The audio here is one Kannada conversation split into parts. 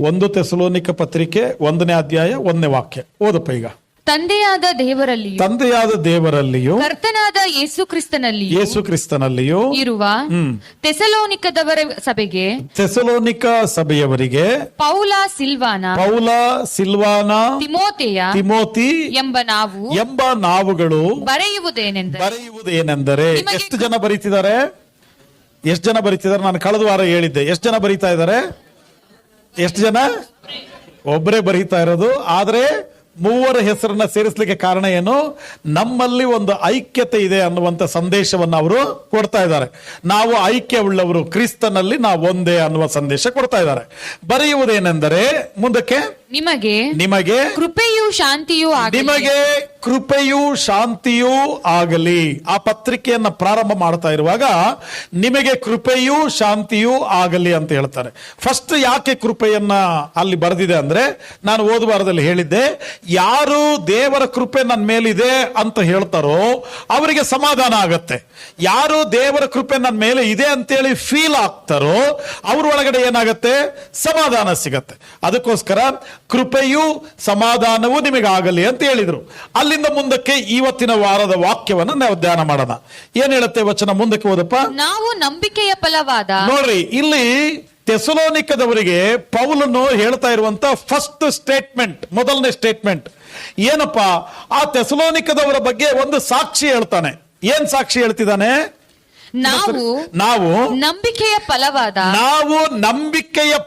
ಒಂದು ತೆಸಲೋನಿಕ ಪತ್ರಿಕೆ 1ನೇ ಅಧ್ಯಾಯ 1ನೇ ವಾಕ್ಯ ಓದಪ್ಪ. ಈಗ ತಂದೆಯಾದ ದೇವರಲ್ಲಿಯೂ ಕರ್ತನಾದ ಯೇಸು ಕ್ರಿಸ್ತನಲ್ಲಿಯೂ ಇರುವ ತೆಸಲೋನಿಕದವರ ಸಭೆಯವರಿಗೆ ಪೌಲ ಸಿಲ್ವಾನ ತಿಮೋತಿ ಎಂಬ ನಾವುಗಳು ಬರೆಯುವುದೇನೆಂದರೆ ಎಷ್ಟು ಜನ ಬರೀತಿದ್ದಾರೆ? ನಾನು ಕಳೆದ ವಾರ ಹೇಳಿದ್ದೆ. ಎಷ್ಟು ಜನ ಬರೀತಾ ಇದ್ದಾರೆ? ಎಷ್ಟು ಜನ? ಒಬ್ಬರೇ ಬರೀತಾ ಇರೋದು. ಆದ್ರೆ ಮೂವರ ಹೆಸರನ್ನ ಸೇರಿಸಲಿಕ್ಕೆ ಕಾರಣ ಏನು? ನಮ್ಮಲ್ಲಿ ಒಂದು ಐಕ್ಯತೆ ಇದೆ ಅನ್ನುವಂತ ಸಂದೇಶವನ್ನು ಅವರು ಕೊಡ್ತಾ ಇದ್ದಾರೆ. ನಾವು ಐಕ್ಯವುಳ್ಳವರು, ಕ್ರಿಸ್ತನಲ್ಲಿ ನಾವು ಒಂದೇ ಅನ್ನುವ ಸಂದೇಶ ಕೊಡ್ತಾ ಇದ್ದಾರೆ. ಬರೆಯುವುದೇನೆಂದರೆ ಮುಂದಕ್ಕೆ ನಿಮಗೆ ಕೃಪೆಯೂ ಶಾಂತಿಯೂ ಆಗಲಿ. ಆ ಪತ್ರಿಕೆಯನ್ನ ಪ್ರಾರಂಭ ಮಾಡ್ತಾ ಇರುವಾಗ ನಿಮಗೆ ಕೃಪೆಯೂ ಶಾಂತಿಯೂ ಆಗಲಿ ಅಂತ ಹೇಳ್ತಾರೆ. ಫಸ್ಟ್ ಯಾಕೆ ಕೃಪೆಯನ್ನ ಅಲ್ಲಿ ಬರೆದಿದೆ ಅಂದ್ರೆ, ನಾನು ಓದುವ ವಾರದಲ್ಲಿ ಹೇಳಿದ್ದೆ, ಯಾರು ದೇವರ ಕೃಪೆ ನನ್ನ ಮೇಲಿದೆ ಅಂತ ಹೇಳ್ತಾರೋ ಅವರಿಗೆ ಸಮಾಧಾನ ಆಗತ್ತೆ. ಯಾರು ದೇವರ ಕೃಪೆ ನನ್ನ ಮೇಲೆ ಇದೆ ಅಂತೇಳಿ ಫೀಲ್ ಆಗ್ತಾರೋ ಅವ್ರ ಒಳಗಡೆ ಏನಾಗತ್ತೆ? ಸಮಾಧಾನ ಸಿಗತ್ತೆ. ಅದಕ್ಕೋಸ್ಕರ ಕೃಪೆಯೂ ಸಮಾಧಾನವೂ ನಿಮಗಾಗಲಿ ಅಂತ ಹೇಳಿದ್ರು. ಅಲ್ಲಿಂದ ಮುಂದಕ್ಕೆ ಇವತ್ತಿನ ವಾರದ ವಾಕ್ಯವನ್ನು ನಾವು ಧ್ಯಾನ ಮಾಡೋಣ. ಏನ್ ಹೇಳುತ್ತೆ ವಚನ? ಮುಂದಕ್ಕೆ ಓದಪ್ಪ. ನಾವು ನಂಬಿಕೆಯ ಫಲವಾದ. ನೋಡ್ರಿ, ಇಲ್ಲಿ ತೆಸಲೋನಿಕದವರಿಗೆ ಪೌಲನು ಹೇಳ್ತಾ ಇರುವಂತ ಫಸ್ಟ್ ಸ್ಟೇಟ್ಮೆಂಟ್, ಮೊದಲನೇ ಸ್ಟೇಟ್ಮೆಂಟ್ ಏನಪ್ಪಾ? ಆ ತೆಸಲೋನಿಕದವರ ಬಗ್ಗೆ ಒಂದು ಸಾಕ್ಷಿ ಹೇಳ್ತಾನೆ. ಏನ್ ಸಾಕ್ಷಿ ಹೇಳ್ತಿದ್ದಾನೆ? ನಾವು ನಂಬಿಕೆಯ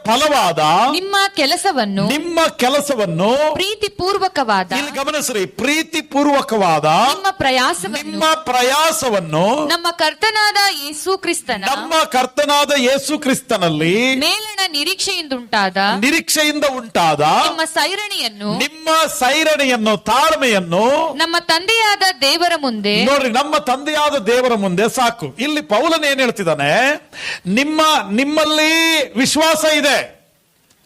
ಫಲವಾದ ನಿಮ್ಮ ಕೆಲಸವನ್ನು ಪ್ರೀತಿಪೂರ್ವಕವಾದ, ಇಲ್ಲಿ ಗಮನಿಸ್ರಿ, ಪ್ರೀತಿಪೂರ್ವಕವಾದ ನಿಮ್ಮ ಪ್ರಯಾಸವನ್ನು ನಮ್ಮ ಕರ್ತನಾದ ಯೇಸು ಕ್ರಿಸ್ತನಲ್ಲಿ ಮೇಲಣ ನಿರೀಕ್ಷೆಯಿಂದ ಉಂಟಾದ ನಿಮ್ಮ ಸೈರಣೆಯನ್ನು ತಾಳ್ಮೆಯನ್ನು ನಮ್ಮ ತಂದೆಯಾದ ದೇವರ ಮುಂದೆ. ನೋಡ್ರಿ, ನಮ್ಮ ತಂದೆಯಾದ ದೇವರ ಮುಂದೆ ಸಾಕು. ಇಲ್ಲಿ ಪೌಲನ್ ಏನ್ ಹೇಳ್ತಿದ್ದಾನೆ? ನಿಮ್ಮಲ್ಲಿ ವಿಶ್ವಾಸ ಇದೆ.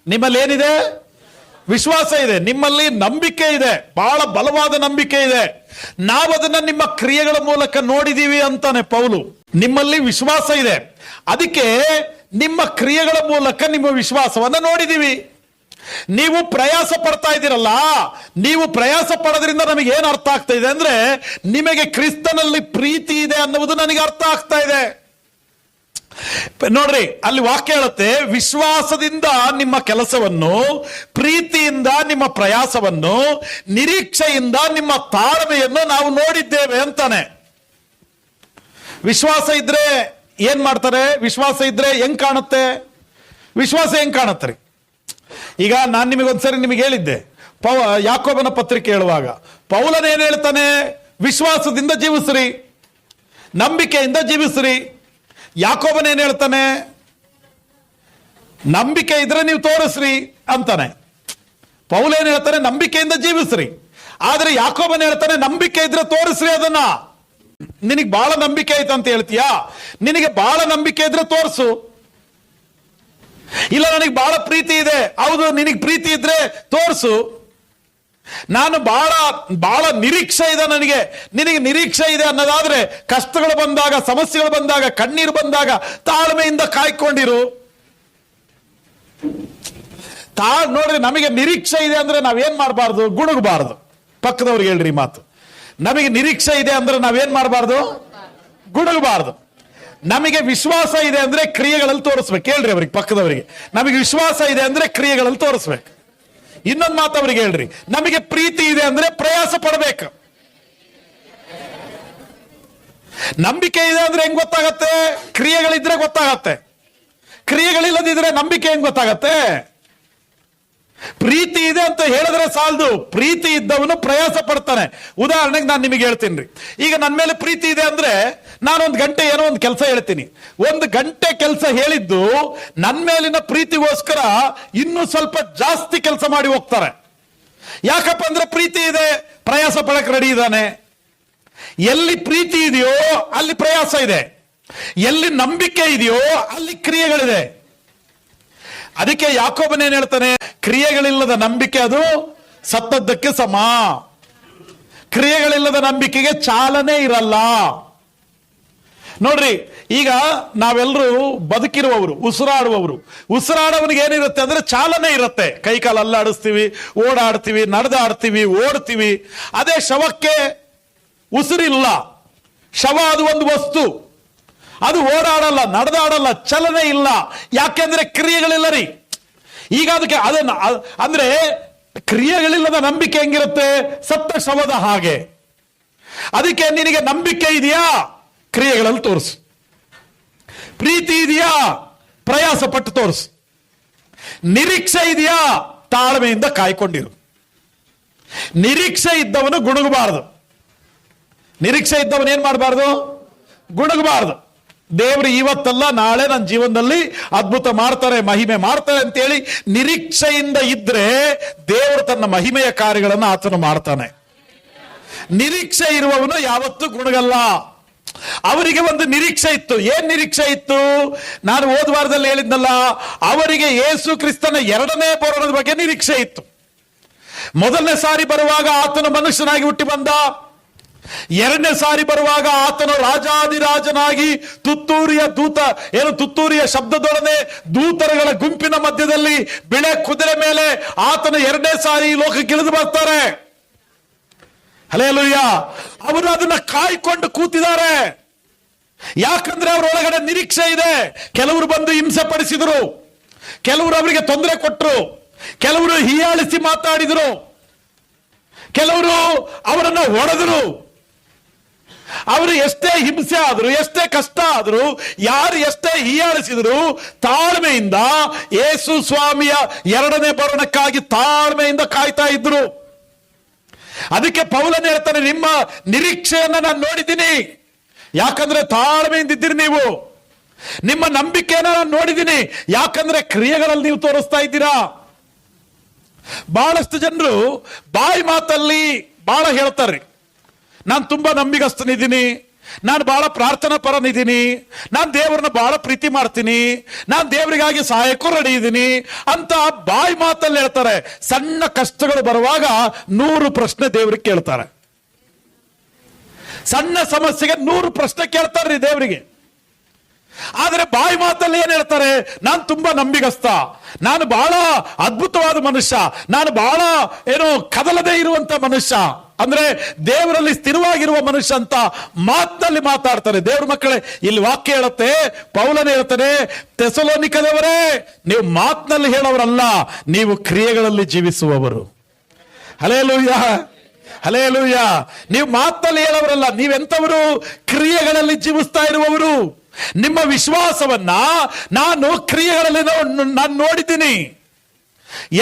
ನಿಮ್ಮಲ್ಲಿ ಏನಿದೆ? ವಿಶ್ವಾಸ ಇದೆ. ನಿಮ್ಮಲ್ಲಿ ನಂಬಿಕೆ ಇದೆ, ಬಹಳ ಬಲವಾದ ನಂಬಿಕೆ ಇದೆ. ನಾವದನ್ನ ನಿಮ್ಮ ಕ್ರಿಯೆಗಳ ಮೂಲಕ ನೋಡಿದೀವಿ ಅಂತಾನೆ ಪೌಲು. ನಿಮ್ಮಲ್ಲಿ ವಿಶ್ವಾಸ ಇದೆ, ಅದಕ್ಕೆ ನಿಮ್ಮ ಕ್ರಿಯೆಗಳ ಮೂಲಕ ನಿಮ್ಮ ವಿಶ್ವಾಸವನ್ನ ನೋಡಿದೀವಿ. ನೀವು ಪ್ರಯಾಸ ಪಡ್ತಾ ಇದ್ದೀರಲ್ಲ, ನೀವು ಪ್ರಯಾಸ ಪಡೋದ್ರಿಂದ ನಮಗೆ ಏನು ಅರ್ಥ ಆಗ್ತಾ ಇದೆ ಅಂದ್ರೆ, ನಿಮಗೆ ಕ್ರಿಸ್ತನಲ್ಲಿ ಪ್ರೀತಿ ಇದೆ ಅನ್ನುವುದು ನನಗೆ ಅರ್ಥ ಆಗ್ತಾ ಇದೆ. ನೋಡ್ರಿ, ಅಲ್ಲಿ ವಾಕ್ಯ ಹೇಳುತ್ತೆ, ವಿಶ್ವಾಸದಿಂದ ನಿಮ್ಮ ಕೆಲಸವನ್ನು, ಪ್ರೀತಿಯಿಂದ ನಿಮ್ಮ ಪ್ರಯಾಸವನ್ನು, ನಿರೀಕ್ಷೆಯಿಂದ ನಿಮ್ಮ ತಾಳ್ಮೆಯನ್ನು ನಾವು ನೋಡಿದ್ದೇವೆ ಅಂತಾನೆ. ವಿಶ್ವಾಸ ಇದ್ರೆ ಏನ್ ಮಾಡ್ತಾರೆ? ವಿಶ್ವಾಸ ಇದ್ರೆ ಹೆಂಗ್ ಕಾಣುತ್ತೆ? ವಿಶ್ವಾಸ ಹೆಂಗ್ ಕಾಣುತ್ತೆ? ಈಗ ನಾನು ನಿಮಗೆ ಹೇಳಿದ್ದೆ, ಯಾಕೋಬನ ಪತ್ರಿಕೆ ಹೇಳುವಾಗ ಪೌಲನ್ ಏನ್ ಹೇಳ್ತಾನೆ? ವಿಶ್ವಾಸದಿಂದ ಜೀವಿಸ್ರಿ, ನಂಬಿಕೆಯಿಂದ ಜೀವಿಸ್ರಿ. ಯಾಕೋಬನ್ ಏನ್ ಹೇಳ್ತಾನೆ? ನಂಬಿಕೆ ಇದ್ರೆ ನೀವು ತೋರಿಸ್ರಿ ಅಂತಾನೆ. ಪೌಲ ಏನ್ ಹೇಳ್ತಾನೆ? ನಂಬಿಕೆಯಿಂದ ಜೀವಿಸ್ರಿ. ಆದ್ರೆ ಯಾಕೋಬನ್ ಹೇಳ್ತಾನೆ, ನಂಬಿಕೆ ಇದ್ರೆ ತೋರಿಸ್ರಿ ಅದನ್ನ. ನಿನಗೆ ಬಹಳ ನಂಬಿಕೆ ಆಯ್ತು ಅಂತ ಹೇಳ್ತೀಯಾ? ನಿನಗೆ ಬಹಳ ನಂಬಿಕೆ ಇದ್ರೆ ತೋರಿಸು. ಇಲ್ಲ, ನನಗೆ ಬಹಳ ಪ್ರೀತಿ ಇದೆ. ಹೌದು, ನಿನಗೆ ಪ್ರೀತಿ ಇದ್ರೆ ತೋರಿಸು. ನಾನು ಬಹಳ ನಿರೀಕ್ಷೆ ಇದೆ ನಿನಗೆ ನಿರೀಕ್ಷೆ ಇದೆ ಅನ್ನೋದಾದ್ರೆ, ಕಷ್ಟಗಳು ಬಂದಾಗ, ಸಮಸ್ಯೆಗಳು ಬಂದಾಗ, ಕಣ್ಣೀರು ಬಂದಾಗ ತಾಳ್ಮೆಯಿಂದ ಕಾಯ್ಕೊಂಡಿರು. ನೋಡ್ರಿ, ನಮಗೆ ನಿರೀಕ್ಷೆ ಇದೆ ಅಂದ್ರೆ ನಾವೇನ್ ಮಾಡಬಾರ್ದು? ಗುಣಗಬಾರದು. ಪಕ್ಕದವ್ರಿಗೆ ಹೇಳ್ರಿ ಮಾತು. ನಮಗೆ ನಿರೀಕ್ಷೆ ಇದೆ ಅಂದ್ರೆ ನಾವೇನ್ ಮಾಡಬಾರ್ದು? ಗುಣಗಬಾರದು. ನಮಗೆ ವಿಶ್ವಾಸ ಇದೆ ಅಂದ್ರೆ ಕ್ರಿಯೆಗಳಲ್ಲಿ ತೋರಿಸ್ಬೇಕು. ಹೇಳ್ರಿ ಅವ್ರಿಗೆ, ಪಕ್ಕದವರಿಗೆ, ನಮಗೆ ವಿಶ್ವಾಸ ಇದೆ ಅಂದ್ರೆ ಕ್ರಿಯೆಗಳಲ್ಲಿ ತೋರಿಸ್ಬೇಕು. ಇನ್ನೊಂದು ಮಾತು ಅವ್ರಿಗೆ ಹೇಳ್ರಿ, ನಮಗೆ ಪ್ರೀತಿ ಇದೆ ಅಂದ್ರೆ ಪ್ರಯಾಸ ಪಡಬೇಕು. ನಂಬಿಕೆ ಇದೆ ಅಂದ್ರೆ ಹೆಂಗ್ ಗೊತ್ತಾಗತ್ತೆ? ಕ್ರಿಯೆಗಳಿದ್ರೆ ಗೊತ್ತಾಗತ್ತೆ. ಕ್ರಿಯೆಗಳಿಲ್ಲದಿದ್ರೆ ನಂಬಿಕೆ ಹೆಂಗ್ ಗೊತ್ತಾಗತ್ತೆ? ಪ್ರೀತಿ ಇದೆ ಅಂತ ಹೇಳಿದ್ರೆ ಸಾಲದು, ಪ್ರೀತಿ ಇದ್ದವನು ಪ್ರಯಾಸ ಪಡ್ತಾನೆ. ಉದಾಹರಣೆಗೆ ನಾನು ನಿಮಗೆ ಹೇಳ್ತೀನಿ. ಈಗ ನನ್ನ ಮೇಲೆ ಪ್ರೀತಿ ಇದೆ ಅಂದ್ರೆ ನಾನೊಂದು ಗಂಟೆ ಏನೋ ಒಂದು ಕೆಲಸ ಹೇಳ್ತೀನಿ. 1 ಗಂಟೆ ಕೆಲಸ ಹೇಳಿದ್ದು ನನ್ನ ಮೇಲಿನ ಪ್ರೀತಿಗೋಸ್ಕರ ಇನ್ನೂ ಸ್ವಲ್ಪ ಜಾಸ್ತಿ ಕೆಲಸ ಮಾಡಿ ಹೋಗ್ತಾರೆ. ಯಾಕಪ್ಪ ಅಂದ್ರೆ ಪ್ರೀತಿ ಇದೆ, ಪ್ರಯಾಸ ಪಡಕ್ಕೆ ರೆಡಿ ಇದ್ದಾನೆ. ಎಲ್ಲಿ ಪ್ರೀತಿ ಇದೆಯೋ ಅಲ್ಲಿ ಪ್ರಯಾಸ ಇದೆ, ಎಲ್ಲಿ ನಂಬಿಕೆ ಇದೆಯೋ ಅಲ್ಲಿ ಕ್ರಿಯೆಗಳಿದೆ. ಅದಕ್ಕೆ ಯಾಕೋಬನೇನ್ ಹೇಳ್ತಾನೆ? ಕ್ರಿಯೆಗಳಿಲ್ಲದ ನಂಬಿಕೆ ಅದು ಸತ್ತದ್ದಕ್ಕೆ ಸಮ. ಕ್ರಿಯೆಗಳಿಲ್ಲದ ನಂಬಿಕೆಗೆ ಚಾಲನೆ ಇರಲ್ಲ. ನೋಡ್ರಿ, ಈಗ ನಾವೆಲ್ಲರೂ ಬದುಕಿರುವವರು, ಉಸಿರಾಡುವವನಿಗೆ ಏನಿರುತ್ತೆ ಅಂದ್ರೆ ಚಾಲನೆ ಇರುತ್ತೆ. ಕೈ ಕಾಲು ಅಲ್ಲಾಡಿಸ್ತೀವಿ, ಓಡಾಡ್ತೀವಿ, ನಡೆದಾಡ್ತೀವಿ, ಓಡ್ತೀವಿ. ಅದೇ ಶವಕ್ಕೆ ಉಸಿರಿಲ್ಲ. ಶವ ಅದು ಒಂದು ವಸ್ತು, ಅದು ಓಡಾಡಲ್ಲ, ನಡೆದಾಡಲ್ಲ, ಚಲನೆ ಇಲ್ಲ. ಯಾಕೆಂದ್ರೆ ಕ್ರಿಯೆಗಳಿಲ್ಲ ರೀ. ಈಗ ಅದಕ್ಕೆ ಅದನ್ನ ಅಂದ್ರೆ ಕ್ರಿಯೆಗಳಿಲ್ಲದ ನಂಬಿಕೆ ಹೆಂಗಿರುತ್ತೆ? ಸತ್ತ ಶವದ ಹಾಗೆ. ಅದಕ್ಕೆ ನಿನಗೆ ನಂಬಿಕೆ ಇದೆಯಾ? ಕ್ರಿಯೆಗಳಲ್ಲಿ ತೋರಿಸು. ಪ್ರೀತಿ ಇದೆಯಾ? ಪ್ರಯಾಸ ಪಟ್ಟು ತೋರಿಸು. ನಿರೀಕ್ಷೆ ಇದೆಯಾ? ತಾಳ್ಮೆಯಿಂದ ಕಾಯ್ಕೊಂಡಿರು. ನಿರೀಕ್ಷೆ ಇದ್ದವನು ಗುಣಗಬಾರದು. ನಿರೀಕ್ಷೆ ಇದ್ದವನು ಏನ್ ಮಾಡಬಾರ್ದು? ಗುಣಗಬಾರದು. ದೇವರು ಇವತ್ತಲ್ಲ ನಾಳೆ ನನ್ನ ಜೀವನದಲ್ಲಿ ಅದ್ಭುತ ಮಾಡ್ತಾರೆ, ಮಹಿಮೆ ಮಾಡ್ತಾರೆ ಅಂತೇಳಿ ನಿರೀಕ್ಷೆಯಿಂದ ಇದ್ರೆ ದೇವರು ತನ್ನ ಮಹಿಮೆಯ ಕಾರ್ಯಗಳನ್ನು ಆತನು ಮಾಡ್ತಾನೆ. ನಿರೀಕ್ಷೆ ಇರುವವನು ಯಾವತ್ತೂ ಗುಣಗಲ್ಲ. ಅವರಿಗೆ ಒಂದು ನಿರೀಕ್ಷೆ ಇತ್ತು. ಏನ್ ನಿರೀಕ್ಷೆ ಇತ್ತು? ನಾನು ಹೋದ ವಾರದಲ್ಲಿ ಹೇಳಿದ್ನಲ್ಲ, ಅವರಿಗೆ ಯೇಸು ಕ್ರಿಸ್ತನ ಎರಡನೇ ಬರೋಣದ ಬಗ್ಗೆ ನಿರೀಕ್ಷೆ ಇತ್ತು. ಮೊದಲನೇ ಸಾರಿ ಬರುವಾಗ ಆತನು ಮನುಷ್ಯನಾಗಿ ಹುಟ್ಟಿ ಬಂದ. ಎರಡನೇ ಸಾರಿ ಬರುವಾಗ ಆತನು ರಾಜಾದಿರಾಜನಾಗಿ ತುತ್ತೂರಿಯ ಶಬ್ದದೊಡನೆ ದೂತರುಗಳ ಗುಂಪಿನ ಮಧ್ಯದಲ್ಲಿ ಬಿಳೆ ಕುದುರೆ ಮೇಲೆ ಆತನು ಎರಡನೇ ಸಾರಿ ಈ ಲೋಕಕ್ಕೆ ಇಳಿದು ಬರ್ತಾರೆ. ಹಲ್ಲೆಲೂಯ. ಅವರು ಅದನ್ನ ಕಾಯ್ಕೊಂಡು ಕೂತಿದ್ದಾರೆ. ಯಾಕಂದ್ರೆ ಅವರ ಒಳಗಡೆ ನಿರೀಕ್ಷೆ ಇದೆ. ಕೆಲವರು ಬಂದು ಹಿಂಸೆ ಪಡಿಸಿದ್ರು, ಕೆಲವರು ಅವರಿಗೆ ತೊಂದರೆ ಕೊಟ್ಟರು, ಕೆಲವರು ಹೀಯಾಳಿಸಿ ಮಾತಾಡಿದ್ರು, ಕೆಲವರು ಅವರನ್ನ ಹೊಡೆದ್ರು. ಅವರು ಎಷ್ಟೇ ಹಿಂಸೆ ಆದ್ರು, ಎಷ್ಟೇ ಕಷ್ಟ ಆದ್ರು, ಯಾರು ಎಷ್ಟೇ ಹೀಯಾಳಿಸಿದ್ರು, ತಾಳ್ಮೆಯಿಂದ ಯೇಸು ಸ್ವಾಮಿಯ ಎರಡನೇ ಬರೋಣಕ್ಕಾಗಿ ತಾಳ್ಮೆಯಿಂದ ಕಾಯ್ತಾ ಇದ್ರು. ಅದಕ್ಕೆ ಪೌಲನು ಹೇಳ್ತಾನೆ, ನಿಮ್ಮ ನಿರೀಕ್ಷೆಯನ್ನ ನಾನು ನೋಡಿದ್ದೀನಿ. ಯಾಕಂದ್ರೆ ತಾಳ್ಮೆಯಿಂದ ಇದ್ದೀರಿ ನೀವು. ನಿಮ್ಮ ನಂಬಿಕೆಯನ್ನ ನಾನು ನೋಡಿದ್ದೀನಿ. ಯಾಕಂದ್ರೆ ಕ್ರಿಯೆಗಳಲ್ಲಿ ನೀವು ತೋರಿಸ್ತಾ ಇದ್ದೀರಾ. ಬಹಳಷ್ಟು ಜನರು ಬಾಯಿ ಮಾತಲ್ಲಿ ಬಹಳ ಹೇಳ್ತಾರೆ, ನಾನು ತುಂಬಾ ನಂಬಿಗಸ್ತನಿದ್ದೀನಿ, ನಾನು ಬಹಳ ಪ್ರಾರ್ಥನಾ ಪರನಿದ್ದೀನಿ, ನಾನು ದೇವರನ್ನ ಬಹಳ ಪ್ರೀತಿ ಮಾಡ್ತೀನಿ, ನಾನು ದೇವರಿಗಾಗಿ ಸಹಾಯಕ್ಕೂ ರೆಡಿ ಇದ್ದೀನಿ ಅಂತ ಬಾಯಿ ಮಾತಲ್ಲಿ ಹೇಳ್ತಾರೆ. ಸಣ್ಣ ಕಷ್ಟಗಳು ಬರುವಾಗ 100 ಪ್ರಶ್ನೆ ದೇವರಿಗೆ ಕೇಳ್ತಾರೆ. ಸಣ್ಣ ಸಮಸ್ಯೆಗೆ 100 ಪ್ರಶ್ನೆ ಕೇಳ್ತಾರ್ರಿ ದೇವರಿಗೆ. ಆದರೆ ಬಾಯಿ ಮಾತಲ್ಲಿ ಏನ್ ಹೇಳ್ತಾರೆ? ನಾನು ತುಂಬಾ ನಂಬಿಗಸ್ತ, ನಾನು ಬಹಳ ಅದ್ಭುತವಾದ ಮನುಷ್ಯ, ನಾನು ಬಹಳ ಕದಲದೇ ಇರುವಂತ ಮನುಷ್ಯ, ಅಂದ್ರೆ ದೇವರಲ್ಲಿ ಸ್ಥಿರವಾಗಿರುವ ಮನುಷ್ಯ ಅಂತ ಮಾತಿನಲ್ಲಿ ಮಾತಾಡ್ತಾರೆ. ದೇವ್ರ ಮಕ್ಕಳೇ, ಇಲ್ಲಿ ವಾಕ್ಯ ಹೇಳುತ್ತೆ, ಪೌಲನೇ ಹೇಳ್ತಾನೆ, ಥೆಸಲೋನಿಕದವರೇ, ನೀವು ಮಾತಿನಲ್ಲಿ ಹೇಳೋರಲ್ಲ, ನೀವು ಕ್ರಿಯೆಗಳಲ್ಲಿ ಜೀವಿಸುವವರು. Hallelujah, hallelujah. ನೀವು ಮಾತಿನಲ್ಲಿ ಹೇಳೋರಲ್ಲ, ನೀವೆಂತವರು? ಕ್ರಿಯೆಗಳಲ್ಲಿ ಜೀವಿಸ್ತಾ ಇರುವವರು. ನಿಮ್ಮ ವಿಶ್ವಾಸವನ್ನ ನಾನು ಕ್ರಿಯೆಗಳಲ್ಲಿ ನಾನು ನೋಡಿದ್ದೀನಿ.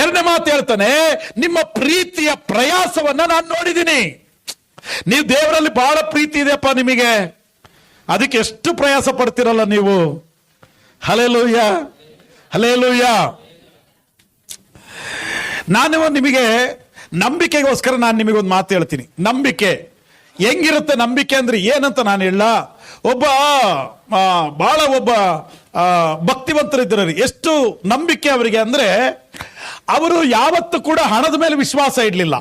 ಎರಡನೇ ಮಾತು ಹೇಳ್ತಾನೆ, ನಿಮ್ಮ ಪ್ರೀತಿಯ ಪ್ರಯಾಸವನ್ನ ನಾನು ನೋಡಿದ್ದೀನಿ. ನೀವು ದೇವರಲ್ಲಿ ಬಹಳ ಪ್ರೀತಿ ಇದೆಯಪ್ಪ ನಿಮಗೆ, ಅದಕ್ಕೆ ಎಷ್ಟು ಪ್ರಯಾಸ ಪಡ್ತಿರಲ್ಲ ನೀವು. Hallelujah, hallelujah. ನಾನು ನಿಮಗೆ ನಂಬಿಕೆಗೋಸ್ಕರ ನಾನು ನಿಮಗೊಂದು ಮಾತು ಹೇಳ್ತೀನಿ. ನಂಬಿಕೆ ಹೆಂಗಿರುತ್ತೆ? ನಂಬಿಕೆ ಅಂದ್ರೆ ಏನಂತ ನಾನು ಹೇಳ. ಒಬ್ಬ ಭಕ್ತಿವಂತರಿದ್ದರು. ಎಷ್ಟು ನಂಬಿಕೆ ಅವರಿಗೆ ಅಂದ್ರೆ, ಅವರು ಯಾವತ್ತೂ ಕೂಡ ಹಣದ ಮೇಲೆ ವಿಶ್ವಾಸ ಇಡ್ಲಿಲ್ಲ,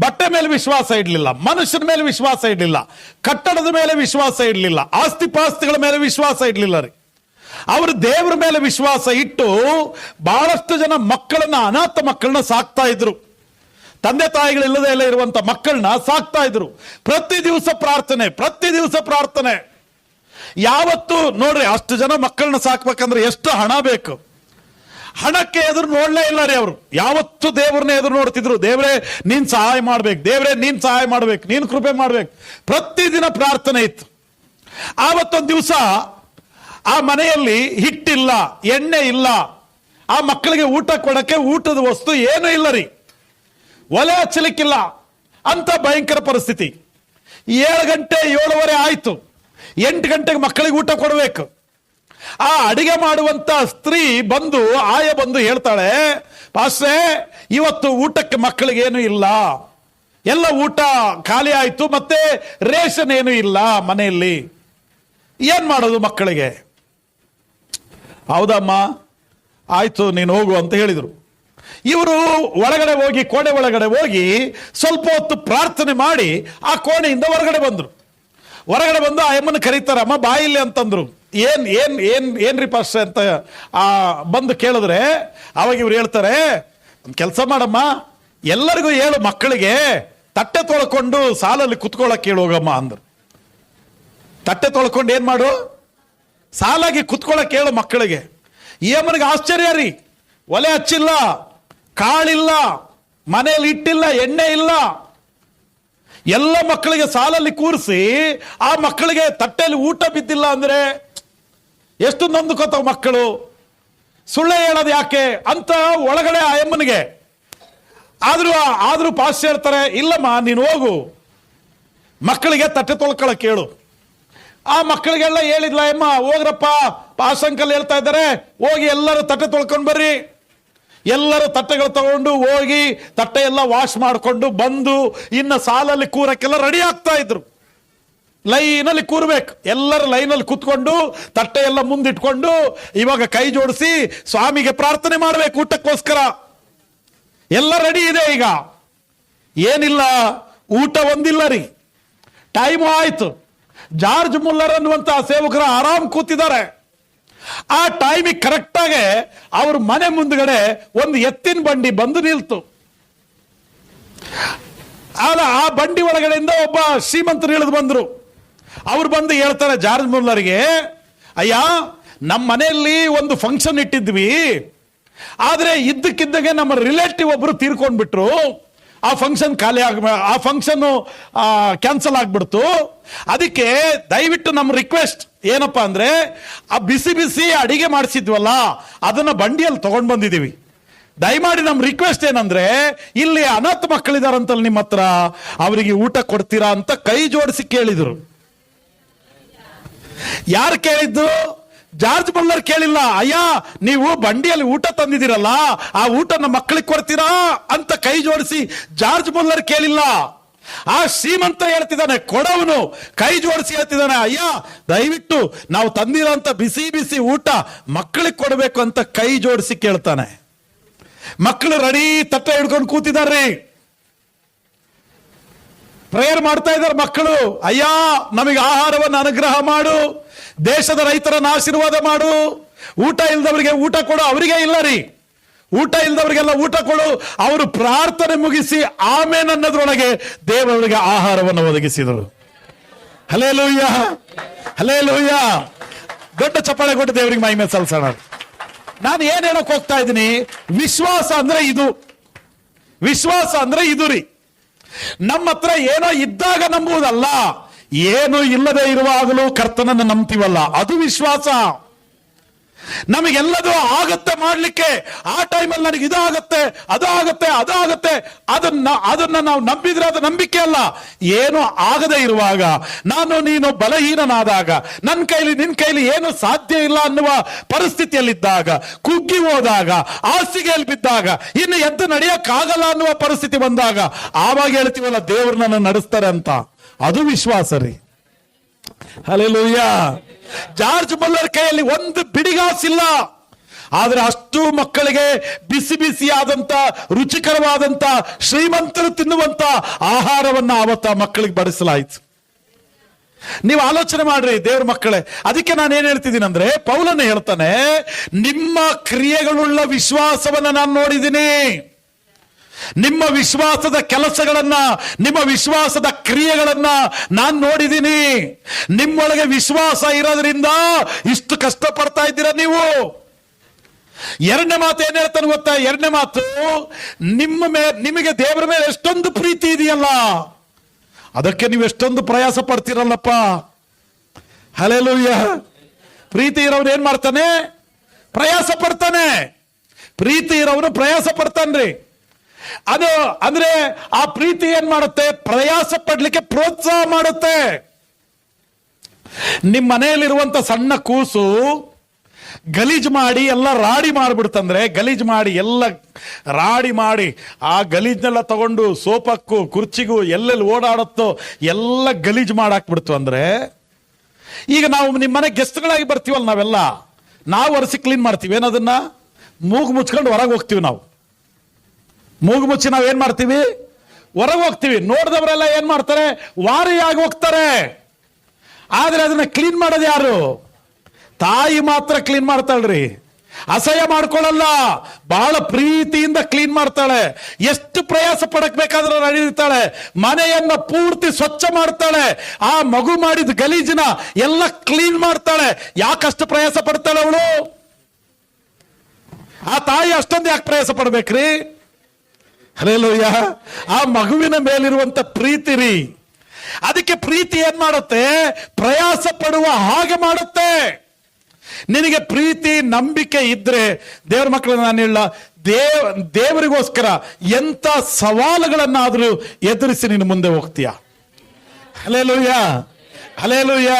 ಬಟ್ಟೆ ಮೇಲೆ ವಿಶ್ವಾಸ ಇಡ್ಲಿಲ್ಲ, ಮನುಷ್ಯನ ಮೇಲೆ ವಿಶ್ವಾಸ ಇಡ್ಲಿಲ್ಲ, ಕಟ್ಟಡದ ಮೇಲೆ ವಿಶ್ವಾಸ ಇಡ್ಲಿಲ್ಲ, ಆಸ್ತಿ ಪಾಸ್ತಿಗಳ ಮೇಲೆ ವಿಶ್ವಾಸ ಇಡ್ಲಿಲ್ಲ ರೀ. ಅವರು ದೇವರ ಮೇಲೆ ವಿಶ್ವಾಸ ಇಟ್ಟು ಬಹಳಷ್ಟು ಜನ ಮಕ್ಕಳನ್ನ, ಅನಾಥ ಮಕ್ಕಳನ್ನ ಸಾಕ್ತಾ ಇದ್ರು. ತಂದೆ ತಾಯಿಗಳಿಲ್ಲದೆ ಎಲ್ಲ ಇರುವಂತ ಮಕ್ಕಳನ್ನ ಸಾಕ್ತಾ ಇದ್ರು. ಪ್ರತಿ ದಿವಸ ಪ್ರಾರ್ಥನೆ. ಯಾವತ್ತು ನೋಡ್ರಿ, ಅಷ್ಟು ಜನ ಮಕ್ಕಳನ್ನ ಸಾಕ್ಬೇಕಂದ್ರೆ ಎಷ್ಟು ಹಣ ಬೇಕು? ಹಣಕ್ಕೆ ಎದುರು ನೋಡ್ಲೇ ಇಲ್ಲ ರೀ ಅವರು. ಯಾವತ್ತು ದೇವ್ರನ್ನ ಎದುರು ನೋಡ್ತಿದ್ರು. ದೇವ್ರೇ ನೀನ್ ಸಹಾಯ ಮಾಡ್ಬೇಕು, ದೇವ್ರೇ ನೀನ್ ಸಹಾಯ ಮಾಡ್ಬೇಕು, ನೀನ್ ಕೃಪೆ ಮಾಡ್ಬೇಕು. ಪ್ರತಿದಿನ ಪ್ರಾರ್ಥನೆ ಇತ್ತು. ಆವತ್ತೊಂದು ದಿವಸ ಆ ಮನೆಯಲ್ಲಿ ಹಿಟ್ಟಿಲ್ಲ, ಎಣ್ಣೆ ಇಲ್ಲ, ಆ ಮಕ್ಕಳಿಗೆ ಊಟ ಕೊಡಕ್ಕೆ ಊಟದ ವಸ್ತು ಏನೂ ಇಲ್ಲ ರೀ. ಒಲೆ ಹಚ್ಚಲಿಕ್ಕಿಲ್ಲ ಅಂತ ಭಯಂಕರ ಪರಿಸ್ಥಿತಿ. 7 ಗಂಟೆ 7:15 ಆಯ್ತು. 8 ಗಂಟೆಗೆ ಮಕ್ಕಳಿಗೆ ಊಟ ಕೊಡಬೇಕು. ಆ ಅಡಿಗೆ ಮಾಡುವಂತ ಸ್ತ್ರೀ ಬಂದು, ಆಯ ಬಂದು ಹೇಳ್ತಾಳೆ, ಪಾಸ್ಟ್ರೇ, ಇವತ್ತು ಊಟಕ್ಕೆ ಮಕ್ಕಳಿಗೆ ಏನು ಇಲ್ಲ, ಎಲ್ಲ ಊಟ ಖಾಲಿ ಆಯ್ತು, ಮತ್ತೆ ರೇಷನ್ ಏನು ಇಲ್ಲ ಮನೆಯಲ್ಲಿ, ಏನ್ ಮಾಡೋದು ಮಕ್ಕಳಿಗೆ? ಹೌದಮ್ಮ, ಆಯ್ತು, ನೀನು ಹೋಗು ಅಂತ ಹೇಳಿದ್ರು. ಇವರು ಒಳಗಡೆ ಹೋಗಿ, ಕೋಣೆ ಒಳಗಡೆ ಹೋಗಿ ಸ್ವಲ್ಪ ಹೊತ್ತು ಪ್ರಾರ್ಥನೆ ಮಾಡಿ ಆ ಕೋಣೆಯಿಂದ ಹೊರಗಡೆ ಬಂದ್ರು. ಹೊರಗಡೆ ಬಂದು ಆ ಅಮ್ಮನ ಕರೀತಾರೆ, ಅಮ್ಮ ಬಾಯಿಲ್ಲಿ ಅಂತಂದ್ರು. ಏನ್ರಿ ಪಾಸ್ಟರ್ ಅಂತ ಬಂದು ಕೇಳಿದ್ರೆ ಅವಾಗ ಇವ್ರು ಹೇಳ್ತಾರೆ, ಒಂದು ಕೆಲಸ ಮಾಡಮ್ಮ, ಎಲ್ಲರಿಗೂ ಹೇಳು ಮಕ್ಕಳಿಗೆ ತಟ್ಟೆ ತೊಳ್ಕೊಂಡು ಸಾಲಲ್ಲಿ ಕುತ್ಕೊಳ್ಳೋಕೆ ಹೇಳೋಗಮ್ಮ ಅಂದ್ರು. ತಟ್ಟೆ ತೊಳ್ಕೊಂಡು ಏನ್ ಮಾಡು, ಸಾಲಾಗಿ ಕುತ್ಕೊಳ್ಳೋಕೆ ಹೇಳು ಮಕ್ಕಳಿಗೆ. ಈ ಅಮ್ಮನಿಗೆ ಆಶ್ಚರ್ಯ ರೀ, ಒಲೆ ಹಚ್ಚಿಲ್ಲ, ಕಾಳಿಲ್ಲ, ಮನೆಯಲ್ಲಿ ಇಟ್ಟಿಲ್ಲ, ಎಣ್ಣೆ ಇಲ್ಲ, ಎಲ್ಲ ಮಕ್ಕಳಿಗೆ ಸಾಲಲ್ಲಿ ಕೂರಿಸಿ ಆ ಮಕ್ಕಳಿಗೆ ತಟ್ಟೆಯಲ್ಲಿ ಊಟ ಬಿದ್ದಿಲ್ಲ ಅಂದ್ರೆ ಎಷ್ಟು ನೊಂದುಕೋತಾವ ಮಕ್ಕಳು. ಸುಳ್ಳೆ ಹೇಳೋದು ಯಾಕೆ ಅಂತ ಒಳಗಡೆ ಆ ಅಮ್ಮನಿಗೆ. ಆದ್ರೂ ಪಾಸ್ ಹೇಳ್ತಾರೆ, ಇಲ್ಲಮ್ಮ ನೀನು ಹೋಗು, ಮಕ್ಕಳಿಗೆ ತಟ್ಟೆ ತೊಳ್ಕೊಳಕ್ ಹೇಳು. ಆ ಮಕ್ಕಳಿಗೆಲ್ಲ ಹೇಳಿದ್ಲ ಅಮ್ಮ, ಹೋಗ್ರಪ್ಪ ಪಾಸ್ ಅಂಕಲ್ ಹೇಳ್ತಾ ಇದ್ದಾರೆ, ಹೋಗಿ ಎಲ್ಲರೂ ತಟ್ಟೆ ತೊಳ್ಕೊಂಡು ಬರ್ರಿ. ಎಲ್ಲರೂ ತಟ್ಟೆಗಳು ತಗೊಂಡು ಹೋಗಿ ತಟ್ಟೆ ಎಲ್ಲ ವಾಶ್ ಮಾಡಿಕೊಂಡು ಬಂದು ಇನ್ನು ಸಾಲಲ್ಲಿ ಕೂರಕ್ಕೆಲ್ಲ ರೆಡಿ ಆಗ್ತಾ ಇದ್ರು. ಲೈನಲ್ಲಿ ಕೂರ್ಬೇಕು, ಎಲ್ಲರೂ ಲೈನಲ್ಲಿ ಕೂತ್ಕೊಂಡು ತಟ್ಟೆ ಎಲ್ಲ ಮುಂದಿಟ್ಕೊಂಡು ಇವಾಗ ಕೈ ಜೋಡಿಸಿ ಸ್ವಾಮಿಗೆ ಪ್ರಾರ್ಥನೆ ಮಾಡ್ಬೇಕು ಊಟಕ್ಕೋಸ್ಕರ. ಎಲ್ಲ ರೆಡಿ ಇದೆ. ಈಗ ಏನಿಲ್ಲ, ಊಟ ಒಂದಿಲ್ಲ ರೀ. ಟೈಮು ಆಯ್ತು. ಜಾರ್ಜ್ ಮುಲ್ಲರ್ ಅನ್ನುವಂತಹ ಸೇವಕರು ಆರಾಮ್ ಕೂತಿದ್ದಾರೆ. ಆ ಟೈಮಿಗೆ ಕರೆಕ್ಟಾಗೆ ಅವ್ರ ಮನೆ ಮುಂದ್ಗಡೆ ಒಂದು ಎತ್ತಿನ ಬಂಡಿ ಬಂದು ನಿಲ್ತು. ಆ ಬಂಡಿ ಒಳಗಡೆಯಿಂದ ಒಬ್ಬ ಶ್ರೀಮಂತರು ಇಳಿದು ಬಂದ್ರು. ಅವ್ರು ಬಂದು ಹೇಳ್ತಾರೆ ಜಾರ್ಜ್ ಮುಲ್ಲರ್ಗೆ, ಅಯ್ಯ ನಮ್ಮ ಮನೆಯಲ್ಲಿ ಒಂದು ಫಂಕ್ಷನ್ ಇಟ್ಟಿದ್ವಿ, ಆದ್ರೆ ಇದ್ದಕ್ಕಿದ್ದಂಗೆ ನಮ್ಮ ರಿಲೇಟಿವ್ ಒಬ್ರು ತೀರ್ಕೊಂಡ್ಬಿಟ್ರು. ಆ ಫಂಕ್ಷನ್ ಕ್ಯಾನ್ಸಲ್ ಆಗ್ಬಿಡ್ತು. ಅದಕ್ಕೆ ದಯವಿಟ್ಟು ನಮ್ಮ ರಿಕ್ವೆಸ್ಟ್ ಏನಪ್ಪಾ ಅಂದ್ರೆ, ಆ ಬಿಸಿ ಬಿಸಿ ಅಡಿಗೆ ಮಾಡಿಸಿದ್ವಲ್ಲ ಅದನ್ನ ಬಂಡಿಯಲ್ಲಿ ತಗೊಂಡ್ ಬಂದಿದೀವಿ. ದಯಮಾಡಿ ನಮ್ಮ ರಿಕ್ವೆಸ್ಟ್ ಏನಂದ್ರೆ, ಇಲ್ಲಿ ಅನಾಥ ಮಕ್ಕಳಿದಾರಂತಲ್ಲ ನಿಮ್ಮ ಹತ್ರ, ಅವರಿಗೆ ಊಟ ಕೊಡ್ತೀರಾ ಅಂತ ಕೈ ಜೋಡಿಸಿ ಕೇಳಿದ್ರು. ಯಾರು ಕೇಳಿದ್ದು? ಜಾರ್ಜ್ ಮುಲ್ಲರ್ ಕೇಳಿಲ್ಲ. ಅಯ್ಯ ನೀವು ಬಂಡಿಯಲ್ಲಿ ಊಟ ತಂದಿದ್ದೀರಲ್ಲ, ಆ ಊಟ ನಮ್ಮ ಮಕ್ಕಳಿಗೆ ಕೊಡ್ತೀರಾ ಅಂತ ಕೈ ಜೋಡಿಸಿ ಜಾರ್ಜ್ ಮುಲ್ಲರ್ ಕೇಳಿಲ್ಲ. ಆ ಶ್ರೀಮಂತ ಹೇಳ್ತಿದ್ದಾನೆ, ಕೊಡವನು ಕೈ ಜೋಡಿಸಿ ಹೇಳ್ತಿದ್ದಾನೆ, ಅಯ್ಯ ದಯವಿಟ್ಟು ನಾವು ತಂದಿರೋಂತ ಬಿಸಿ ಬಿಸಿ ಊಟ ಮಕ್ಕಳಿಗೆ ಕೊಡಬೇಕು ಅಂತ ಕೈ ಜೋಡಿಸಿ ಕೇಳ್ತಾನೆ. ಮಕ್ಕಳು ರೆಡಿ ತಟ್ಟೆ ಹಿಡ್ಕೊಂಡು ಕೂತಿದಾರ್ರಿ, ಪ್ರೇಯರ್ ಮಾಡ್ತಾ ಇದ್ದಾರೆ ಮಕ್ಕಳು. ಅಯ್ಯ ನಮಗೆ ಆಹಾರವನ್ನು ಅನುಗ್ರಹ ಮಾಡು, ದೇಶದ ರೈತರನ್ನು ಆಶೀರ್ವಾದ ಮಾಡು, ಊಟ ಇಲ್ದವರಿಗೆ ಊಟ ಕೊಡು. ಅವರಿಗೆ ಇಲ್ಲ ರೀ, ಊಟ ಇಲ್ದವರಿಗೆಲ್ಲ ಊಟ ಕೊಡು. ಅವರು ಪ್ರಾರ್ಥನೆ ಮುಗಿಸಿ ಆಮೇನ್ ಅನ್ನೋದ್ರೊಳಗೆ ದೇವರಿಗೆ ಆಹಾರವನ್ನು ಒದಗಿಸಿದರು. Hallelujah, hallelujah. ದೊಡ್ಡ ಚಪ್ಪಾಳೆ ಕೊಟ್ಟು ದೇವರಿಗೆ ಮಹಿಮೆ ಸಲ್ಲಿಸೋಣ. ನಾನು ಏನ್ ಹೇಳಕ್ ಹೋಗ್ತಾ ಇದ್ದೀನಿ, ವಿಶ್ವಾಸ ಅಂದ್ರೆ ಇದು. ವಿಶ್ವಾಸ ಅಂದ್ರೆ ಇದು ರೀ. ನಮ್ಮ ಹತ್ರ ಏನೋ ಇದ್ದಾಗ ನಂಬುವುದಲ್ಲ, ಏನು ಇಲ್ಲದೆ ಇರುವಾಗಲೂ ಕರ್ತನನ್ನು ನಂಬ್ತೀವಲ್ಲ, ಅದು ವಿಶ್ವಾಸ. ನಮಗೆಲ್ಲದೂ ಆಗತ್ತೆ ಮಾಡ್ಲಿಕ್ಕೆ. ಆ ಟೈಮಲ್ಲಿ ನನಗೆ ಇದಾಗತ್ತೆ, ಅದಾಗತ್ತೆ, ಅದನ್ನ ನಾವು ನಂಬಿದ್ರೆ ಅದು ನಂಬಿಕೆ ಅಲ್ಲ. ಏನು ಆಗದೆ ಇರುವಾಗ, ನೀನು ಬಲಹೀನನಾದಾಗ, ನಿನ್ ಕೈಲಿ ಏನು ಸಾಧ್ಯ ಇಲ್ಲ ಅನ್ನುವ ಪರಿಸ್ಥಿತಿಯಲ್ಲಿದ್ದಾಗ, ಕುಗ್ಗಿ ಹೋದಾಗ, ಹಾಸಿಗೆಯಲ್ಲಿ ಬಿದ್ದಾಗ, ಇನ್ನು ಎದ್ದು ನಡೆಯಕ್ಕಾಗಲ್ಲ ಅನ್ನುವ ಪರಿಸ್ಥಿತಿ ಬಂದಾಗ, ಆವಾಗ ಹೇಳ್ತೀವಲ್ಲ ದೇವರು ನನ್ನ ನಡೆಸ್ತಾರೆ ಅಂತ, ಅದು ವಿಶ್ವಾಸ ರೀ. ಹಲ್ಲೆಲೂಯ. ಜಾರ್ಜ್ ಮುಲ್ಲರ್ ಕೈಯಲ್ಲಿ ಒಂದು ಬಿಡಿಗಾಸಿಲ್ಲ, ಆದ್ರೆ ಅಷ್ಟು ಮಕ್ಕಳಿಗೆ ಬಿಸಿ ಬಿಸಿಯಾದಂತ ರುಚಿಕರವಾದಂತ ಶ್ರೀಮಂತರು ತಿನ್ನುವಂತ ಆಹಾರವನ್ನ ಆವತ್ತ ಮಕ್ಕಳಿಗೆ ಬಡಿಸಲಾಯಿತು. ನೀವು ಆಲೋಚನೆ ಮಾಡ್ರಿ ದೇವ್ರ ಮಕ್ಕಳೇ. ಅದಕ್ಕೆ ನಾನು ಏನ್ ಹೇಳ್ತಿದ್ದೀನಿ ಅಂದ್ರೆ, ಪೌಲನು ಹೇಳ್ತಾನೆ, ನಿಮ್ಮ ಕ್ರಿಯೆಗಳುಳ್ಳ ವಿಶ್ವಾಸವನ್ನ ನಾನು ನೋಡಿದ್ದೀನಿ. ನಿಮ್ಮ ವಿಶ್ವಾಸದ ಕೆಲಸಗಳನ್ನ, ನಿಮ್ಮ ವಿಶ್ವಾಸದ ಕ್ರಿಯೆಗಳನ್ನ ನಾನು ನೋಡಿದ್ದೀನಿ. ನಿಮ್ಮೊಳಗೆ ವಿಶ್ವಾಸ ಇರೋದ್ರಿಂದ ಇಷ್ಟು ಕಷ್ಟಪಡ್ತಾ ಇದ್ದೀರಾ ನೀವು. ಎರಡನೇ ಮಾತು ಏನ್ ಹೇಳ್ತಾನೆ ಗೊತ್ತಾ? ಎರಡನೇ ಮಾತು, ನಿಮಗೆ ದೇವರ ಮೇಲೆ ಎಷ್ಟೊಂದು ಪ್ರೀತಿ ಇದೆಯಲ್ಲ, ಅದಕ್ಕೆ ನೀವು ಎಷ್ಟೊಂದು ಪ್ರಯಾಸ ಪಡ್ತೀರಲ್ಲಪ್ಪ. ಹಲ್ಲೆಲೂಯ. ಪ್ರೀತಿ ಇರೋರು ಏನ್ ಮಾಡ್ತಾನೆ? ಪ್ರಯಾಸ ಪಡ್ತಾನೆ. ಪ್ರೀತಿ ಇರೋರು ಪ್ರಯಾಸ ಪಡ್ತಾನ್ರಿ. ಅದು ಅಂದ್ರೆ ಆ ಪ್ರೀತಿ ಏನ್ ಮಾಡುತ್ತೆ? ಪ್ರಯಾಸ ಪಡ್ಲಿಕ್ಕೆ ಪ್ರೋತ್ಸಾಹ ಮಾಡುತ್ತೆ. ನಿಮ್ಮ ಮನೆಯಲ್ಲಿರುವಂತ ಸಣ್ಣ ಕೂಸು ಗಲೀಜು ಮಾಡಿ ಎಲ್ಲ ರಾಡಿ ಮಾಡಿಬಿಡ್ತಂದ್ರೆ, ಗಲೀಜು ಮಾಡಿ ಎಲ್ಲ ರಾಡಿ ಮಾಡಿ ಆ ಗಲೀಜ್ನೆಲ್ಲ ತಗೊಂಡು ಸೋಪಕ್ಕೂ ಕುರ್ಚಿಗೂ ಎಲ್ಲೆಲ್ಲಿ ಓಡಾಡುತ್ತೋ ಎಲ್ಲ ಗಲೀಜು ಮಾಡಾಕ್ಬಿಡ್ತು ಅಂದ್ರೆ, ಈಗ ನಾವು ನಿಮ್ಮ ಮನೆ ಗೆಸ್ಟ್ಗಳಾಗಿ ಬರ್ತೀವಲ್ಲ, ನಾವು ಒರೆಸಿ ಕ್ಲೀನ್ ಮಾಡ್ತೀವಿ. ಏನದನ್ನ ಮೂಗು ಮುಚ್ಕೊಂಡು ಹೊರಗೆ ಹೋಗ್ತೀವಿ. ನಾವು ಮೂಗು ಮುಚ್ಚಿ ನಾವು ಏನ್ ಮಾಡ್ತೀವಿ? ಹೊರಗೆ ಹೋಗ್ತೀವಿ. ನೋಡಿದವರೆಲ್ಲ ಏನ್ ಮಾಡ್ತಾರೆ? ವಾರಿಯಾಗಿ ಹೋಗ್ತಾರೆ. ಆದ್ರೆ ಅದನ್ನ ಕ್ಲೀನ್ ಮಾಡೋದು ಯಾರು? ತಾಯಿ ಮಾತ್ರ ಕ್ಲೀನ್ ಮಾಡ್ತಾಳ್ರಿ. ಅಸಹ್ಯ ಮಾಡ್ಕೊಳ್ಳಲ್ಲ, ಬಹಳ ಪ್ರೀತಿಯಿಂದ ಕ್ಲೀನ್ ಮಾಡ್ತಾಳೆ. ಎಷ್ಟು ಪ್ರಯಾಸ ಪಡಕ್ ಬೇಕಾದ್ರೆ ನಡೀತಾಳೆ. ಮನೆಯನ್ನ ಪೂರ್ತಿ ಸ್ವಚ್ಛ ಮಾಡ್ತಾಳೆ. ಆ ಮಗು ಮಾಡಿದ ಗಲೀಜಿನ ಎಲ್ಲ ಕ್ಲೀನ್ ಮಾಡ್ತಾಳೆ. ಯಾಕಷ್ಟು ಪ್ರಯಾಸ ಪಡ್ತಾಳೆ ಅವಳು? ಆ ತಾಯಿ ಅಷ್ಟೊಂದು ಯಾಕೆ ಪ್ರಯಾಸ ಪಡ್ಬೇಕ್ರಿ? ಹಲ್ಲೆಲೂಯಾ. ಆ ಮಗುವಿನ ಮೇಲಿರುವಂತ ಪ್ರೀತಿ ರೀ. ಅದಕ್ಕೆ ಪ್ರೀತಿ ಏನ್ ಮಾಡುತ್ತೆ? ಪ್ರಯಾಸ ಪಡುವ ಹಾಗೆ ಮಾಡುತ್ತೆ. ನಿನಗೆ ಪ್ರೀತಿ ನಂಬಿಕೆ ಇದ್ರೆ, ದೇವರ ಮಕ್ಕಳನ್ನ ನಾನು ಹೇಳ, ದೇವರಿಗೋಸ್ಕರ ಎಂತ ಸವಾಲುಗಳನ್ನಾದ್ರೂ ಎದುರಿಸಿ ನೀನು ಮುಂದೆ ಹೋಗ್ತೀಯ. Hallelujah, hallelujah.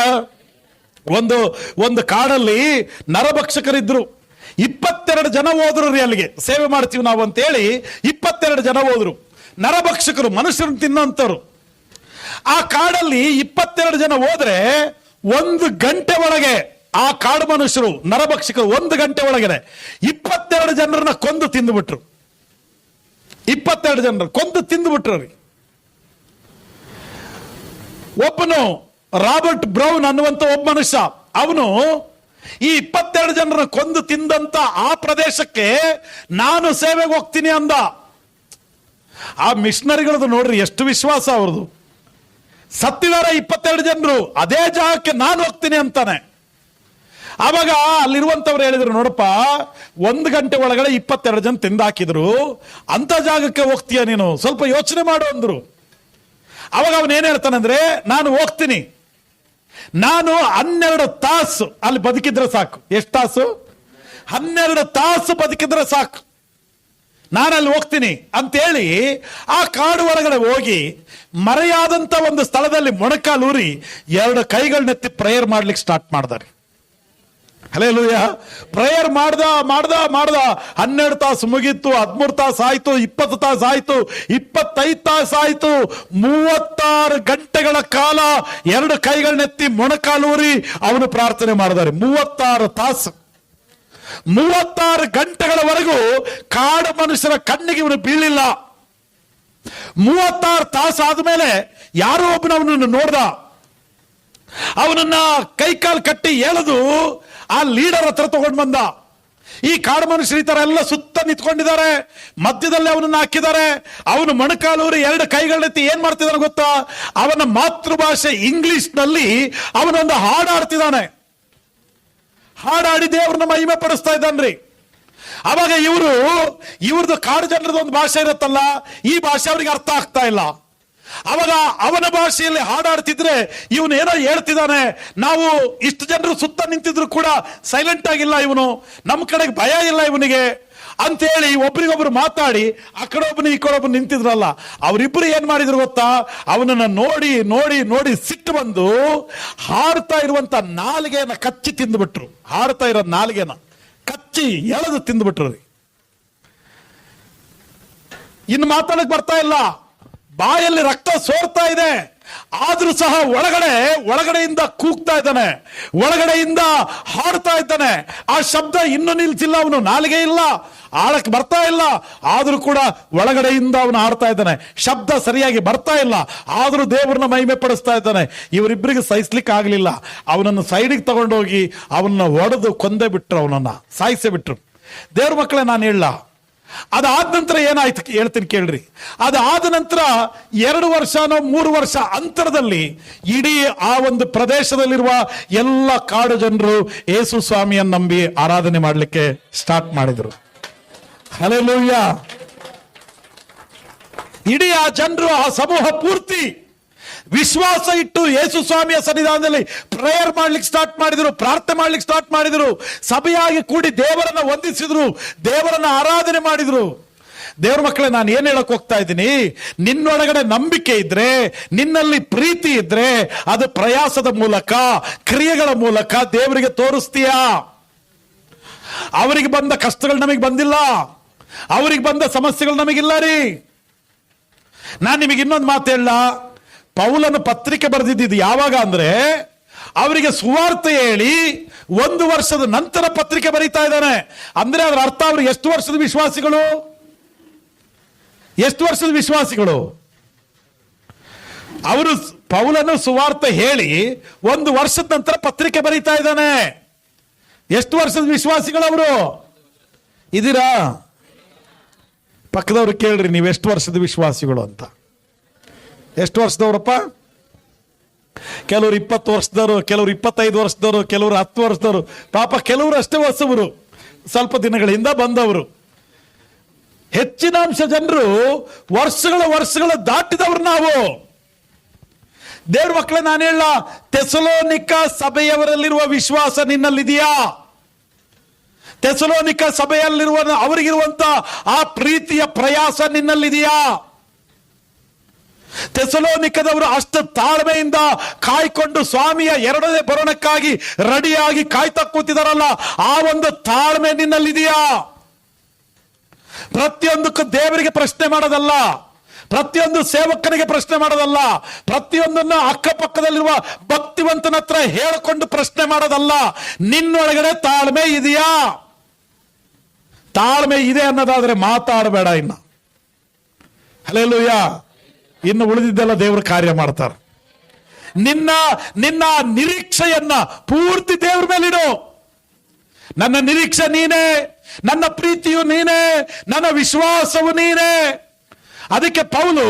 ಒಂದು ಕಾಡಲ್ಲಿ ನರಭಕ್ಷಕರಿದ್ರು. 22 ಜನ ಹೋದ್ರು ರೀ. ಅಲ್ಲಿಗೆ ಸೇವೆ ಮಾಡ್ತೀವಿ ನಾವು ಅಂತೇಳಿ 22 ಜನ ಹೋದ್ರು. ನರಭಕ್ಷಕರು, ಮನುಷ್ಯರನ್ನು ತಿನ್ನೋಂಥವ್ರು. ಆ ಕಾಡಲ್ಲಿ 22 ಜನ ಹೋದ್ರೆ 1 ಗಂಟೆ ಒಳಗೆ ಆ ಕಾಡು ಮನುಷ್ಯರು, ನರಭಕ್ಷಕರು 1 ಗಂಟೆ ಒಳಗಡೆ 22 ಜನರನ್ನ ಕೊಂದು ತಿಂದುಬಿಟ್ರು. 22 ಜನರು ಕೊಂದು ತಿಂದುಬಿಟ್ರು ರೀ. ಒಬ್ಬನು ರಾಬರ್ಟ್ ಬ್ರೌನ್ ಅನ್ನುವಂತ ಒಬ್ಬ ಮನುಷ್ಯ, ಅವನು ಈ 22 ಜನರನ್ನ ಕೊಂದು ತಿಂದಂತ ಆ ಪ್ರದೇಶಕ್ಕೆ ನಾನು ಸೇವೆಗೆ ಹೋಗ್ತೀನಿ ಅಂದ. ಆ ಮಿಷನರಿಗಳದ್ದು ನೋಡ್ರಿ ಎಷ್ಟು ವಿಶ್ವಾಸ ಅವ್ರದ್ದು. ಸತ್ತಿದಾರೆ 22 ಜನರು, ಅದೇ ಜಾಗಕ್ಕೆ ನಾನು ಹೋಗ್ತೀನಿ ಅಂತಾನೆ. ಆವಾಗ ಅಲ್ಲಿರುವಂತವ್ರು ಹೇಳಿದ್ರು, ನೋಡಪ್ಪ 1 ಗಂಟೆ ಒಳಗಡೆ 22 ಜನ ತಿಂದಾಕಿದ್ರು, ಅಂತ ಜಾಗಕ್ಕೆ ಹೋಗ್ತೀಯ ನೀನು, ಸ್ವಲ್ಪ ಯೋಚನೆ ಮಾಡು ಅಂದ್ರು. ಅವಾಗ ಅವನ್ ಏನ್ ಹೇಳ್ತಾನಂದ್ರೆ, ನಾನು ಹೋಗ್ತೀನಿ, ನಾನು 12 ತಾಸು ಅಲ್ಲಿ ಬದುಕಿದ್ರೆ ಸಾಕು. ಎಷ್ಟು ತಾಸು? 12 ತಾಸು ಬದುಕಿದ್ರೆ ಸಾಕು, ನಾನಲ್ಲಿ ಹೋಗ್ತೀನಿ ಅಂತೇಳಿ ಆ ಕಾಡು ಒಳಗಡೆ ಹೋಗಿ ಮರೆಯಾದಂತ ಒಂದು ಸ್ಥಳದಲ್ಲಿ ಮೊಣಕಾಲೂರಿ 2 ಕೈಗಳನ್ನೆತ್ತಿ ಪ್ರೇಯರ್ ಮಾಡ್ಲಿಕ್ಕೆ ಸ್ಟಾರ್ಟ್ ಮಾಡಿದಾರೆ. ಹಲ್ಲೆಲೂಯಾ. ಪ್ರೇಯರ್ ಮಾಡ್ದ 12 ತಾಸು ಮುಗೀತು, 13 ತಾಸು ಆಯ್ತು, 20 ತಾಸು ಆಯ್ತು, 25 ತಾಸು ಆಯ್ತು. 36 ಗಂಟೆಗಳ ಕಾಲ 2 ಕೈಗಳನ್ನೆತ್ತಿ ಮೊಣಕಾಲೂರಿ ಅವನು ಪ್ರಾರ್ಥನೆ ಮಾಡಿದ್ದಾರೆ. 36 ತಾಸು, 36 ಗಂಟೆಗಳವರೆಗೂ ಕಾಡು ಮನುಷ್ಯರ ಕಣ್ಣಿಗೆ ಇವನು ಬೀಳಿಲ್ಲ. 36 ತಾಸು ಆದ್ಮೇಲೆ ಯಾರೋ ಒಬ್ಬನವನನ್ನು ನೋಡ್ದ. ಅವನನ್ನ ಕೈಕಾಲು ಕಟ್ಟಿ ಎಳೆದು ಆ ಲೀಡರ್ ಹತ್ರ ತಗೊಂಡು ಬಂದ. ಈ ಕಾಡು ಮನುಷ್ಯರು ಈ ತರ ಎಲ್ಲ ಸುತ್ತ ನಿಂತ್ಕೊಂಡಿದ್ದಾರೆ, ಮಧ್ಯದಲ್ಲಿ ಅವನನ್ನ ಹಾಕಿದ್ದಾರೆ. ಅವನು ಮೊಣಕಾಲೂರಿ 2 ಕೈಗಳನ್ನೆತ್ತಿ ಏನ್ ಮಾಡ್ತಿದ್ದಾನೆ ಗೊತ್ತಾ? ಅವನ ಮಾತೃಭಾಷೆ ಇಂಗ್ಲಿಷ್ ನಲ್ಲಿ ಅವನೊಂದು ಹಾಡಾಡ್ತಿದ್ದಾನೆ. ಹಾಡಾಡಿ ದೇವ್ರನ್ನ ಮಹಿಮೆ ಪಡಿಸ್ತಾ ಇದ್ದಾನ್ರಿ. ಅವಾಗ ಇವ್ರದ್ದು ಕಾಡು ಜನರದ್ದು ಒಂದು ಭಾಷೆ ಇರುತ್ತಲ್ಲ, ಈ ಭಾಷೆ ಅವರಿಗೆ ಅರ್ಥ ಆಗ್ತಾ ಇಲ್ಲ. ಅವಾಗ ಅವನ ಭಾಷೆಯಲ್ಲಿ ಹಾಡಾಡ್ತಿದ್ರೆ ಇವನು ಏನೋ ಹೇಳ್ತಿದ್ದಾನೆ. ನಾವು ಇಷ್ಟು ಜನರು ಸುತ್ತ ನಿಂತಿದ್ರು ಕೂಡ ಸೈಲೆಂಟ್ ಆಗಿಲ್ಲ ಇವನು, ನಮ್ಮ ಕಡೆಗೆ ಭಯ ಇಲ್ಲ ಇವನಿಗೆ ಅಂತೇಳಿ ಒಬ್ರಿಗೊಬ್ರು ಮಾತಾಡಿ ಆ ಕಡೆ ಒಬ್ಬನು ಈ ಕಡೆ ಒಬ್ಬನು ನಿಂತಿದ್ರಲ್ಲ, ಅವರಿಬ್ರು ಏನ್ ಮಾಡಿದ್ರು ಗೊತ್ತಾ? ಅವನನ್ನ ನೋಡಿ ನೋಡಿ ನೋಡಿ ಸಿಟ್ಟು ಬಂದು ಹಾಡ್ತಾ ಇರುವಂತ ನಾಲಿಗೆಯನ್ನ ಕಚ್ಚಿ ತಿಂದುಬಿಟ್ರು. ಹಾಡ್ತಾ ಇರೋ ನಾಲಿಗೆನ ಕಚ್ಚಿ ಎಳೆದು ತಿಂದುಬಿಟ್ರು ರೀ. ಇನ್ನು ಮಾತಾಡಕ್ ಬರ್ತಾ ಇಲ್ಲ, ಬಾಯಲ್ಲಿ ರಕ್ತ ಸೋರ್ತಾ ಇದೆ. ಆದ್ರೂ ಸಹ ಒಳಗಡೆಯಿಂದ ಕೂಗ್ತಾ ಇದ್ದಾನೆ, ಒಳಗಡೆಯಿಂದ ಹಾಡ್ತಾ ಇದ್ದಾನೆ. ಆ ಶಬ್ದ ಇನ್ನೂ ನಿಲ್ಸಿಲ್ಲ, ಅವನು ನಾಲಿಗೆ ಇಲ್ಲ, ಆಳಕ್ಕೆ ಬರ್ತಾ ಇಲ್ಲ. ಆದ್ರೂ ಕೂಡ ಒಳಗಡೆಯಿಂದ ಅವನು ಹಾಡ್ತಾ ಇದ್ದಾನೆ. ಶಬ್ದ ಸರಿಯಾಗಿ ಬರ್ತಾ ಇಲ್ಲ, ಆದ್ರೂ ದೇವರನ್ನ ಮಹಿಮೆ ಪಡಿಸ್ತಾ ಇದ್ದಾನೆ. ಇವರಿಬ್ಬರಿಗೆ ಸಹಿಸ್ಲಿಕ್ಕೆ ಆಗ್ಲಿಲ್ಲ. ಅವನನ್ನು ಸೈಡಿಗೆ ತಗೊಂಡೋಗಿ ಅವನನ್ನ ಹೊಡೆದು ಕೊಂದೇ ಬಿಟ್ರು, ಅವನನ್ನ ಸಾಯಿಸೇ ಬಿಟ್ರು. ದೇವ್ರ ಮಕ್ಕಳೇ, ನಾನು ಹೇಳ, ಅದಾದ ನಂತರ ಏನಾಯ್ತು ಹೇಳ್ತೀನಿ ಕೇಳ್ರಿ. ಅದಾದ ನಂತರ 2 ವರ್ಷನೋ 3 ವರ್ಷ ಅಂತರದಲ್ಲಿ ಇಡೀ ಆ ಒಂದು ಪ್ರದೇಶದಲ್ಲಿರುವ ಎಲ್ಲ ಕಾಡು ಜನರು ಯೇಸು ಸ್ವಾಮಿಯನ್ನು ನಂಬಿ ಆರಾಧನೆ ಮಾಡಲಿಕ್ಕೆ ಸ್ಟಾರ್ಟ್ ಮಾಡಿದ್ರು. ಹಲ್ಲೆಲೂಯಾ. ಇಡೀ ಆ ಜನರು, ಆ ಸಮೂಹ ಪೂರ್ತಿ ವಿಶ್ವಾಸ ಇಟ್ಟು ಯೇಸು ಸ್ವಾಮಿಯ ಸನ್ನಿಧಾನದಲ್ಲಿ ಪ್ರೇಯರ್ ಮಾಡ್ಲಿಕ್ಕೆ ಸ್ಟಾರ್ಟ್ ಮಾಡಿದ್ರು, ಪ್ರಾರ್ಥನೆ ಮಾಡ್ಲಿಕ್ಕೆ ಸ್ಟಾರ್ಟ್ ಮಾಡಿದ್ರು, ಸಭೆಯಾಗಿ ಕೂಡಿ ದೇವರನ್ನ ವಂದಿಸಿದ್ರು, ದೇವರನ್ನ ಆರಾಧನೆ ಮಾಡಿದ್ರು. ದೇವ್ರ ಮಕ್ಕಳೇ, ನಾನು ಏನ್ ಹೇಳಕ್ ಹೋಗ್ತಾ ಇದ್ದೀನಿ, ನಿನ್ನೊಳಗಡೆ ನಂಬಿಕೆ ಇದ್ರೆ, ನಿನ್ನಲ್ಲಿ ಪ್ರೀತಿ ಇದ್ರೆ, ಅದು ಪ್ರಯಾಸದ ಮೂಲಕ, ಕ್ರಿಯೆಗಳ ಮೂಲಕ ದೇವರಿಗೆ ತೋರಿಸ್ತೀಯಾ. ಅವರಿಗೆ ಬಂದ ಕಷ್ಟಗಳು ನಮಗೆ ಬಂದಿಲ್ಲ, ಅವರಿಗೆ ಬಂದ ಸಮಸ್ಯೆಗಳು ನಮಗಿಲ್ಲ ರೀ. ನಾನು ನಿಮಗೆ ಇನ್ನೊಂದು ಮಾತು ಹೇಳ, ಪೌಲನು ಪತ್ರಿಕೆ ಬರೆದಿದ್ದು ಯಾವಾಗ ಅಂದ್ರೆ, ಅವರಿಗೆ ಸುವಾರ್ತೆ ಹೇಳಿ 1 ವರ್ಷದ ನಂತರ ಪತ್ರಿಕೆ ಬರೀತಾ ಇದ್ದಾನೆ. ಅಂದ್ರೆ ಅದರ ಅರ್ಥ ಅವ್ರಿಗೆ ಎಷ್ಟು ವರ್ಷದ ವಿಶ್ವಾಸಿಗಳು? ಅವರು ಪೌಲನು ಸುವಾರ್ತೆ ಹೇಳಿ 1 ವರ್ಷದ ನಂತರ ಪತ್ರಿಕೆ ಬರೀತಾ ಇದ್ದಾನೆ. ಎಷ್ಟು ವರ್ಷದ ವಿಶ್ವಾಸಿಗಳವರು ಇದ್ದೀರಾ? ಪಕ್ಕದವ್ರು ಕೇಳ್ರಿ, ನೀವು ಎಷ್ಟು ವರ್ಷದ ವಿಶ್ವಾಸಿಗಳು ಅಂತ. ಎಷ್ಟು ವರ್ಷದವ್ರಪ್ಪ? ಕೆಲವರು 20 ವರ್ಷದವರು, ಕೆಲವರು 25 ವರ್ಷದವರು, ಕೆಲವರು 10 ವರ್ಷದವರು. ಪಾಪ ಕೆಲವರು ಅಷ್ಟೇ ಹೊಸವರು, ಸ್ವಲ್ಪ ದಿನಗಳಿಂದ ಬಂದವರು. ಹೆಚ್ಚಿನ ಅಂಶ ಜನರು ವರ್ಷಗಳ ದಾಟಿದವರು ನಾವು. ದೇವ್ರ ಮಕ್ಕಳೇ, ನಾನು ಹೇಳ, ಥೆಸಲೋನಿಕ ಸಭೆಯವರಲ್ಲಿರುವ ವಿಶ್ವಾಸ ನಿನ್ನಲ್ಲಿದೆಯಾ? ಥೆಸಲೋನಿಕ ಸಭೆಯಲ್ಲಿರುವ ಅವರಿಗಿರುವಂತ ಆ ಪ್ರೀತಿಯ ಪ್ರಯಾಸ ನಿನ್ನಲ್ಲಿದೆಯಾ? ಥೆಸಲೋನಿಕದವರು ಅಷ್ಟು ತಾಳ್ಮೆಯಿಂದ ಕಾಯ್ಕೊಂಡು ಸ್ವಾಮಿಯ 2ನೇ ಬರೋಣಕ್ಕಾಗಿ ರೆಡಿಯಾಗಿ ಕಾಯ್ತಾ ಕೂತಿದಾರಲ್ಲ, ಆ ಒಂದು ತಾಳ್ಮೆ ನಿನ್ನಲ್ಲಿದೆಯಾ? ಪ್ರತಿಯೊಂದಕ್ಕೂ ದೇವರಿಗೆ ಪ್ರಶ್ನೆ ಮಾಡೋದಲ್ಲ, ಪ್ರತಿಯೊಂದು ಸೇವಕನಿಗೆ ಪ್ರಶ್ನೆ ಮಾಡೋದಲ್ಲ, ಪ್ರತಿಯೊಂದನ್ನು ಅಕ್ಕಪಕ್ಕದಲ್ಲಿರುವ ಭಕ್ತಿವಂತನ ಹತ್ರ ಹೇಳಿಕೊಂಡು ಪ್ರಶ್ನೆ ಮಾಡೋದಲ್ಲ. ನಿನ್ನೊಳಗಡೆ ತಾಳ್ಮೆ ಇದೆಯಾ? ತಾಳ್ಮೆ ಇದೆ ಅನ್ನೋದಾದ್ರೆ ಮಾತಾಡಬೇಡ. ಹಲ್ಲೆಲೂಯ. ಇನ್ನು ಉಳಿದಿದ್ದೆಲ್ಲ ದೇವರು ಕಾರ್ಯ ಮಾಡ್ತಾರೆ. ನಿನ್ನ ನಿರೀಕ್ಷೆಯನ್ನ ಪೂರ್ತಿ ದೇವ್ರ ಮೇಲಿಡು. ನನ್ನ ನಿರೀಕ್ಷೆ ನೀನೇ, ನನ್ನ ಪ್ರೀತಿಯು ನೀನೇ, ನನ್ನ ವಿಶ್ವಾಸವು ನೀನೇ. ಅದಕ್ಕೆ ಪೌಲು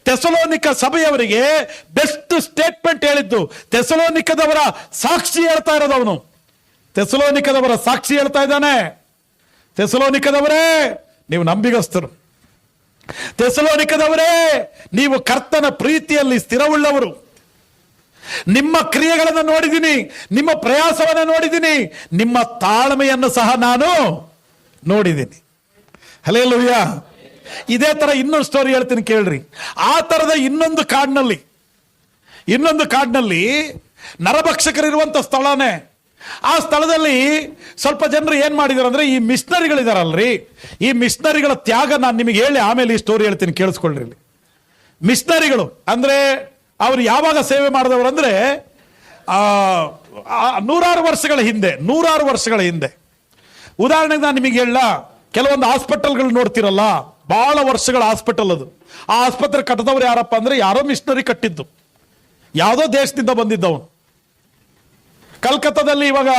ಥೆಸಲೋನಿಕ ಸಭೆಯವರಿಗೆ ಬೆಸ್ಟ್ ಸ್ಟೇಟ್ಮೆಂಟ್ ಹೇಳಿದ್ದು. ಥೆಸಲೋನಿಕದವರ ಸಾಕ್ಷಿ ಹೇಳ್ತಾ ಇರೋದು ಅವನು. ಥೆಸಲೋನಿಕದವರ ಸಾಕ್ಷಿ ಹೇಳ್ತಾ ಇದ್ದಾನೆ. ಥೆಸಲೋನಿಕದವರೇ, ನೀವು ನಂಬಿಗಸ್ತರು. ಥೆಸಲೋನಿಕದವರೇ, ನೀವು ಕರ್ತನ ಪ್ರೀತಿಯಲ್ಲಿ ಸ್ಥಿರವುಳ್ಳವರು. ನಿಮ್ಮ ಕ್ರಿಯೆಗಳನ್ನು ನೋಡಿದ್ದೀನಿ, ನಿಮ್ಮ ಪ್ರಯಾಸವನ್ನು ನೋಡಿದ್ದೀನಿ, ನಿಮ್ಮ ತಾಳ್ಮೆಯನ್ನು ಸಹ ನಾನು ನೋಡಿದ್ದೀನಿ. ಹಲ್ಲೆಲೂಯ. ಇದೇ ತರ ಇನ್ನೊಂದು ಸ್ಟೋರಿ ಹೇಳ್ತೀನಿ ಕೇಳ್ರಿ. ಆ ತರದ ಇನ್ನೊಂದು ಕಾಡಿನಲ್ಲಿ ನರಭಕ್ಷಕರಿರುವಂತ ಸ್ಥಳನೇ. ಆ ಸ್ಥಳದಲ್ಲಿ ಸ್ವಲ್ಪ ಜನರು ಏನ್ ಮಾಡಿದಾರೆ ಅಂದ್ರೆ, ಈ ಮಿಷನರಿಗಳಿದಾರಲ್ರಿ, ಈ ಮಿಷನರಿಗಳ ತ್ಯಾಗ ನಾನು ನಿಮಗೆ ಹೇಳಿ ಆಮೇಲೆ ಈ ಸ್ಟೋರಿ ಹೇಳ್ತೀನಿ, ಕೇಳಿಸ್ಕೊಳ್ರಿ. ಮಿಷನರಿಗಳು ಅಂದ್ರೆ ಅವ್ರು ಯಾವಾಗ ಸೇವೆ ಮಾಡಿದವರು ಅಂದ್ರೆ, 100 ವರ್ಷಗಳ ಹಿಂದೆ. ಉದಾಹರಣೆಗೆ ನಾನು ನಿಮಗೆ ಹೇಳ, ಕೆಲವೊಂದು ಹಾಸ್ಪಿಟಲ್ಗಳು ನೋಡ್ತಿರಲ್ಲ, ಬಹಳ ವರ್ಷಗಳ ಹಾಸ್ಪಿಟಲ್ ಅದು. ಆ ಆಸ್ಪತ್ರೆ ಕಟ್ಟದವ್ರು ಯಾರಪ್ಪ ಅಂದ್ರೆ, ಯಾರೋ ಮಿಷನರಿ ಕಟ್ಟಿದ್ದು, ಯಾವುದೋ ದೇಶದಿಂದ ಬಂದಿದ್ದವನು. ಕಲ್ಕತ್ತಾದಲ್ಲಿ ಇವಾಗ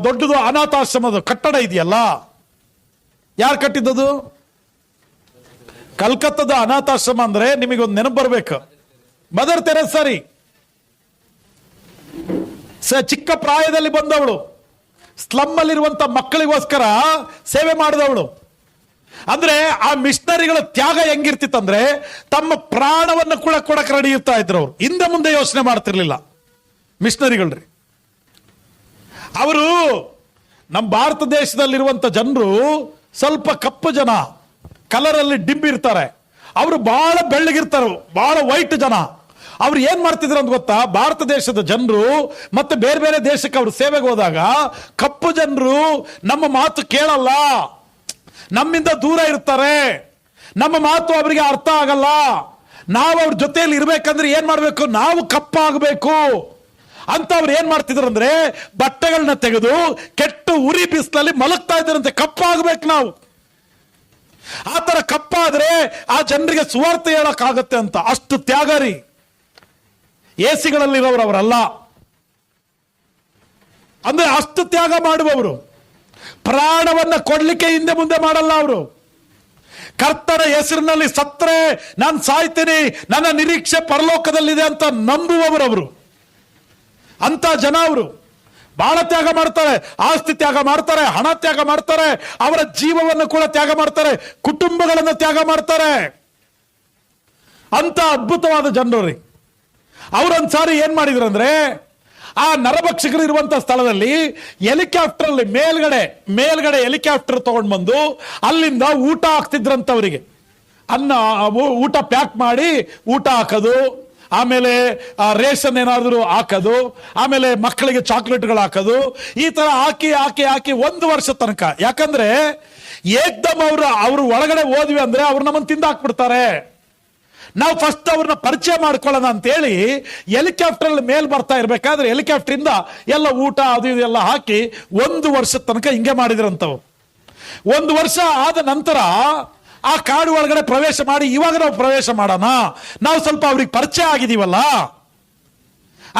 ದೊಡ್ಡದು ಅನಾಥಾಶ್ರಮದ ಕಟ್ಟಡ ಇದೆಯಲ್ಲ, ಯಾರು ಕಟ್ಟಿದ್ದದು? ಕಲ್ಕತ್ತಾದ ಅನಾಥಾಶ್ರಮ ಅಂದ್ರೆ ನಿಮಗೊಂದು ನೆನಪು ಬರ್ಬೇಕು, ಮದರ್ ತೆರೇಸಾರಿ. ಚಿಕ್ಕ ಪ್ರಾಯದಲ್ಲಿ ಬಂದವಳು, ಸ್ಲಮ್ ಅಲ್ಲಿರುವಂತ ಮಕ್ಕಳಿಗೋಸ್ಕರ ಸೇವೆ ಮಾಡಿದವಳು. ಅಂದ್ರೆ ಆ ಮಿಷನರಿಗಳ ತ್ಯಾಗ ಹೆಂಗಿರ್ತಿತ್ತಂದ್ರೆ, ತಮ್ಮ ಪ್ರಾಣವನ್ನು ಕೂಡ ಕೊಡಕ್ಕೆ ರೆಡಿ ಇರ್ತಾ ಇದ್ರು. ಅವ್ರು ಹಿಂದೆ ಮುಂದೆ ಯೋಚನೆ ಮಾಡ್ತಿರ್ಲಿಲ್ಲ ಮಿಷನರಿಗಳ್ರಿ. ಅವರು ನಮ್ಮ ಭಾರತ ದೇಶದಲ್ಲಿರುವಂತ ಜನರು ಸ್ವಲ್ಪ ಕಪ್ಪು ಜನ, ಕಲರ್ ಅಲ್ಲಿ ಡಿಬ್ ಇರ್ತಾರೆ. ಅವರು ಬಹಳ ಬೆಳ್ಳಗಿರ್ತಾರೆ, ಬಹಳ ವೈಟ್ ಜನ. ಅವ್ರು ಏನ್ ಮಾಡ್ತಿದ್ರು ಅಂತ ಗೊತ್ತಾ? ಭಾರತ ದೇಶದ ಜನರು ಮತ್ತೆ ಬೇರೆ ಬೇರೆ ದೇಶಕ್ಕೆ ಅವರು ಸೇವೆಗೆ ಹೋದಾಗ ಕಪ್ಪು ಜನರು ನಮ್ಮ ಮಾತು ಕೇಳಲ್ಲ, ನಮ್ಮಿಂದ ದೂರ ಇರ್ತಾರೆ, ನಮ್ಮ ಮಾತು ಅವರಿಗೆ ಅರ್ಥ ಆಗಲ್ಲ. ನಾವು ಅವ್ರ ಜೊತೆಯಲ್ಲಿ ಇರ್ಬೇಕಂದ್ರೆ ಏನ್ ಮಾಡ್ಬೇಕು? ನಾವು ಕಪ್ಪಾಗಬೇಕು ಅಂತ ಅವ್ರು ಏನ್ ಮಾಡ್ತಿದ್ರು ಅಂದ್ರೆ, ಬಟ್ಟೆಗಳನ್ನ ತೆಗೆದು ಕೆಟ್ಟು ಉರಿ ಬಿಸಿಲಲ್ಲಿ ಮಲಗ್ತಾ ಇದ್ದಾರಂತೆ. ಕಪ್ಪಾಗಬೇಕು ನಾವು. ಆ ತರ ಕಪ್ಪಾದ್ರೆ ಆ ಜನರಿಗೆ ಸುವಾರ್ತೆ ಹೇಳಕ್ಕಾಗತ್ತೆ ಅಂತ. ಅಷ್ಟು ತ್ಯಾಗ ರೀ. ಎಸಿಗಳಲ್ಲಿರೋರು ಅವರಲ್ಲ, ಅಂದ್ರೆ ಅಷ್ಟು ತ್ಯಾಗ ಮಾಡುವವರು. ಪ್ರಾಣವನ್ನ ಕೊಡ್ಲಿಕ್ಕೆ ಹಿಂದೆ ಮುಂದೆ ಮಾಡಲ್ಲ ಅವರು. ಕರ್ತನ ಹೆಸರಿನಲ್ಲಿ ಸತ್ರೆ ನಾನು ಸಾಯ್ತೀನಿ, ನನ್ನ ನಿರೀಕ್ಷೆ ಪರಲೋಕದಲ್ಲಿದೆ ಅಂತ ನಂಬುವವರು. ಅಂತ ಜನ ಅವರು ಬಹಳ ತ್ಯಾಗ ಮಾಡ್ತಾರೆ. ಆಸ್ತಿ ತ್ಯಾಗ ಮಾಡ್ತಾರೆ, ಹಣ ತ್ಯಾಗ ಮಾಡ್ತಾರೆ, ಅವರ ಜೀವವನ್ನು ಕೂಡ ತ್ಯಾಗ ಮಾಡ್ತಾರೆ, ಕುಟುಂಬಗಳನ್ನು ತ್ಯಾಗ ಮಾಡ್ತಾರೆ. ಅಂತ ಅದ್ಭುತವಾದ ಜನರು ರೀ. ಅವರೊಂದ್ಸಾರಿ ಏನ್ ಮಾಡಿದ್ರು ಅಂದ್ರೆ, ಆ ನರಭಕ್ಷಕರು ಇರುವಂತ ಸ್ಥಳದಲ್ಲಿ ಹೆಲಿಕಾಪ್ಟರ್ ಅಲ್ಲಿ ಮೇಲ್ಗಡೆ ಹೆಲಿಕಾಪ್ಟರ್ ತಗೊಂಡು ಬಂದು ಅಲ್ಲಿಂದ ಊಟ ಹಾಕ್ತಿದ್ರಂತವರಿಗೆ. ಊಟ ಪ್ಯಾಕ್ ಮಾಡಿ ಊಟ ಹಾಕೋದು, ಆಮೇಲೆ ರೇಷನ್ ಏನಾದ್ರು ಹಾಕೋದು, ಆಮೇಲೆ ಮಕ್ಕಳಿಗೆ ಚಾಕ್ಲೇಟ್ಗಳು ಹಾಕೋದು, ಈ ತರ ಹಾಕಿ 1 ವರ್ಷ ತನಕ. ಯಾಕಂದ್ರೆ ಏಕ್ದಮ್ ಅವ್ರು ಒಳಗಡೆ ಹೋದ್ವಿ ಅಂದ್ರೆ ಅವ್ರು ನಮ್ಮನ್ನು ತಿಂದಾಕ್ಬಿಡ್ತಾರೆ. ನಾವು ಫಸ್ಟ್ ಅವ್ರನ್ನ ಪರಿಚಯ ಮಾಡ್ಕೊಳ್ಳೋಣ ಅಂತೇಳಿ ಹೆಲಿಕಾಪ್ಟರ್ ಅಲ್ಲಿ ಮೇಲ್ ಬರ್ತಾ ಇರ್ಬೇಕಾದ್ರೆ ಹೆಲಿಕಾಪ್ಟರ್ ಇಂದ ಎಲ್ಲ ಊಟ ಅದು ಇದೆಲ್ಲ ಹಾಕಿ 1 ವರ್ಷದ ತನಕ ಹಿಂಗೆ ಮಾಡಿದ್ರಂತವು. 1 ವರ್ಷ ಆದ ನಂತರ ಆ ಕಾಡು ಒಳಗಡೆ ಪ್ರವೇಶ ಮಾಡಿ ಇವಾಗ ನಾವು ಪ್ರವೇಶ ಮಾಡೋಣ, ನಾವು ಸ್ವಲ್ಪ ಅವ್ರಿಗೆ ಪರಿಚಯ ಆಗಿದೀವಲ್ಲ,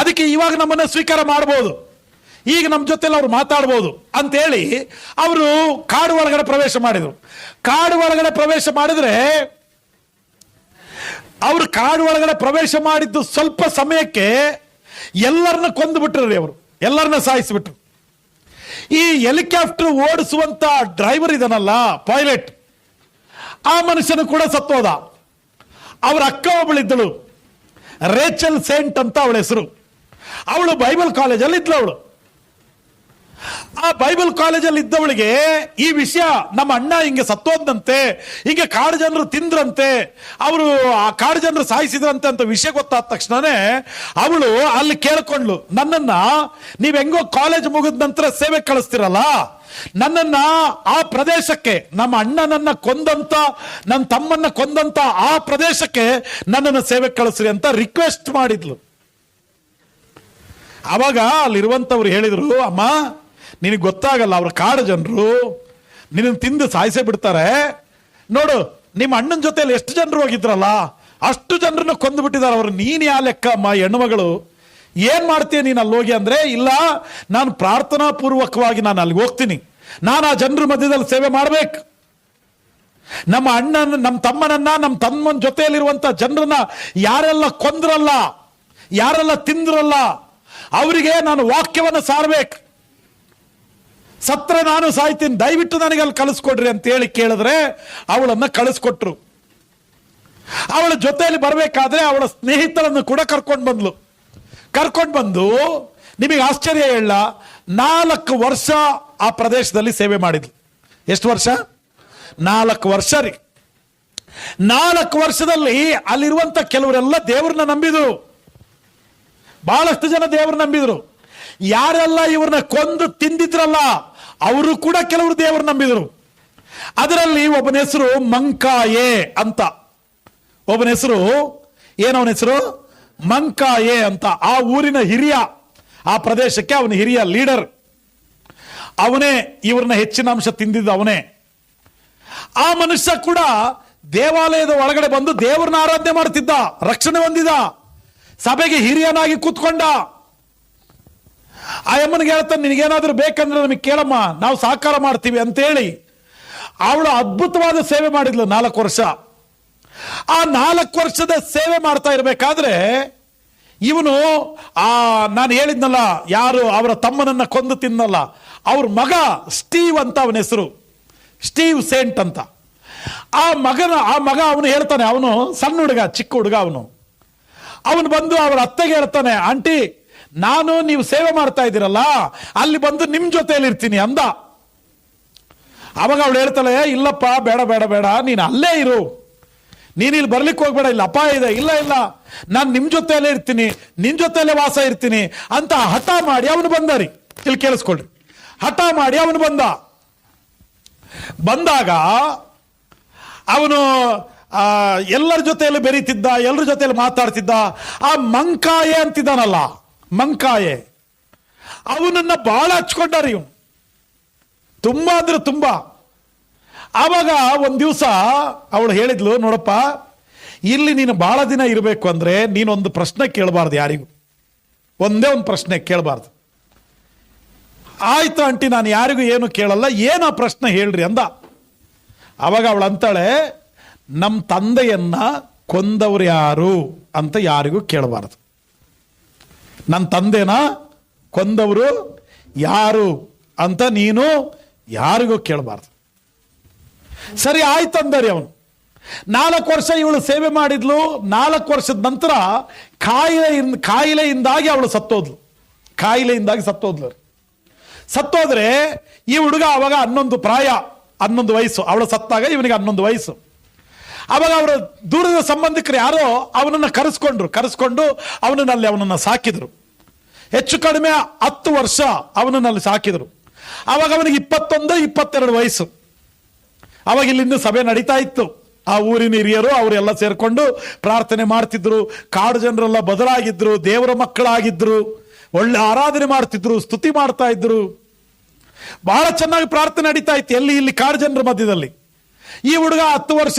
ಅದಕ್ಕೆ ಇವಾಗ ನಮ್ಮನ್ನ ಸ್ವೀಕಾರ ಮಾಡಬಹುದು, ಈಗ ನಮ್ಮ ಜೊತೆಲಿ ಅವ್ರು ಮಾತಾಡ್ಬೋದು ಅಂತೇಳಿ ಅವರು ಕಾಡು ಒಳಗಡೆ ಪ್ರವೇಶ ಮಾಡಿದ್ರು. ಕಾಡು ಒಳಗಡೆ ಪ್ರವೇಶ ಮಾಡಿದ್ರೆ ಅವರು ಕಾಡು ಒಳಗಡೆ ಪ್ರವೇಶ ಮಾಡಿದ್ದು ಸ್ವಲ್ಪ ಸಮಯಕ್ಕೆ ಎಲ್ಲರನ್ನ ಕೊಂದು ಬಿಟ್ರಿ, ಅವರು ಎಲ್ಲರನ್ನ ಸಾಯಿಸಿಬಿಟ್ರು. ಈ ಹೆಲಿಕಾಪ್ಟರ್ ಓಡಿಸುವಂತ ಡ್ರೈವರ್ ಇದನ್ನಲ್ಲ, ಪೈಲಟ್, ಆ ಮನುಷ್ಯನು ಕೂಡ ಸತ್ತೋದ. ಅವರ ಅಕ್ಕ ಒಬ್ಬಳಿದ್ದಳು, ರೇಚಲ್ ಸೇಂಟ್ ಅಂತ ಅವಳ ಹೆಸರು. ಅವಳು ಬೈಬಲ್ ಕಾಲೇಜಲ್ಲಿ ಇದ್ಲು. ಅವಳು ಆ ಬೈಬಲ್ ಕಾಲೇಜಲ್ಲಿ ಇದ್ದವಳಿಗೆ ಈ ವಿಷಯ, ನಮ್ಮ ಅಣ್ಣ ಹಿಂಗೆ ಸತ್ತೋದಂತೆ, ಹಿಂಗೆ ಕಾಡು ಜನರು ತಿಂದ್ರಂತೆ, ಅವರು ಆ ಕಾಡು ಜನರು ಸಾಯಿಸಿದ್ರಂತೆ ಅಂತ ವಿಷಯ ಗೊತ್ತಾದ ತಕ್ಷಣನೇ ಅವಳು ಅಲ್ಲಿ ಕೇಳ್ಕೊಂಡ್ಲು, ನನ್ನನ್ನ ನೀವ್ ಹೆಂಗೋ ಕಾಲೇಜ್ ಮುಗಿದ ನಂತರ ಸೇವೆ ಕಳಿಸ್ತಿರಲ್ಲ, ನನ್ನನ್ನ ಆ ಪ್ರದೇಶಕ್ಕೆ, ನಮ್ಮ ಅಣ್ಣನನ್ನ ಕೊಂದಂತ, ನನ್ನ ತಮ್ಮನ್ನ ಕೊಂದಂತ ಆ ಪ್ರದೇಶಕ್ಕೆ ನನ್ನನ್ನು ಸೇವೆ ಕಳಿಸ್ರಿ ಅಂತ ರಿಕ್ವೆಸ್ಟ್ ಮಾಡಿದ್ಲು. ಅವಾಗ ಅಲ್ಲಿರುವಂತವ್ರು ಹೇಳಿದ್ರು, ಅಮ್ಮ ನಿನಗೆ ಗೊತ್ತಾಗಲ್ಲ, ಅವ್ರ ಕಾಡು ಜನರು ನಿನ್ನ ತಿಂದು ಸಾಯಿಸೇ ಬಿಡ್ತಾರೆ, ನೋಡು ನಿಮ್ಮ ಅಣ್ಣನ ಜೊತೆಯಲ್ಲಿ ಎಷ್ಟು ಜನರು ಹೋಗಿದ್ರಲ್ಲ ಅಷ್ಟು ಜನರನ್ನ ಕೊಂದು ಬಿಟ್ಟಿದ್ದಾರೆ ಅವರು, ನೀನ್ ಯಾ ಲೆಕ್ಕ ಅಮ್ಮ, ಹೆಣ್ಣುಮಗಳು ಏನ್ ಮಾಡ್ತೀಯ ನೀನು ಅಲ್ಲಿ ಹೋಗಿ ಅಂದ್ರೆ, ಇಲ್ಲ ನಾನು ಪ್ರಾರ್ಥನಾ ಪೂರ್ವಕವಾಗಿ ನಾನು ಅಲ್ಲಿಗೆ ಹೋಗ್ತೀನಿ, ನಾನು ಆ ಜನರ ಮಧ್ಯದಲ್ಲಿ ಸೇವೆ ಮಾಡ್ಬೇಕು, ನಮ್ಮ ಅಣ್ಣನ, ನಮ್ಮ ತಮ್ಮನನ್ನ, ನಮ್ಮ ತಮ್ಮನ ಜೊತೆಯಲ್ಲಿರುವಂತ ಜನರನ್ನ ಯಾರೆಲ್ಲ ಕೊಂದ್ರಲ್ಲ, ಯಾರೆಲ್ಲ ತಿಂದ್ರಲ್ಲ ಅವರಿಗೆ ನಾನು ವಾಕ್ಯವನ್ನು ಸಾರ್ಬೇಕು, ಸತ್ರ ನಾನು ಸಾಯ್ತೀನಿ, ದಯವಿಟ್ಟು ನನಗೆ ಅಲ್ಲಿ ಕಳಿಸ್ಕೊಡ್ರಿ ಅಂತ ಹೇಳಿ ಕೇಳಿದ್ರೆ ಅವಳನ್ನ ಕಳಿಸ್ಕೊಟ್ರು. ಅವಳ ಜೊತೆಯಲ್ಲಿ ಬರಬೇಕಾದ್ರೆ ಅವಳ ಸ್ನೇಹಿತರನ್ನು ಕೂಡ ಕರ್ಕೊಂಡು ಬಂದು ನಿಮಗೆ ಆಶ್ಚರ್ಯ ಹೇಳ, 4 ವರ್ಷ ಆ ಪ್ರದೇಶದಲ್ಲಿ ಸೇವೆ ಮಾಡಿದ್ಲು. ಎಷ್ಟು ವರ್ಷ? 4 ವರ್ಷ ರೀ. 4 ವರ್ಷದಲ್ಲಿ ಅಲ್ಲಿರುವಂತ ಕೆಲವರೆಲ್ಲ ದೇವ್ರನ್ನ ನಂಬಿದ್ರು, ಬಹಳಷ್ಟು ಜನ ದೇವ್ರನ್ನ ನಂಬಿದ್ರು. ಯಾರೆಲ್ಲ ಇವ್ರನ್ನ ಕೊಂದು ತಿಂದಿದ್ರಲ್ಲ ಅವರು ಕೂಡ ಕೆಲವರು ದೇವರು ನಂಬಿದ್ರು. ಅದರಲ್ಲಿ ಒಬ್ಬನ ಹೆಸರು ಮಂಕಾಯೆ ಅಂತ, ಒಬ್ಬನ ಹೆಸರು ಏನವನ ಹೆಸರು ಮಂಕಾಯೆ ಅಂತ, ಆ ಊರಿನ ಹಿರಿಯ, ಆ ಪ್ರದೇಶಕ್ಕೆ ಅವನ ಹಿರಿಯ ಲೀಡರ್ ಅವನೇ, ಇವ್ರನ್ನ ಹೆಚ್ಚಿನ ಅಂಶ ತಿಂದಿದ್ದ ಅವನೇ. ಆ ಮನುಷ್ಯ ಕೂಡ ದೇವಾಲಯದ ಒಳಗಡೆ ಬಂದು ದೇವರನ್ನ ಆರಾಧನೆ ಮಾಡ್ತಿದ್ದ, ರಕ್ಷಣೆ ಹೊಂದಿದ, ಸಭೆಗೆ ಹಿರಿಯನಾಗಿ ಕೂತ್ಕೊಂಡ. ಆ ಅಮ್ಮನಿಗೆ ಹೇಳ್ತಾನೆ, ನಿನಗೇನಾದ್ರೂ ಬೇಕಂದ್ರೆ ನಮಗೆ ಕೇಳಮ್ಮ, ನಾವು ಸಹಕಾರ ಮಾಡ್ತೀವಿ ಅಂತೇಳಿ ಅವಳು ಅದ್ಭುತವಾದ ಸೇವೆ ಮಾಡಿದ್ಲು 4 ವರ್ಷ. ಆ 4 ವರ್ಷದ ಸೇವೆ ಮಾಡ್ತಾ ಇರಬೇಕಾದ್ರೆ ಇವನು, ನಾನು ಹೇಳಿದ್ನಲ್ಲ ಯಾರು ಅವರ ತಮ್ಮನನ್ನ ಕೊಂದು ತಿನ್ನಲ್ಲ, ಅವ್ರ ಮಗ ಸ್ಟೀವ್ ಅಂತ ಅವನ ಹೆಸರು, ಸ್ಟೀವ್ ಸೇಂಟ್ ಅಂತ. ಆ ಮಗ ಅವನು ಹೇಳ್ತಾನೆ, ಅವನು ಸಣ್ಣ ಹುಡುಗ, ಚಿಕ್ಕ ಹುಡುಗ, ಅವನು ಬಂದು ಅವರ ಅತ್ತೆಗೆ ಹೇಳ್ತಾನೆ, ಆಂಟಿ ನಾನು ನೀವು ಸೇವೆ ಮಾಡ್ತಾ ಇದ್ದೀರಲ್ಲ ಅಲ್ಲಿ ಬಂದು ನಿಮ್ ಜೊತೆಯಲ್ಲಿ ಇರ್ತೀನಿ ಅಂದ. ಅವಾಗ ಅವಳು ಹೇಳ್ತಾಳೆ, ಇಲ್ಲಪ್ಪ ಬೇಡ ಬೇಡ ಬೇಡ, ನೀನು ಅಲ್ಲೇ ಇರು, ನೀನು ಇಲ್ಲಿ ಬರ್ಲಿಕ್ಕೆ ಹೋಗ್ಬೇಡ, ಇಲ್ಲ ಅಪಾಯ ಇದೆ, ಇಲ್ಲ ಇಲ್ಲ ನಾನು ನಿಮ್ ಜೊತೆಯಲ್ಲೇ ಇರ್ತೀನಿ, ನಿನ್ ಜೊತೆಯಲ್ಲೇ ವಾಸ ಇರ್ತೀನಿ ಅಂತ ಹಠ ಮಾಡಿ ಅವನು ಬಂದಾರಿ. ಇಲ್ಲಿ ಕೇಳಿಸ್ಕೊಳ್ರಿ, ಹಠ ಮಾಡಿ ಅವನು ಬಂದಾಗ ಅವನು ಎಲ್ಲರ ಜೊತೆಯಲ್ಲಿ ಬೆರೀತಿದ್ದ, ಎಲ್ಲರ ಜೊತೆಯಲ್ಲಿ ಮಾತಾಡ್ತಿದ್ದ. ಆ ಮಂಕಾಯೆ ಅಂತಿದ್ದಾನಲ್ಲ, ಮಂಕಾಯೆ, ಅವನನ್ನ ಬಹಳ ಹಚ್ಕೊಂಡಾರ ಇವನು, ತುಂಬಾ ಅಂದ್ರೆ ತುಂಬಾ. ಆವಾಗ ಒಂದ್ ದಿವಸ ಅವಳು ಹೇಳಿದ್ಲು, ನೋಡಪ್ಪ ಇಲ್ಲಿ ನೀನು ಬಹಳ ದಿನ ಇರಬೇಕು ಅಂದ್ರೆ ನೀನೊಂದು ಪ್ರಶ್ನೆ ಕೇಳಬಾರ್ದು, ಯಾರಿಗೂ ಒಂದೇ ಒಂದು ಪ್ರಶ್ನೆ ಕೇಳಬಾರ್ದು. ಆಯ್ತು ಆಂಟಿ, ನಾನು ಯಾರಿಗೂ ಏನು ಕೇಳಲ್ಲ, ಏನೋ ಪ್ರಶ್ನೆ ಹೇಳ್ರಿ ಅಂದ. ಅವಾಗ ಅವಳು ಅಂತಾಳೆ, ನಮ್ಮ ತಂದೆಯನ್ನ ಕೊಂದವರು ಯಾರು ಅಂತ ಯಾರಿಗೂ ಕೇಳಬಾರದು, ನನ್ನ ತಂದೆನ ಕೊಂದವರು ಯಾರು ಅಂತ ನೀನು ಯಾರಿಗೂ ಕೇಳಬಾರ್ದು. ಸರಿ ಆಯ್ತು ಅಂದರಿ ಅವನು. 4 ವರ್ಷ ಇವಳು ಸೇವೆ ಮಾಡಿದ್ಲು. 4 ವರ್ಷದ ನಂತರ ಕಾಯಿಲೆಯಿಂದಾಗಿ ಅವಳು ಸತ್ತೋದ್ಲು. ಕಾಯಿಲೆಯಿಂದಾಗಿ ಸತ್ತೋದ್ರೆ ಈ ಹುಡುಗ ಅವಾಗ 11 ವಯಸ್ಸು, ಅವಳು ಸತ್ತಾಗ ಇವನಿಗೆ 11 ವಯಸ್ಸು. ಅವಾಗ ಅವರು ದೂರದ ಸಂಬಂಧಿಕರು ಯಾರೋ ಅವನನ್ನು ಕರೆಸ್ಕೊಂಡು ಅವನನ್ನ ಸಾಕಿದ್ರು. ಹೆಚ್ಚು ಕಡಿಮೆ 10 ವರ್ಷ ಅವನನ್ನಲ್ಲಿ ಸಾಕಿದ್ರು. ಅವಾಗ ಅವನಿಗೆ 21-22 ವಯಸ್ಸು. ಅವಾಗ ಇಲ್ಲಿಂದ ಸಭೆ ನಡೀತಾ ಇತ್ತು. ಆ ಊರಿನ ಹಿರಿಯರು ಅವರೆಲ್ಲ ಸೇರ್ಕೊಂಡು ಪ್ರಾರ್ಥನೆ ಮಾಡ್ತಿದ್ರು. ಕಾಡು ಜನರೆಲ್ಲ ಬದಲಾಗಿದ್ರು, ದೇವರ ಮಕ್ಕಳಾಗಿದ್ರು, ಒಳ್ಳೆ ಆರಾಧನೆ ಮಾಡ್ತಿದ್ರು, ಸ್ತುತಿ ಮಾಡ್ತಾ ಇದ್ರು. ಬಹಳ ಚೆನ್ನಾಗಿ ಪ್ರಾರ್ಥನೆ ನಡೀತಾ ಇತ್ತು ಇಲ್ಲಿ ಕಾಡು ಜನರ ಮಧ್ಯದಲ್ಲಿ. ಈ ಹುಡುಗ 10 ವರ್ಷ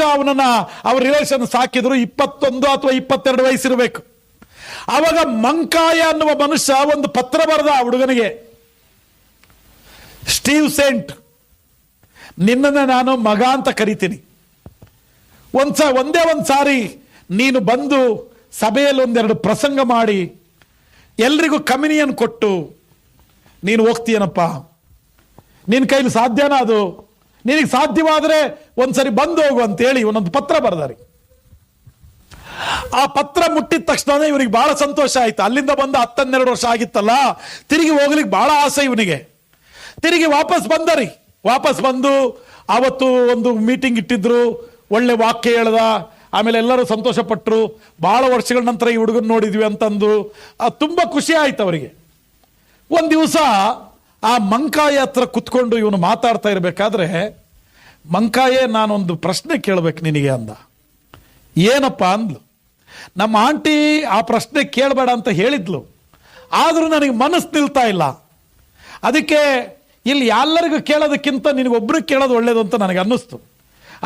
ಅವ್ರ ರಿಲೇಷನ್ ಸಾಕಿದ್ರು, 21 ಅಥವಾ 22 ವಯಸ್ಸಿರಬೇಕು. ಆವಾಗ ಮಂಕಾಯ ಅನ್ನುವ ಮನುಷ್ಯ ಒಂದು ಪತ್ರ ಬರೆದ ಆ ಹುಡುಗನಿಗೆ, ಸ್ಟೀವ್ ಸೇಂಟ್, ನಿನ್ನನ್ನು ನಾನು ಮಗ ಅಂತ ಕರಿತೀನಿ. ಒಂದೇ ಒಂದು ಸಾರಿ ನೀನು ಬಂದು ಸಭೆಯಲ್ಲಿ 1-2 ಪ್ರಸಂಗ ಮಾಡಿ ಎಲ್ರಿಗೂ ಕಮ್ಯುನಿಯನ್ ಕೊಟ್ಟು ನೀನು ಹೋಗ್ತೀಯನಪ್ಪ. ನಿನ್ನ ಕೈಲಿ ಸಾಧ್ಯನಾ ಅದು? ನಿನಗೆ ಸಾಧ್ಯವಾದರೆ ಒಂದ್ಸರಿ ಬಂದು ಹೋಗು ಅಂತೇಳಿ ಒಂದೊಂದು ಪತ್ರ ಬರೆದಾರೆ. ಆ ಪತ್ರ ಮುಟ್ಟಿದ ತಕ್ಷಣ ಇವನಿಗೆ ಬಹಳ ಸಂತೋಷ ಆಯ್ತು. ಅಲ್ಲಿಂದ ಬಂದ 12 ವರ್ಷ ಆಗಿತ್ತಲ್ಲ, ತಿರುಗಿ ಹೋಗ್ಲಿಕ್ಕೆ ಬಹಳ ಆಸೆ ಇವನಿಗೆ. ತಿರುಗಿ ವಾಪಸ್ ಬಂದು ಅವತ್ತು ಒಂದು ಮೀಟಿಂಗ್ ಇಟ್ಟಿದ್ರು, ಒಳ್ಳೆ ವಾಕ್ಯ ಹೇಳ್ದ. ಆಮೇಲೆ ಎಲ್ಲರೂ ಸಂತೋಷ ಪಟ್ಟರು. ಬಹಳ ವರ್ಷಗಳ ನಂತರ ಈ ಹುಡುಗನ್ ನೋಡಿದ್ವಿ ಅಂತಂದು ತುಂಬಾ ಖುಷಿ ಆಯ್ತು ಅವರಿಗೆ. ಒಂದು ದಿವಸ ಆ ಮಂಕಾಯ ಹತ್ರ ಕುತ್ಕೊಂಡು ಇವನು ಮಾತಾಡ್ತಾ ಇರಬೇಕಾದ್ರೆ, ಮಂಕಾಯೇ, ನಾನೊಂದು ಪ್ರಶ್ನೆ ಕೇಳಬೇಕು ನಿನಗೆ ಅಂದ. ಏನಪ್ಪ ಅಂದ್ಲು. ನಮ್ಮ ಆಂಟಿ ಆ ಪ್ರಶ್ನೆ ಕೇಳಬೇಡ ಅಂತ ಹೇಳಿದ್ಲು, ಆದರೂ ನನಗೆ ಮನಸ್ಸು ನಿಲ್ತಾ ಇಲ್ಲ. ಅದಕ್ಕೆ ಇಲ್ಲಿ ಎಲ್ಲರಿಗೂ ಕೇಳೋದಕ್ಕಿಂತ ನಿನಗೊಬ್ರಿಗೆ ಕೇಳೋದು ಒಳ್ಳೇದು ಅಂತ ನನಗೆ ಅನ್ನಿಸ್ತು.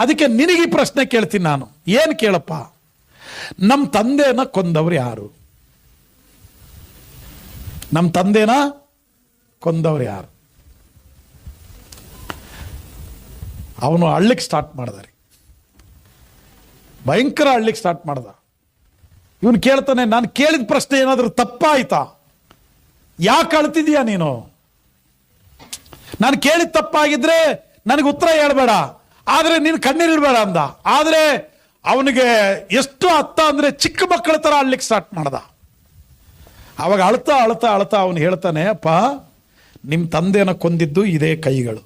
ಅದಕ್ಕೆ ನಿನಗೆ ಈ ಪ್ರಶ್ನೆ ಕೇಳ್ತೀನಿ ನಾನು. ಏನು ಕೇಳಪ್ಪ, ನಮ್ಮ ತಂದೆನ ಕೊಂದವ್ರು ಯಾರು? ನಮ್ಮ ತಂದೆನ ಕೊಂದವ್ರು ಯಾರು? ಅವನು ಅಳ್ಳಿಕ್ಕೆ ಸ್ಟಾರ್ಟ್ ಮಾಡಿದಾರೆ, ಭಯಂಕರ ಅಳ್ಳಿಕ್ಕೆ ಸ್ಟಾರ್ಟ್ ಮಾಡ್ದ. ಇವನು ಕೇಳ್ತಾನೆ, ನಾನು ಕೇಳಿದ ಪ್ರಶ್ನೆ ಏನಾದರೂ ತಪ್ಪಾಯ್ತಾ? ಯಾಕೆ ಅಳ್ತಿದೀಯ ನೀನು? ನಾನು ಕೇಳಿದ ತಪ್ಪಾಗಿದ್ರೆ ನನಗೆ ಉತ್ತರ ಹೇಳ್ಬೇಡ, ಆದರೆ ನೀನು ಕಣ್ಣೀರಿಡ್ಬೇಡ ಅಂದ. ಆದರೆ ಅವನಿಗೆ ಎಷ್ಟು ಅತ್ತ ಅಂದ್ರೆ ಚಿಕ್ಕ ಮಕ್ಕಳ ತರ ಅಳ್ಲಿಕ್ಕೆ ಸ್ಟಾರ್ಟ್ ಮಾಡ್ದ. ಅವಾಗ ಅಳ್ತಾ ಅಳ್ತಾ ಅಳ್ತಾ ಅವನು ಹೇಳ್ತಾನೆ, ಅಪ್ಪ, ನಿಮ್ಮ ತಂದೆನ ಕೊಂದಿದ್ದು ಇದೇ ಕೈಗಳು,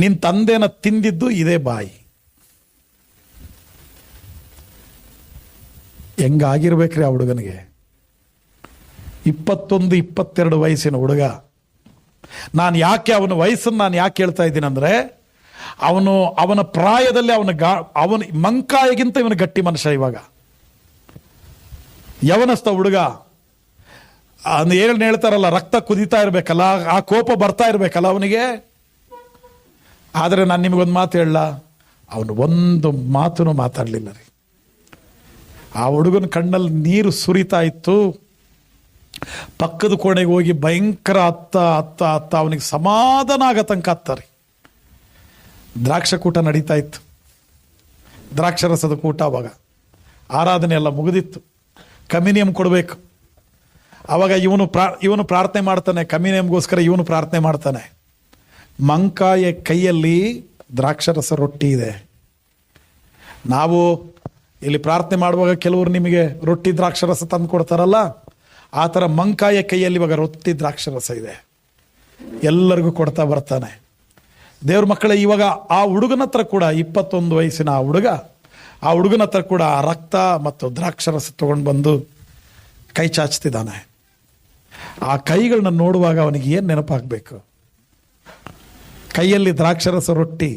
ನಿನ್ನ ತಂದೆನ ತಿಂದಿದ್ದು ಇದೇ ಬಾಯಿ. ಹೆಂಗಾಗಿರ್ಬೇಕ್ರಿ ಆ ಹುಡುಗನಿಗೆ? 21-22 ವಯಸ್ಸಿನ ಹುಡುಗ. ನಾನು ಯಾಕೆ ಅವನ ವಯಸ್ಸನ್ನು ನಾನು ಯಾಕೆ ಹೇಳ್ತಾ ಇದ್ದೀನಿ ಅಂದ್ರೆ, ಅವನ ಪ್ರಾಯದಲ್ಲಿ ಅವನ ಮಂಕಾಯಿಗಿಂತ ಇವನು ಗಟ್ಟಿ ಮನುಷ್ಯ. ಇವಾಗ ಯವನಸ್ಥ ಹುಡುಗ. ಏನು ಹೇಳ್ತಾರಲ್ಲ, ರಕ್ತ ಕುದೀತಾ ಇರ್ಬೇಕಲ್ಲ, ಆ ಕೋಪ ಬರ್ತಾ ಇರ್ಬೇಕಲ್ಲ ಅವನಿಗೆ. ಆದರೆ ನಾನು ನಿಮಗೊಂದು ಮಾತು ಹೇಳಲ್ಲ, ಅವನು ಒಂದು ಮಾತನ್ನು ಮಾತಾಡಲಿಲ್ಲ ರೀ. ಆ ಹುಡುಗನ ಕಣ್ಣಲ್ಲಿ ನೀರು ಸುರಿತಾ ಇತ್ತು. ಪಕ್ಕದ ಕೋಣೆಗೆ ಹೋಗಿ ಭಯಂಕರ ಅತ್ತ ಅವನಿಗೆ ಸಮಾಧಾನ ಆಗೋ ತನಕ ಅತ್ತಾರೆ. ದ್ರಾಕ್ಷಕೂಟ ನಡೀತಾ ಇತ್ತು, ದ್ರಾಕ್ಷರಸದ ಕೂಟ. ಅವಾಗ ಆರಾಧನೆ ಎಲ್ಲ ಮುಗಿದಿತ್ತು, ಕಮ್ಯುನಿಯಂ ಕೊಡಬೇಕು. ಅವಾಗ ಇವನು ಪ್ರಾರ್ಥನೆ ಮಾಡ್ತಾನೆ, ಕಮ್ಯುನಿಯಂಗೋಸ್ಕರ ಇವನು ಪ್ರಾರ್ಥನೆ ಮಾಡ್ತಾನೆ. ಮಂಕಾಯ ಕೈಯಲ್ಲಿ ದ್ರಾಕ್ಷರಸ ರೊಟ್ಟಿ ಇದೆ. ನಾವು ಇಲ್ಲಿ ಪ್ರಾರ್ಥನೆ ಮಾಡುವಾಗ ಕೆಲವರು ನಿಮಗೆ ರೊಟ್ಟಿ ದ್ರಾಕ್ಷರಸ ತಂದು ಕೊಡ್ತಾರಲ್ಲ, ಆ ಥರ ಮಂಕಾಯ ಕೈಯಲ್ಲಿ ಇವಾಗ ರೊಟ್ಟಿ ದ್ರಾಕ್ಷರಸ ಇದೆ, ಎಲ್ಲರಿಗೂ ಕೊಡ್ತಾ ಬರ್ತಾನೆ. ದೇವ್ರ ಮಕ್ಕಳೇ, ಇವಾಗ ಆ ಹುಡುಗನ ಹತ್ರ ಕೂಡ 21 ವಯಸ್ಸಿನ ಆ ಹುಡುಗನ ಹತ್ರ ಕೂಡ ಆ ರಕ್ತ ಮತ್ತು ದ್ರಾಕ್ಷರಸ ತಗೊಂಡು ಬಂದು ಕೈ ಚಾಚ್ತಿದ್ದಾನೆ. ಆ ಕೈಗಳನ್ನ ನೋಡುವಾಗ ಅವನಿಗೆ ಏನು ನೆನಪಾಗಬೇಕು? ಕೈಯಲ್ಲಿ ದ್ರಾಕ್ಷರಸ ರೊಟ್ಟಿ.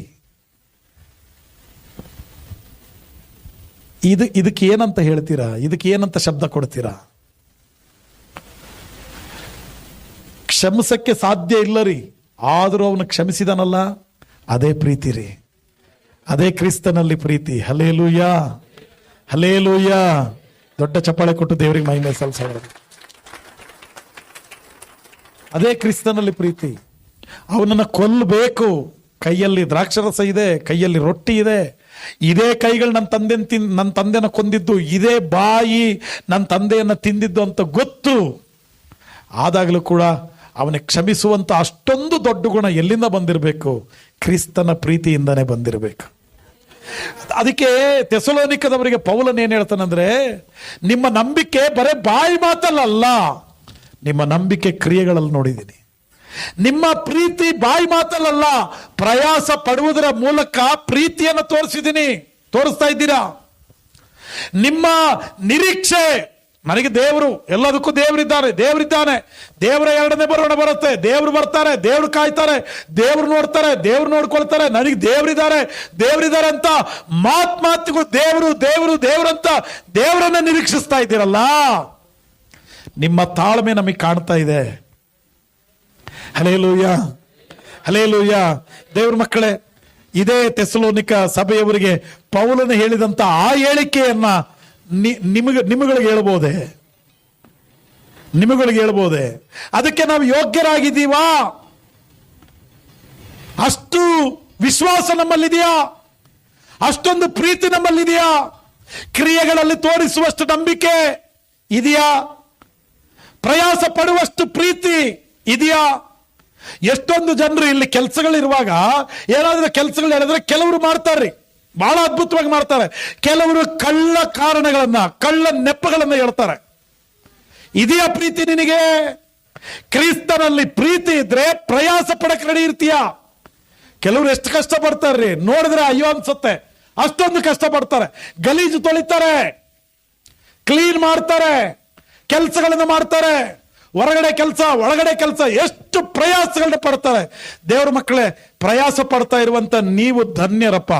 ಇದಕ್ಕೆ ಏನಂತ ಹೇಳ್ತೀರಾ? ಇದಕ್ಕೆ ಏನಂತ ಶಬ್ದ ಕೊಡ್ತೀರಾ? ಕ್ಷಮಿಸಕ್ಕೆ ಸಾಧ್ಯ ಇಲ್ಲ ರೀ, ಆದರೂ ಅವನು ಕ್ಷಮಿಸಿದನಲ್ಲ, ಅದೇ ಪ್ರೀತಿ ರೀ, ಅದೇ ಕ್ರಿಸ್ತನಲ್ಲಿ ಪ್ರೀತಿ. Hallelujah, hallelujah. ದೊಡ್ಡ ಚಪ್ಪಾಳೆ ಕೊಟ್ಟು ದೇವರಿಗೆ ಮಹಿಮೆ ಸಲ್ಲಿಸೋಣ. ಅದೇ ಕ್ರಿಸ್ತನಲ್ಲಿ ಪ್ರೀತಿ. ಅವನನ್ನು ಕೊಲ್ಲಬೇಕು. ಕೈಯಲ್ಲಿ ದ್ರಾಕ್ಷರಸ ಇದೆ, ಕೈಯಲ್ಲಿ ರೊಟ್ಟಿ ಇದೆ. ಇದೇ ಕೈಗಳು ನನ್ನ ತಂದೆನ ಕೊಂದಿದ್ದು, ಇದೇ ಬಾಯಿ ನನ್ನ ತಂದೆಯನ್ನು ತಿಂದಿದ್ದು ಅಂತ ಗೊತ್ತು. ಆದಾಗಲೂ ಕೂಡ ಅವನಿಗೆ ಕ್ಷಮಿಸುವಂತ ಅಷ್ಟೊಂದು ದೊಡ್ಡ ಗುಣ ಎಲ್ಲಿಂದ ಬಂದಿರಬೇಕು? ಕ್ರಿಸ್ತನ ಪ್ರೀತಿಯಿಂದನೇ ಬಂದಿರಬೇಕು. ಅದಕ್ಕೆ ಥೆಸಲೋನಿಕದವರಿಗೆ ಪೌಲನ್ ಏನ್ ಹೇಳ್ತಾನಂದ್ರೆ, ನಿಮ್ಮ ನಂಬಿಕೆ ಬರೇ ಬಾಯಿ ಮಾತಲ್ಲ, ನಿಮ್ಮ ನಂಬಿಕೆ ಕ್ರಿಯೆಗಳಲ್ಲಿ ನೋಡಿದ್ದೀನಿ. ನಿಮ್ಮ ಪ್ರೀತಿ ಬಾಯಿ ಮಾತಲ್ಲ, ಪ್ರಯಾಸ ಪಡುವುದರ ಮೂಲಕ ಪ್ರೀತಿಯನ್ನು ತೋರಿಸ್ತಾ ಇದ್ದೀರಾ. ನಿಮ್ಮ ನಿರೀಕ್ಷೆ, ನನಗೆ ದೇವರು, ಎಲ್ಲದಕ್ಕೂ ದೇವರಿದ್ದಾನೆ, ದೇವರ ಎರಡನೇ ಬರೋಣ ಬರುತ್ತೆ. ದೇವರು ಬರ್ತಾರೆ, ದೇವ್ರು ಕಾಯ್ತಾರೆ, ದೇವ್ರು ನೋಡ್ತಾರೆ, ದೇವ್ರು ನೋಡ್ಕೊಳ್ತಾರೆ. ನನಗೆ ದೇವರಿದ್ದಾರೆ ಅಂತ ಮಾತಿಗೂ ದೇವರಂತ ದೇವರನ್ನ ನಿರೀಕ್ಷಿಸ್ತಾ ಇದ್ದೀರಲ್ಲ, ನಿಮ್ಮ ತಾಳ್ಮೆ ನಮಗೆ ಕಾಣ್ತಾ ಇದೆ. Hallelujah, hallelujah. ದೇವ್ರ ಮಕ್ಕಳೇ, ಇದೇ ಥೆಸಲೋನಿಕ ಸಭೆಯವರಿಗೆ ಪೌಲನು ಹೇಳಿದಂತ ಆ ಹೇಳಿಕೆಯನ್ನ ನಿಮಗಳಿಗೆ ಹೇಳ್ಬೋದೇ? ನಿಮಗಳಿಗೆ ಹೇಳ್ಬೋದೇ? ಅದಕ್ಕೆ ನಾವು ಯೋಗ್ಯರಾಗಿದ್ದೀವಾ? ಅಷ್ಟು ವಿಶ್ವಾಸ ನಮ್ಮಲ್ಲಿದೆಯಾ? ಅಷ್ಟೊಂದು ಪ್ರೀತಿ ನಮ್ಮಲ್ಲಿದೆಯಾ? ಕ್ರಿಯೆಗಳಲ್ಲಿ ತೋರಿಸುವಷ್ಟು ನಂಬಿಕೆ ಇದೆಯಾ? ಪ್ರಯಾಸ ಪಡುವಷ್ಟು ಪ್ರೀತಿ ಇದೆಯಾ? ಎಷ್ಟೊಂದು ಜನರು ಇಲ್ಲಿ ಕೆಲಸಗಳಿರುವಾಗ ಏನಾದ್ರೂ ಕೆಲಸಗಳು ಹೇಳಿದ್ರೆ ಕೆಲವರು ಮಾಡ್ತಾರ್ರಿ, ಬಹಳ ಅದ್ಭುತವಾಗಿ ಮಾಡ್ತಾರೆ. ಕೆಲವರು ಕಳ್ಳ ಕಾರಣಗಳನ್ನ, ಕಳ್ಳ ನೆಪಗಳನ್ನ ಹೇಳ್ತಾರೆ. ಇದೆಯಾ ಪ್ರೀತಿ ನಿನಗೆ? ಕ್ರಿಸ್ತನಲ್ಲಿ ಪ್ರೀತಿ ಇದ್ರೆ ಪ್ರಯಾಸ ಪಡಕ್ಕೆ ರೆಡಿ ಇರ್ತೀಯ. ಕೆಲವರು ಎಷ್ಟು ಕಷ್ಟ ಪಡ್ತಾರ್ರಿ, ನೋಡಿದ್ರೆ ಅಯ್ಯೋ ಅನ್ಸುತ್ತೆ. ಅಷ್ಟೊಂದು ಕಷ್ಟ ಪಡ್ತಾರೆ, ಗಲೀಜು ತೊಳಿತಾರೆ, ಕ್ಲೀನ್ ಮಾಡ್ತಾರೆ, ಕೆಲಸಗಳನ್ನ ಮಾಡ್ತಾರೆ, ಹೊರಗಡೆ ಕೆಲಸ ಒಳಗಡೆ ಕೆಲಸ, ಎಷ್ಟು ಪ್ರಯಾಸಗಳನ್ನ ಪಡ್ತಾರೆ. ದೇವರ ಮಕ್ಕಳೇ, ಪ್ರಯಾಸ ಪಡ್ತಾ ಇರುವಂತ ನೀವು ಧನ್ಯರಪ್ಪ.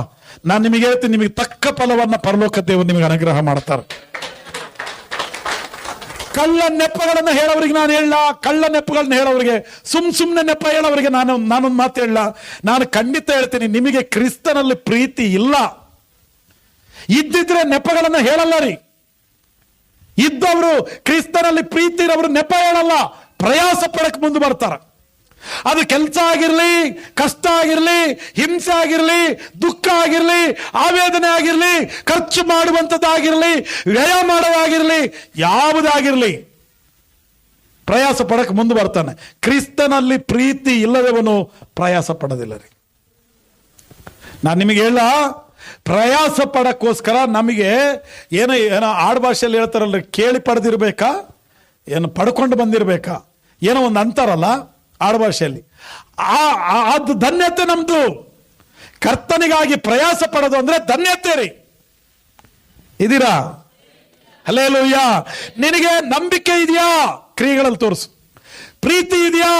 ನಾನು ನಿಮಗೆ ಹೇಳ್ತೀನಿ, ನಿಮಗೆ ತಕ್ಕ ಫಲವನ್ನ ಪರಲೋಕ ದೇವರು ನಿಮಗೆ ಅನುಗ್ರಹ ಮಾಡ್ತಾರೆ. ಕಳ್ಳ ನೆಪಗಳನ್ನ ಹೇಳೋರಿಗೆ ನಾನು ಹೇಳ, ಕಳ್ಳ ನೆಪಗಳನ್ನ ಹೇಳೋರಿಗೆ, ಸುಮ್ನೆ ನೆಪ ಹೇಳೋರಿಗೆ ನಾನೊಂದು ಮಾತು ಹೇಳ. ನಾನು ಖಂಡಿತ ಹೇಳ್ತೀನಿ, ನಿಮಗೆ ಕ್ರಿಸ್ತನಲ್ಲಿ ಪ್ರೀತಿ ಇಲ್ಲ. ಇದ್ದಿದ್ರೆ ನೆಪಗಳನ್ನ ಹೇಳಲ್ಲ ರೀ. ಇದ್ದವರು ಕ್ರಿಸ್ತನಲ್ಲಿ ಪ್ರೀತಿ ಇರೋರು ನೆಪ ಹೇಳಲ್ಲ, ಪ್ರಯಾಸ ಪಡಕ್ ಮುಂದೆ ಬರ್ತಾರ. ಅದು ಕೆಲಸ ಆಗಿರ್ಲಿ, ಕಷ್ಟ ಆಗಿರ್ಲಿ, ಹಿಂಸೆ ಆಗಿರ್ಲಿ, ದುಃಖ ಆಗಿರ್ಲಿ, ಆವೇದನೆ ಆಗಿರ್ಲಿ, ಖರ್ಚು ಮಾಡುವಂಥದ್ದಾಗಿರ್ಲಿ, ವ್ಯಯ ಮಾಡೋದಾಗಿರ್ಲಿ, ಯಾವುದಾಗಿರ್ಲಿ ಪ್ರಯಾಸ ಪಡಕ್ ಮುಂದೆ ಬರ್ತಾನೆ. ಕ್ರಿಸ್ತನಲ್ಲಿ ಪ್ರೀತಿ ಇಲ್ಲದವನು ಪ್ರಯಾಸ ಪಡೋದಿಲ್ಲ ರೀ. ನಾನು ನಿಮಗೆ ಹೇಳ, ಪ್ರಯಾಸ ಪಡಕ್ಕೋಸ್ಕರ ನಮಗೆ ಏನೋ ಆಡ್ಭಾಷೆಯಲ್ಲಿ ಹೇಳ್ತಾರಲ್ರಿ, ಕೇಳಿ ಪಡೆದಿರ್ಬೇಕಾ ಏನು ಪಡ್ಕೊಂಡು ಬಂದಿರ್ಬೇಕಾ ಏನೋ ಒಂದು ಅಂತಾರಲ್ಲ ಆಡ್ಭಾಷೆಯಲ್ಲಿ. ಅದು ಧನ್ಯತೆ ನಮ್ದು. ಕರ್ತನಿಗಾಗಿ ಪ್ರಯಾಸ ಪಡೋದು ಅಂದ್ರೆ ಧನ್ಯತೆ ರೀ. ಇದೀರಾ? ಹಲ್ಲೆಲೂಯ. ನಿನಗೆ ನಂಬಿಕೆ ಇದೆಯಾ? ಕ್ರಿಯೆಗಳಲ್ಲಿ ತೋರಿಸು. ಪ್ರೀತಿ ಇದೆಯಾ?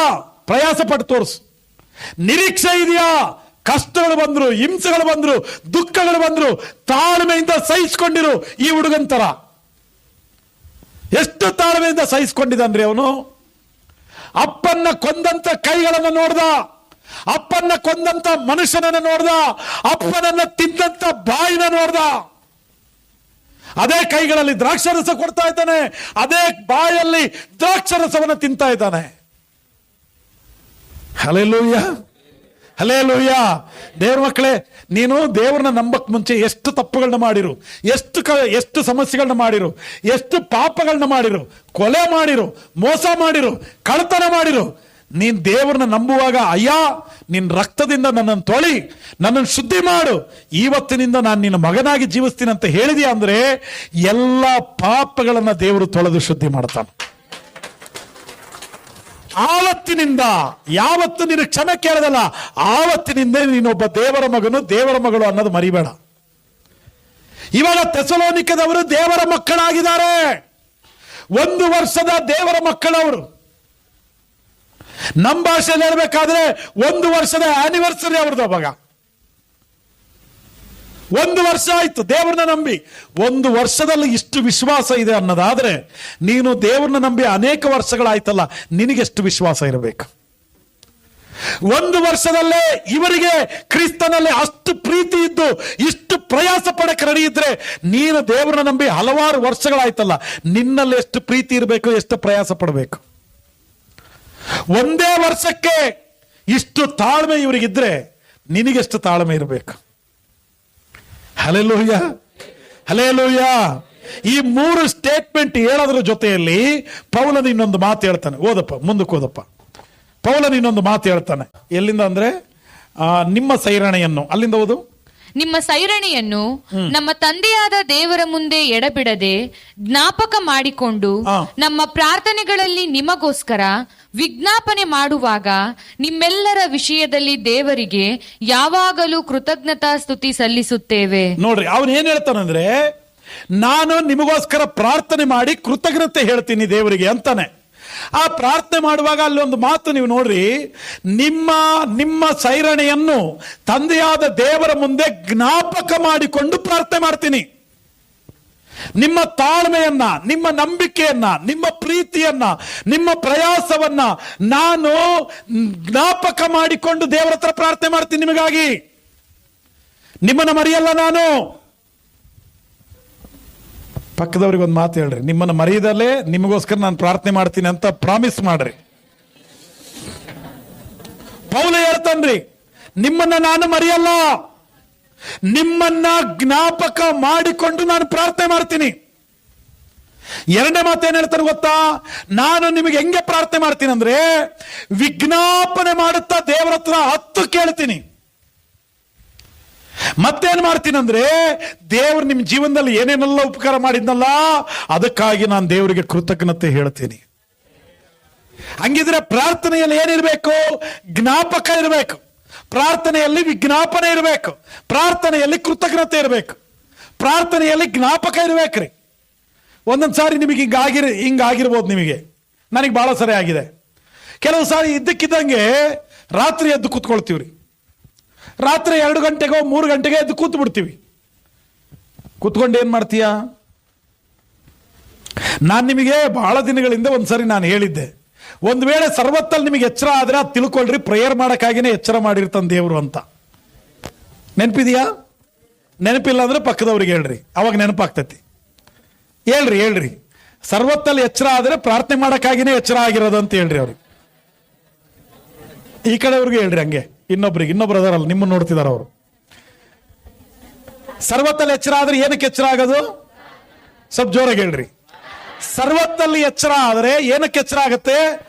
ಪ್ರಯಾಸ ಪಟ್ಟು ತೋರಿಸು. ನಿರೀಕ್ಷೆ ಇದೆಯಾ? ಕಷ್ಟಗಳು ಬಂದ್ರು, ಹಿಂಸೆಗಳು ಬಂದ್ರು, ದುಃಖಗಳು ಬಂದ್ರು, ತಾಳ್ಮೆಯಿಂದ ಸಹಿಸಿಕೊಂಡಿರು. ಈ ಹುಡುಗಂತರ ಎಷ್ಟು ತಾಳ್ಮೆಯಿಂದ ಸಹಿಸಿಕೊಂಡಿದ್ದಾನ್ರಿ ಅವನು. ಅಪ್ಪನ್ನ ಕೊಂದಂತ ಕೈಗಳನ್ನ ನೋಡ್ದ, ಅಪ್ಪನ್ನ ಕೊಂದಂತ ಮನುಷ್ಯನನ್ನ ನೋಡ್ದ, ಅಪ್ಪನನ್ನ ತಿಂದಂತ ಬಾಯಿನ ನೋಡ್ದ. ಅದೇ ಕೈಗಳಲ್ಲಿ ದ್ರಾಕ್ಷರಸ ಕೊಡ್ತಾ ಇದ್ದಾನೆ, ಅದೇ ಬಾಯಲ್ಲಿ ದ್ರಾಕ್ಷರಸವನ್ನ ತಿಂತಾ ಇದ್ದಾನೆ. Hallelujah, hallelujah. ದೇವ್ರ ಮಕ್ಕಳೇ, ನೀನು ದೇವ್ರನ್ನ ನಂಬಕ್ ಮುಂಚೆ ಎಷ್ಟು ತಪ್ಪುಗಳನ್ನ ಮಾಡಿರು, ಎಷ್ಟು ಸಮಸ್ಯೆಗಳನ್ನ ಮಾಡಿರು, ಎಷ್ಟು ಪಾಪಗಳನ್ನ ಮಾಡಿರು, ಕೊಲೆ ಮಾಡಿರು, ಮೋಸ ಮಾಡಿರು, ಕಳ್ತನ ಮಾಡಿರು. ನೀನ್ ದೇವ್ರನ್ನ ನಂಬುವಾಗ, ಅಯ್ಯ ನಿನ್ ರಕ್ತದಿಂದ ನನ್ನನ್ನು ತೊಳಿ, ನನ್ನನ್ನು ಶುದ್ಧಿ ಮಾಡು, ಇವತ್ತಿನಿಂದ ನಾನು ನಿನ್ನ ಮಗನಾಗಿ ಜೀವಿಸ್ತೀನಿ ಅಂತ ಹೇಳಿದ್ಯಾ ಅಂದ್ರೆ ಎಲ್ಲ ಪಾಪಗಳನ್ನ ದೇವರು ತೊಳೆದು ಶುದ್ಧಿ ಮಾಡ್ತಾನೆ. ಆವತ್ತಿನಿಂದ, ಯಾವತ್ತು ನೀನು ಕ್ಷಮೆ ಕೇಳದಲ್ಲ ಆವತ್ತಿನಿಂದ ನೀನೊಬ್ಬ ದೇವರ ಮಗನು, ದೇವರ ಮಗಳು ಅನ್ನೋದು ಮರಿಬೇಡ. ಇವಾಗ ಥೆಸಲೋನಿಕದವರು ದೇವರ ಮಕ್ಕಳಾಗಿದ್ದಾರೆ. 1 ವರ್ಷದ ದೇವರ ಮಕ್ಕಳವರು. ನಮ್ಮ ಭಾಷೆಯಲ್ಲಿ ಹೇಳ್ಬೇಕಾದ್ರೆ 1 ವರ್ಷದ ಆನಿವರ್ಸರಿ ಅವ್ರದ್ದು. ಅವಾಗ 1 ವರ್ಷ ಆಯ್ತು ದೇವ್ರನ್ನ ನಂಬಿ. 1 ವರ್ಷದಲ್ಲಿ ಇಷ್ಟು ವಿಶ್ವಾಸ ಇದೆ ಅನ್ನೋದಾದ್ರೆ ನೀನು ದೇವ್ರನ್ನ ನಂಬಿ ಅನೇಕ ವರ್ಷಗಳಾಯ್ತಲ್ಲ, ನಿನಗೆಷ್ಟು ವಿಶ್ವಾಸ ಇರಬೇಕು. 1 ವರ್ಷದಲ್ಲೇ ಇವರಿಗೆ ಕ್ರಿಸ್ತನಲ್ಲಿ ಅಷ್ಟು ಪ್ರೀತಿ ಇದ್ದು ಇಷ್ಟು ಪ್ರಯಾಸ ಪಡಕ್ಕೆ ರೆಡಿ ಇದ್ರೆ, ನೀನು ದೇವ್ರನ್ನ ನಂಬಿ ಹಲವಾರು ವರ್ಷಗಳಾಯ್ತಲ್ಲ, ನಿನ್ನಲ್ಲಿ ಎಷ್ಟು ಪ್ರೀತಿ ಇರಬೇಕು, ಎಷ್ಟು ಪ್ರಯಾಸ ಪಡಬೇಕು. 1 ವರ್ಷಕ್ಕೆ ಇಷ್ಟು ತಾಳ್ಮೆ ಇವರಿಗಿದ್ರೆ ನಿನಗೆಷ್ಟು ತಾಳ್ಮೆ ಇರಬೇಕು. Hallelujah, hallelujah. ಈ 3 ಸ್ಟೇಟ್ಮೆಂಟ್ ಹೇಳೋದ್ರ ಜೊತೆಯಲ್ಲಿ ಪೌಲನು ಇನ್ನೊಂದು ಮಾತು ಹೇಳ್ತಾನೆ. ಓದಪ್ಪ, ಮುಂದಕ್ಕೆ ಓದಪ್ಪ. ಪೌಲನು ಇನ್ನೊಂದು ಮಾತು ಹೇಳ್ತಾನೆ. ಎಲ್ಲಿಂದ ಅಂದ್ರೆ ನಿಮ್ಮ ಸೈರಣೆಯನ್ನು, ಅಲ್ಲಿಂದ ಓದು. ನಿಮ್ಮ ಸೈರಣೆಯನ್ನು ನಮ್ಮ ತಂದೆಯಾದ ದೇವರ ಮುಂದೆ ಎಡಬಿಡದೆ ಜ್ಞಾಪಕ ಮಾಡಿಕೊಂಡು ನಮ್ಮ ಪ್ರಾರ್ಥನೆಗಳಲ್ಲಿ ನಿಮಗೋಸ್ಕರ ವಿಜ್ಞಾಪನೆ ಮಾಡುವಾಗ ನಿಮ್ಮೆಲ್ಲರ ವಿಷಯದಲ್ಲಿ ದೇವರಿಗೆ ಯಾವಾಗಲೂ ಕೃತಜ್ಞತಾ ಸ್ತುತಿ ಸಲ್ಲಿಸುತ್ತೇವೆ. ನೋಡ್ರಿ, ಅವನು ಏನ್ ಹೇಳ್ತಾನಂದ್ರೆ, ನಾನು ನಿಮಗೋಸ್ಕರ ಪ್ರಾರ್ಥನೆ ಮಾಡಿ ಕೃತಜ್ಞತೆ ಹೇಳ್ತೀನಿ ದೇವರಿಗೆ ಅಂತಾನೆ. ಆ ಪ್ರಾರ್ಥನೆ ಮಾಡುವಾಗ ಅಲ್ಲಿ ಒಂದು ಮಾತು ನೀವು ನೋಡ್ರಿ, ನಿಮ್ಮ ಸೈರಣೆಯನ್ನು ತಂದೆಯಾದ ದೇವರ ಮುಂದೆ ಜ್ಞಾಪಕ ಮಾಡಿಕೊಂಡು ಪ್ರಾರ್ಥನೆ ಮಾಡ್ತೀನಿ. ನಿಮ್ಮ ತಾಳ್ಮೆಯನ್ನ, ನಿಮ್ಮ ನಂಬಿಕೆಯನ್ನ, ನಿಮ್ಮ ಪ್ರೀತಿಯನ್ನ, ನಿಮ್ಮ ಪ್ರಯಾಸವನ್ನ ನಾನು ಜ್ಞಾಪಕ ಮಾಡಿಕೊಂಡು ದೇವರ ಹತ್ರ ಪ್ರಾರ್ಥನೆ ಮಾಡ್ತೀನಿ ನಿಮಗಾಗಿ. ನಿಮ್ಮನ್ನು ಮರೆಯಲ್ಲ ನಾನು. ಪಕ್ಕದವ್ರಿಗೆ ಒಂದು ಮಾತು ಹೇಳ್ರಿ, ನಿಮ್ಮನ್ನು ಮರೆಯದಲ್ಲೇ ನಿಮಗೋಸ್ಕರ ನಾನು ಪ್ರಾರ್ಥನೆ ಮಾಡ್ತೀನಿ ಅಂತ ಪ್ರಾಮಿಸ್ ಮಾಡ್ರಿ. ಪೌಲ ಹೇಳ್ತಾನ್ರಿ, ನಿಮ್ಮನ್ನ ನಾನು ಮರೆಯಲ್ಲ, ನಿಮ್ಮನ್ನ ಜ್ಞಾಪಕ ಮಾಡಿಕೊಂಡು ನಾನು ಪ್ರಾರ್ಥನೆ ಮಾಡ್ತೀನಿ. ಎರಡನೇ ಮಾತೇನು ಹೇಳ್ತಾನೆ ಗೊತ್ತಾ? ನಾನು ನಿಮಗೆ ಹೆಂಗೆ ಪ್ರಾರ್ಥನೆ ಮಾಡ್ತೀನಿ ಅಂದ್ರೆ, ವಿಜ್ಞಾಪನೆ ಮಾಡುತ್ತಾ ದೇವರ ಹತ್ರ 10 ಕೇಳ್ತೀನಿ. ಮತ್ತೇನು ಮಾಡ್ತೀನಿ ಅಂದ್ರೆ, ದೇವರು ನಿಮ್ಮ ಜೀವನದಲ್ಲಿ ಏನೇನೆಲ್ಲ ಉಪಕಾರ ಮಾಡಿದ್ನಲ್ಲ, ಅದಕ್ಕಾಗಿ ನಾನು ದೇವರಿಗೆ ಕೃತಜ್ಞತೆ ಹೇಳ್ತೀನಿ. ಹಂಗಿದ್ರೆ ಪ್ರಾರ್ಥನೆಯಲ್ಲಿ ಏನಿರಬೇಕು? ಜ್ಞಾಪಕ ಇರಬೇಕು. ಪ್ರಾರ್ಥನೆಯಲ್ಲಿ ವಿಜ್ಞಾಪನೆ ಇರಬೇಕು. ಪ್ರಾರ್ಥನೆಯಲ್ಲಿ ಕೃತಜ್ಞತೆ ಇರಬೇಕು. ಪ್ರಾರ್ಥನೆಯಲ್ಲಿ ಜ್ಞಾಪಕ ಇರಬೇಕ್ರಿ. ಒಂದೊಂದು ಸಾರಿ ನಿಮಗೆ ಹಿಂಗಾಗಿರ್ಬೋದು. ನಿಮಗೆ, ನನಗೆ ಬಹಳ ಸರಿ ಆಗಿದೆ. ಕೆಲವು ಸಾರಿ ಇದ್ದಕ್ಕಿದ್ದಂಗೆ ರಾತ್ರಿ ಎದ್ದು ಕೂತ್ಕೊಳ್ತೀವ್ರಿ. ರಾತ್ರಿ 2 ಗಂಟೆಗೋ 3 ಗಂಟೆಗೆ ಎದ್ದು ಕೂತು ಬಿಡ್ತೀವಿ. ಕೂತ್ಕೊಂಡು ಏನ್ ಮಾಡ್ತೀಯ? ನಾನು ನಿಮಗೆ ಬಹಳ ದಿನಗಳಿಂದ ಒಂದ್ಸರಿ ನಾನು ಹೇಳಿದ್ದೆ, ಒಂದು ವೇಳೆ ಸರ್ವತ್ತಲ್ಲಿ ನಿಮಗೆ ಎಚ್ಚರ ಆದ್ರೆ ಅದು ತಿಳ್ಕೊಳ್ರಿ, ಪ್ರೇಯರ್ ಮಾಡಕ್ಕಾಗಿನೇ ಎಚ್ಚರ ಮಾಡಿರ್ತಾನೆ ದೇವರು ಅಂತ. ನೆನಪಿದೆಯಾ? ನೆನಪಿಲ್ಲ ಅಂದ್ರೆ ಪಕ್ಕದವ್ರಿಗೆ ಹೇಳ್ರಿ, ಅವಾಗ ನೆನಪಾಗ್ತೈತಿ. ಹೇಳ್ರಿ ಸರ್ವತ್ತಲ್ಲಿ ಎಚ್ಚರ ಆದ್ರೆ ಪ್ರಾರ್ಥನೆ ಮಾಡಕ್ಕಾಗಿನೇ ಎಚ್ಚರ ಆಗಿರೋದು ಅಂತ ಹೇಳ್ರಿ ಅವ್ರಿಗೆ. ಈ ಕಡೆಯವ್ರಿಗೆ ಹೇಳ್ರಿ ಹಂಗೆ. ಇನ್ನೊಬ್ರು ಅದರಲ್ಲ, ನಿಮ್ಮನ್ನು ನೋಡ್ತಿದಾರ ಅವರು. ಸರ್ವತ್ತಲ್ಲಿ ಎಚ್ಚರ ಆದ್ರೆ ಏನಕ್ಕೆ ಎಚ್ಚರ ಆಗೋದು? ಸ್ವಲ್ಪ ಜೋರಾಗಿ ಹೇಳ್ರಿ. ಸರ್ವತ್ತಲ್ಲಿ ಎಚ್ಚರ ಆದ್ರೆ ಏನಕ್ಕೆ ಎಚ್ಚರ ಆಗತ್ತೆ?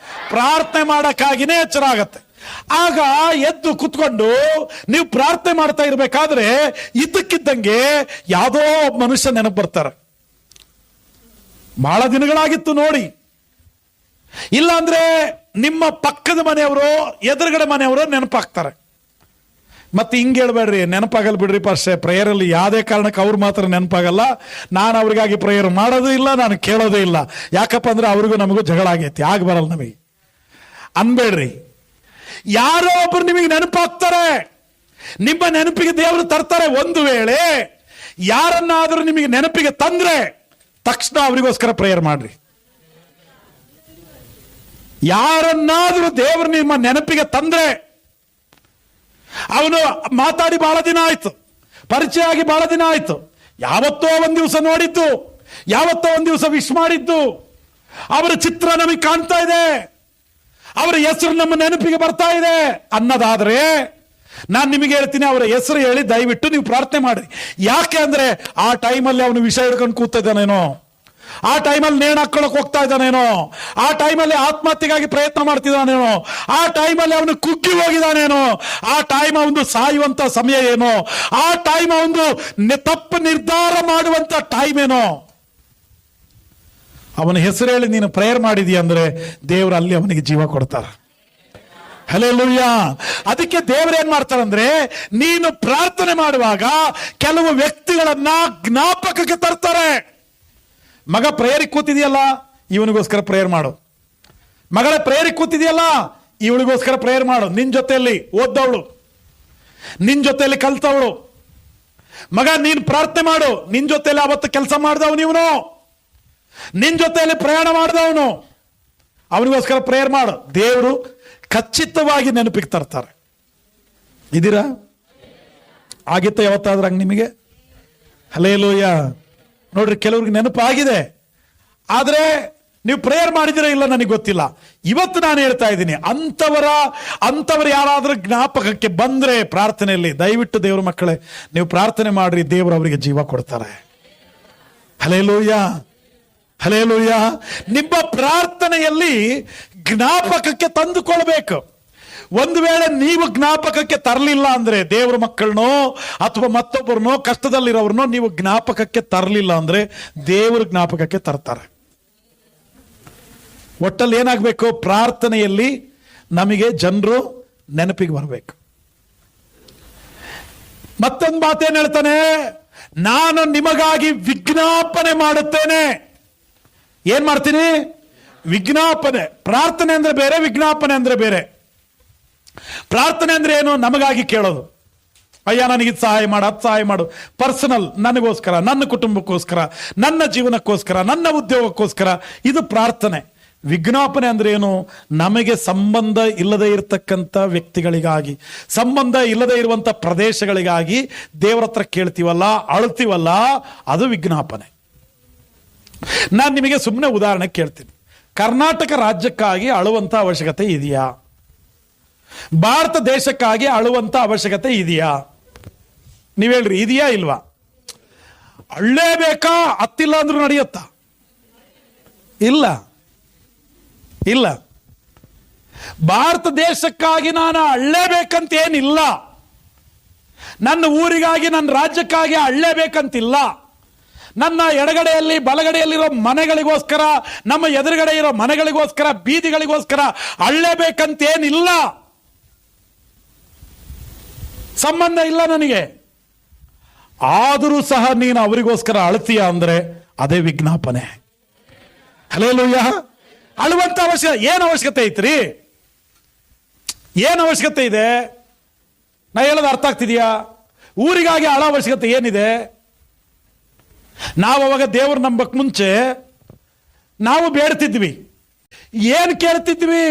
ಪ್ರಾರ್ಥನೆ ಮಾಡಕ್ಕಾಗಿನೇ ಎಚ್ಚರ ಆಗತ್ತೆ. ಆಗ ಎದ್ದು ಕುತ್ಕೊಂಡು ನೀವು ಪ್ರಾರ್ಥನೆ ಮಾಡ್ತಾ ಇರ್ಬೇಕಾದ್ರೆ ಇದ್ದಕ್ಕಿದ್ದಂಗೆ ಯಾವುದೋ ಮನುಷ್ಯ ನೆನಪು ಬರ್ತಾರೆ. ಬಹಳ ದಿನಗಳಾಗಿತ್ತು ನೋಡಿ. ಇಲ್ಲ ಅಂದ್ರೆ ನಿಮ್ಮ ಪಕ್ಕದ ಮನೆಯವರು, ಎದುರುಗಡೆ ಮನೆಯವರು ನೆನಪಾಗ್ತಾರೆ. ಮತ್ತೆ ಹಿಂಗೆ ಹೇಳ್ಬೇಡ್ರಿ, ನೆನಪಾಗಲ್ ಬಿಡ್ರಿ ಪಾಸ್ಟೇ. ಪ್ರೇಯರಲ್ಲಿ ಯಾವುದೇ ಕಾರಣಕ್ಕೆ ಅವ್ರು ಮಾತ್ರ ನೆನಪಾಗಲ್ಲ. ನಾನು ಅವ್ರಿಗಾಗಿ ಪ್ರೇಯರ್ ಮಾಡೋದು ಇಲ್ಲ, ನಾನು ಕೇಳೋದೇ ಇಲ್ಲ. ಯಾಕಪ್ಪ ಅಂದ್ರೆ ಅವ್ರಿಗೂ ನಮಗೂ ಜಗಳ ಆಗೈತಿ, ಆಗ ಬರಲ್ಲ ನಮಗೆ ಅನ್ಬೇಡ್ರಿ. ಯಾರೋ ಒಬ್ರು ನಿಮಗೆ ನೆನಪಾಗ್ತಾರೆ, ನಿಮ್ಮ ನೆನಪಿಗೆ ದೇವರು ತರ್ತಾರೆ. ಒಂದು ವೇಳೆ ಯಾರನ್ನಾದ್ರೂ ನಿಮಗೆ ನೆನಪಿಗೆ ತಂದ್ರೆ ತಕ್ಷಣ ಅವರಿಗೋಸ್ಕರ ಪ್ರೇಯರ್ ಮಾಡ್ರಿ. ಯಾರನ್ನಾದ್ರೂ ದೇವರು ನಿಮ್ಮ ನೆನಪಿಗೆ ತಂದ್ರೆ, ಅವನು ಮಾತಾಡಿ ಬಹಳ ದಿನ ಆಯ್ತು, ಪರಿಚಯ ಆಗಿ ಬಹಳ ದಿನ ಆಯ್ತು, ಯಾವತ್ತೋ ಒಂದ್ ದಿವಸ ನೋಡಿದ್ದು, ಯಾವತ್ತೋ ಒಂದ್ ದಿವಸ ವಿಶ್ ಮಾಡಿದ್ದು, ಅವರ ಚಿತ್ರ ನಮಗೆ ಕಾಣ್ತಾ ಇದೆ, ಅವರ ಹೆಸರು ನಮ್ಮ ನೆನಪಿಗೆ ಬರ್ತಾ ಇದೆ ಅನ್ನೋದಾದ್ರೆ, ನಾನು ನಿಮಗೆ ಹೇಳ್ತೀನಿ, ಅವರ ಹೆಸರು ಹೇಳಿ ದಯವಿಟ್ಟು ನೀವು ಪ್ರಾರ್ಥನೆ ಮಾಡ್ರಿ. ಯಾಕೆ ಅಂದ್ರೆ ಆ ಟೈಮಲ್ಲಿ ಅವನು ವಿಷ ಹಿಡ್ಕೊಂಡು ಕೂತಾ ಇದ್ದಾನೇನೋ, ಆ ಟೈಮಲ್ಲಿ ನೇಣು ಹಾಕೊಳ್ಳೋಕೆ ಹೋಗ್ತಾ ಇದ್ದಾನೇನೋ, ಆ ಟೈಮಲ್ಲಿ ಆತ್ಮಹತ್ಯೆಗಾಗಿ ಪ್ರಯತ್ನ ಮಾಡ್ತಿದ್ದಾನೇನೋ, ಆ ಟೈಮಲ್ಲಿ ಅವನು ಕುಗ್ಗಿ ಹೋಗಿದ್ದಾನೇನೋ, ಆ ಟೈಮ್ ಅವನು ಸಾಯುವಂತ ಸಮಯ ಏನೋ, ಆ ಟೈಮ್ ಅವನು ತಪ್ಪು ನಿರ್ಧಾರ ಮಾಡುವಂತ ಟೈಮ್ ಏನೋ. ಅವನ ಹೆಸರು ಹೇಳಿ ನೀನು ಪ್ರೇಯರ್ ಮಾಡಿದೀಯ ಅಂದ್ರೆ ದೇವರು ಅಲ್ಲಿ ಅವನಿಗೆ ಜೀವ ಕೊಡ್ತಾರ. ಹಲ್ಲೆಲೂಯಾ. ಅದಕ್ಕೆ ದೇವರು ಏನ್ ಮಾಡ್ತಾರಂದ್ರೆ, ನೀನು ಪ್ರಾರ್ಥನೆ ಮಾಡುವಾಗ ಕೆಲವು ವ್ಯಕ್ತಿಗಳನ್ನ ಜ್ಞಾಪಕಕ್ಕೆ ತರ್ತಾರೆ. ಮಗ ಪ್ರೇಯರಿಗೆ ಕೂತಿದೆಯಲ್ಲ, ಇವನಿಗೋಸ್ಕರ ಪ್ರೇಯರ್ ಮಾಡು. ಮಗಳ ಪ್ರೇಯರಿಗೆ ಕೂತಿದೆಯಲ್ಲ, ಇವಳಿಗೋಸ್ಕರ ಪ್ರೇಯರ್ ಮಾಡು. ನಿನ್ ಜೊತೆಯಲ್ಲಿ ಓದ್ದವಳು, ನಿನ್ ಜೊತೆಯಲ್ಲಿ ಕಲ್ತವಳು. ಮಗ ನೀನ್ ಪ್ರಾರ್ಥನೆ ಮಾಡು, ನಿನ್ ಜೊತೆಯಲ್ಲಿ ಅವತ್ತು ಕೆಲಸ ಮಾಡಿದವನು ಇವನು, ನಿನ್ ಜೊತೆಯಲ್ಲಿ ಪ್ರಯಾಣ ಮಾಡಿದವನು, ಅವನಿಗೋಸ್ಕರ ಪ್ರೇಯರ್ ಮಾಡು. ದೇವರು ಖಚಿತವಾಗಿ ನೆನಪಿಗೆ ತರ್ತಾರೆ. ಇದೀರಾ? ಆಗಿತ್ತ ಯಾವತ್ತಾದ್ರೂ ಹಂಗೆ ನಿಮಗೆ? ಹಲ್ಲೆಲೂಯಾ. ನೋಡ್ರಿ, ಕೆಲವ್ರಿಗೆ ನೆನಪಾಗಿದೆ, ಆದ್ರೆ ನೀವು ಪ್ರೇಯರ್ ಮಾಡಿದಿರ ಇಲ್ಲ ನನಗೆ ಗೊತ್ತಿಲ್ಲ. ಇವತ್ತು ನಾನು ಹೇಳ್ತಾ ಇದ್ದೀನಿ, ಅಂಥವರು ಯಾರಾದ್ರೂ ಜ್ಞಾಪಕಕ್ಕೆ ಬಂದ್ರೆ ಪ್ರಾರ್ಥನೆಯಲ್ಲಿ ದಯವಿಟ್ಟು ದೇವ್ರ ಮಕ್ಕಳೇ ನೀವು ಪ್ರಾರ್ಥನೆ ಮಾಡ್ರಿ, ದೇವರು ಅವರಿಗೆ ಜೀವ ಕೊಡ್ತಾರೆ. Hallelujah, hallelujah. ನಿಮ್ಮ ಪ್ರಾರ್ಥನೆಯಲ್ಲಿ ಜ್ಞಾಪಕಕ್ಕೆ ತಂದುಕೊಳ್ಬೇಕು. ಒಂದು ವೇಳೆ ನೀವು ಜ್ಞಾಪಕಕ್ಕೆ ತರಲಿಲ್ಲ ಅಂದ್ರೆ, ದೇವರ ಮಕ್ಕಳನ್ನೋ ಅಥವಾ ಮತ್ತೊಬ್ಬರನ್ನೋ ಕಷ್ಟದಲ್ಲಿರೋರ್ನೋ ನೀವು ಜ್ಞಾಪಕಕ್ಕೆ ತರಲಿಲ್ಲ ಅಂದ್ರೆ ದೇವರು ಜ್ಞಾಪಕಕ್ಕೆ ತರ್ತಾರೆ. ಒಟ್ಟಲ್ಲಿ ಏನಾಗಬೇಕು? ಪ್ರಾರ್ಥನೆಯಲ್ಲಿ ನಮಗೆ ಜನರು ನೆನಪಿಗೆ ಬರಬೇಕು. ಮತ್ತೊಂದು ಮಾತೇನು ಹೇಳ್ತಾನೆ? ನಾನು ನಿಮಗಾಗಿ ವಿಜ್ಞಾಪನೆ ಮಾಡುತ್ತೇನೆ. ಏನ್ ಮಾಡ್ತೀನಿ? ವಿಜ್ಞಾಪನೆ. ಪ್ರಾರ್ಥನೆ ಅಂದ್ರೆ ಬೇರೆ, ವಿಜ್ಞಾಪನೆ ಅಂದ್ರೆ ಬೇರೆ. ಪ್ರಾರ್ಥನೆ ಅಂದ್ರೆ ಏನು? ನಮಗಾಗಿ ಕೇಳೋದು. ಅಯ್ಯ ನನಗಿದು ಸಹಾಯ ಮಾಡು, ಅದು ಸಹಾಯ ಮಾಡು. ಪರ್ಸನಲ್, ನನಗೋಸ್ಕರ, ನನ್ನ ಕುಟುಂಬಕ್ಕೋಸ್ಕರ, ನನ್ನ ಜೀವನಕ್ಕೋಸ್ಕರ, ನನ್ನ ಉದ್ಯೋಗಕ್ಕೋಸ್ಕರ. ಇದು ಪ್ರಾರ್ಥನೆ. ವಿಜ್ಞಾಪನೆ ಅಂದ್ರೆ ಏನು? ನಮಗೆ ಸಂಬಂಧ ಇಲ್ಲದೆ ಇರತಕ್ಕಂಥ ವ್ಯಕ್ತಿಗಳಿಗಾಗಿ, ಸಂಬಂಧ ಇಲ್ಲದೆ ಇರುವಂತ ಪ್ರದೇಶಗಳಿಗಾಗಿ ದೇವರ ಹತ್ರ ಕೇಳ್ತೀವಲ್ಲ, ಅಳ್ತೀವಲ್ಲ, ಅದು ವಿಜ್ಞಾಪನೆ. ನಾನು ನಿಮಗೆ ಸುಮ್ಮನೆ ಉದಾಹರಣೆ ಕೇಳ್ತೀನಿ. ಕರ್ನಾಟಕ ರಾಜ್ಯಕ್ಕಾಗಿ ಅಳುವಂತ ಅವಶ್ಯಕತೆ ಇದೆಯಾ? ಭಾರತ ದೇಶಕ್ಕಾಗಿ ಅಳುವಂತ ಅವಶ್ಯಕತೆ ಇದೆಯಾ? ನೀವ್ ಹೇಳ್ರಿ, ಇದೆಯಾ ಇಲ್ವಾ? ಅಳ್ಳೇಬೇಕಾ? ಅತ್ತಿಲ್ಲ ಅಂದ್ರೂ ನಡೆಯುತ್ತಾ? ಇಲ್ಲ ಇಲ್ಲ. ಭಾರತ ದೇಶಕ್ಕಾಗಿ ನಾನು ಅಳ್ಳೇಬೇಕಂತ ಏನಿಲ್ಲ. ನನ್ನ ಊರಿಗಾಗಿ, ನನ್ನ ರಾಜ್ಯಕ್ಕಾಗಿ ಅಳ್ಳೇಬೇಕಂತಿಲ್ಲ. ನನ್ನ ಎಡಗಡೆಯಲ್ಲಿ ಬಲಗಡೆಯಲ್ಲಿರೋ ಮನೆಗಳಿಗೋಸ್ಕರ, ನಮ್ಮ ಎದುರುಗಡೆ ಇರೋ ಮನೆಗಳಿಗೋಸ್ಕರ, ಬೀದಿಗಳಿಗೋಸ್ಕರ ಅಳ್ಳೇಬೇಕಂತೇನಿಲ್ಲ. ಸಂಬಂಧ ಇಲ್ಲ ನನಗೆ. ಆದರೂ ಸಹ ನೀನು ಅವರಿಗೋಸ್ಕರ ಅಳ್ತೀಯ ಅಂದ್ರೆ ಅದೇ ವಿಜ್ಞಾಪನೆ. ಹಲ್ಲೆಲೂಯಾ. ಅಳುವಂತ ಏನು ಅವಶ್ಯಕತೆ ಐತ್ರಿ? ಏನು ಅವಶ್ಯಕತೆ ಇದೆ? ನಾ ಹೇಳೋದು ಅರ್ಥ ಆಗ್ತಿದೆಯಾ? ಊರಿಗಾಗಿ ಅಳೋ ಅವಶ್ಯಕತೆ ಏನಿದೆ? ನಾವು ಅವಾಗ ದೇವ್ರ ನಂಬಕ್ ಮುಂಚೆ ನಾವು ಬೇಡ್ತಿದ್ವಿ. ಏನ್ ಕೇಳ್ತಿದ್ವಿ?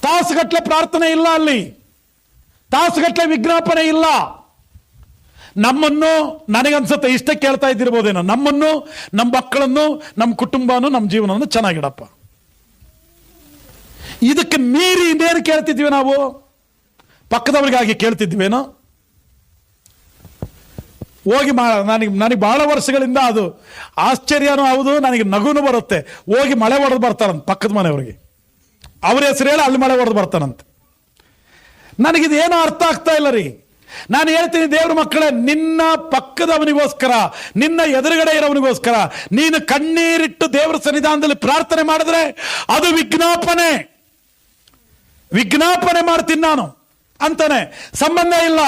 ತಾಸುಗಟ್ಲೆ ಪ್ರಾರ್ಥನೆ ಇಲ್ಲ, ಅಲ್ಲಿ ತಾಸುಗಟ್ಲೆ ವಿಜ್ಞಾಪನೆ ಇಲ್ಲ. ನಮ್ಮನ್ನು, ನನಗನ್ಸುತ್ತೆ ಇಷ್ಟೇ ಕೇಳ್ತಾ ಇದ್ದಿರ್ಬೋದೇನೋ, ನಮ್ಮನ್ನು, ನಮ್ಮ ಮಕ್ಕಳನ್ನು, ನಮ್ಮ ಕುಟುಂಬನೂ, ನಮ್ಮ ಜೀವನವನ್ನು ಚೆನ್ನಾಗಿಡಪ್ಪ. ಇದಕ್ಕೆ ಮೀರಿ ಇನ್ನೇನು ಕೇಳ್ತಿದ್ವಿ ನಾವು? ಪಕ್ಕದವರಿಗಾಗಿ ಕೇಳ್ತಿದ್ವೇನೋ? ಹೋಗಿ ನನಗೆ ಬಹಳ ವರ್ಷಗಳಿಂದ ಅದು ಆಶ್ಚರ್ಯನೂ ಹೌದು, ನನಗೆ ನಗುನು ಬರುತ್ತೆ. ಹೋಗಿ ಮಳೆ ಹೊಡೆದು ಬರ್ತಾರಂತ ಪಕ್ಕದ ಮನೆಯವ್ರಿಗೆ, ಅವ್ರ ಹೆಸರು ಹೇಳಿ ಅಲ್ಲಿ ಮಳೆ ಹೊಡೆದು ಬರ್ತಾನಂತೆ. ನನಗಿದೇನೋ ಅರ್ಥ ಆಗ್ತಾ ಇಲ್ಲ ರೀ. ನಾನು ಹೇಳ್ತೀನಿ, ದೇವ್ರ ಮಕ್ಕಳೇ, ನಿನ್ನ ಪಕ್ಕದವನಿಗೋಸ್ಕರ, ನಿನ್ನ ಎದುರುಗಡೆ ಇರೋವನಿಗೋಸ್ಕರ ನೀನು ಕಣ್ಣೀರಿಟ್ಟು ದೇವರ ಸನ್ನಿಧಾನದಲ್ಲಿ ಪ್ರಾರ್ಥನೆ ಮಾಡಿದ್ರೆ ಅದು ವಿಜ್ಞಾಪನೆ. ವಿಜ್ಞಾಪನೆ ಮಾಡ್ತೀನಿ ನಾನು ಅಂತಾನೆ. ಸಂಬಂಧ ಇಲ್ಲ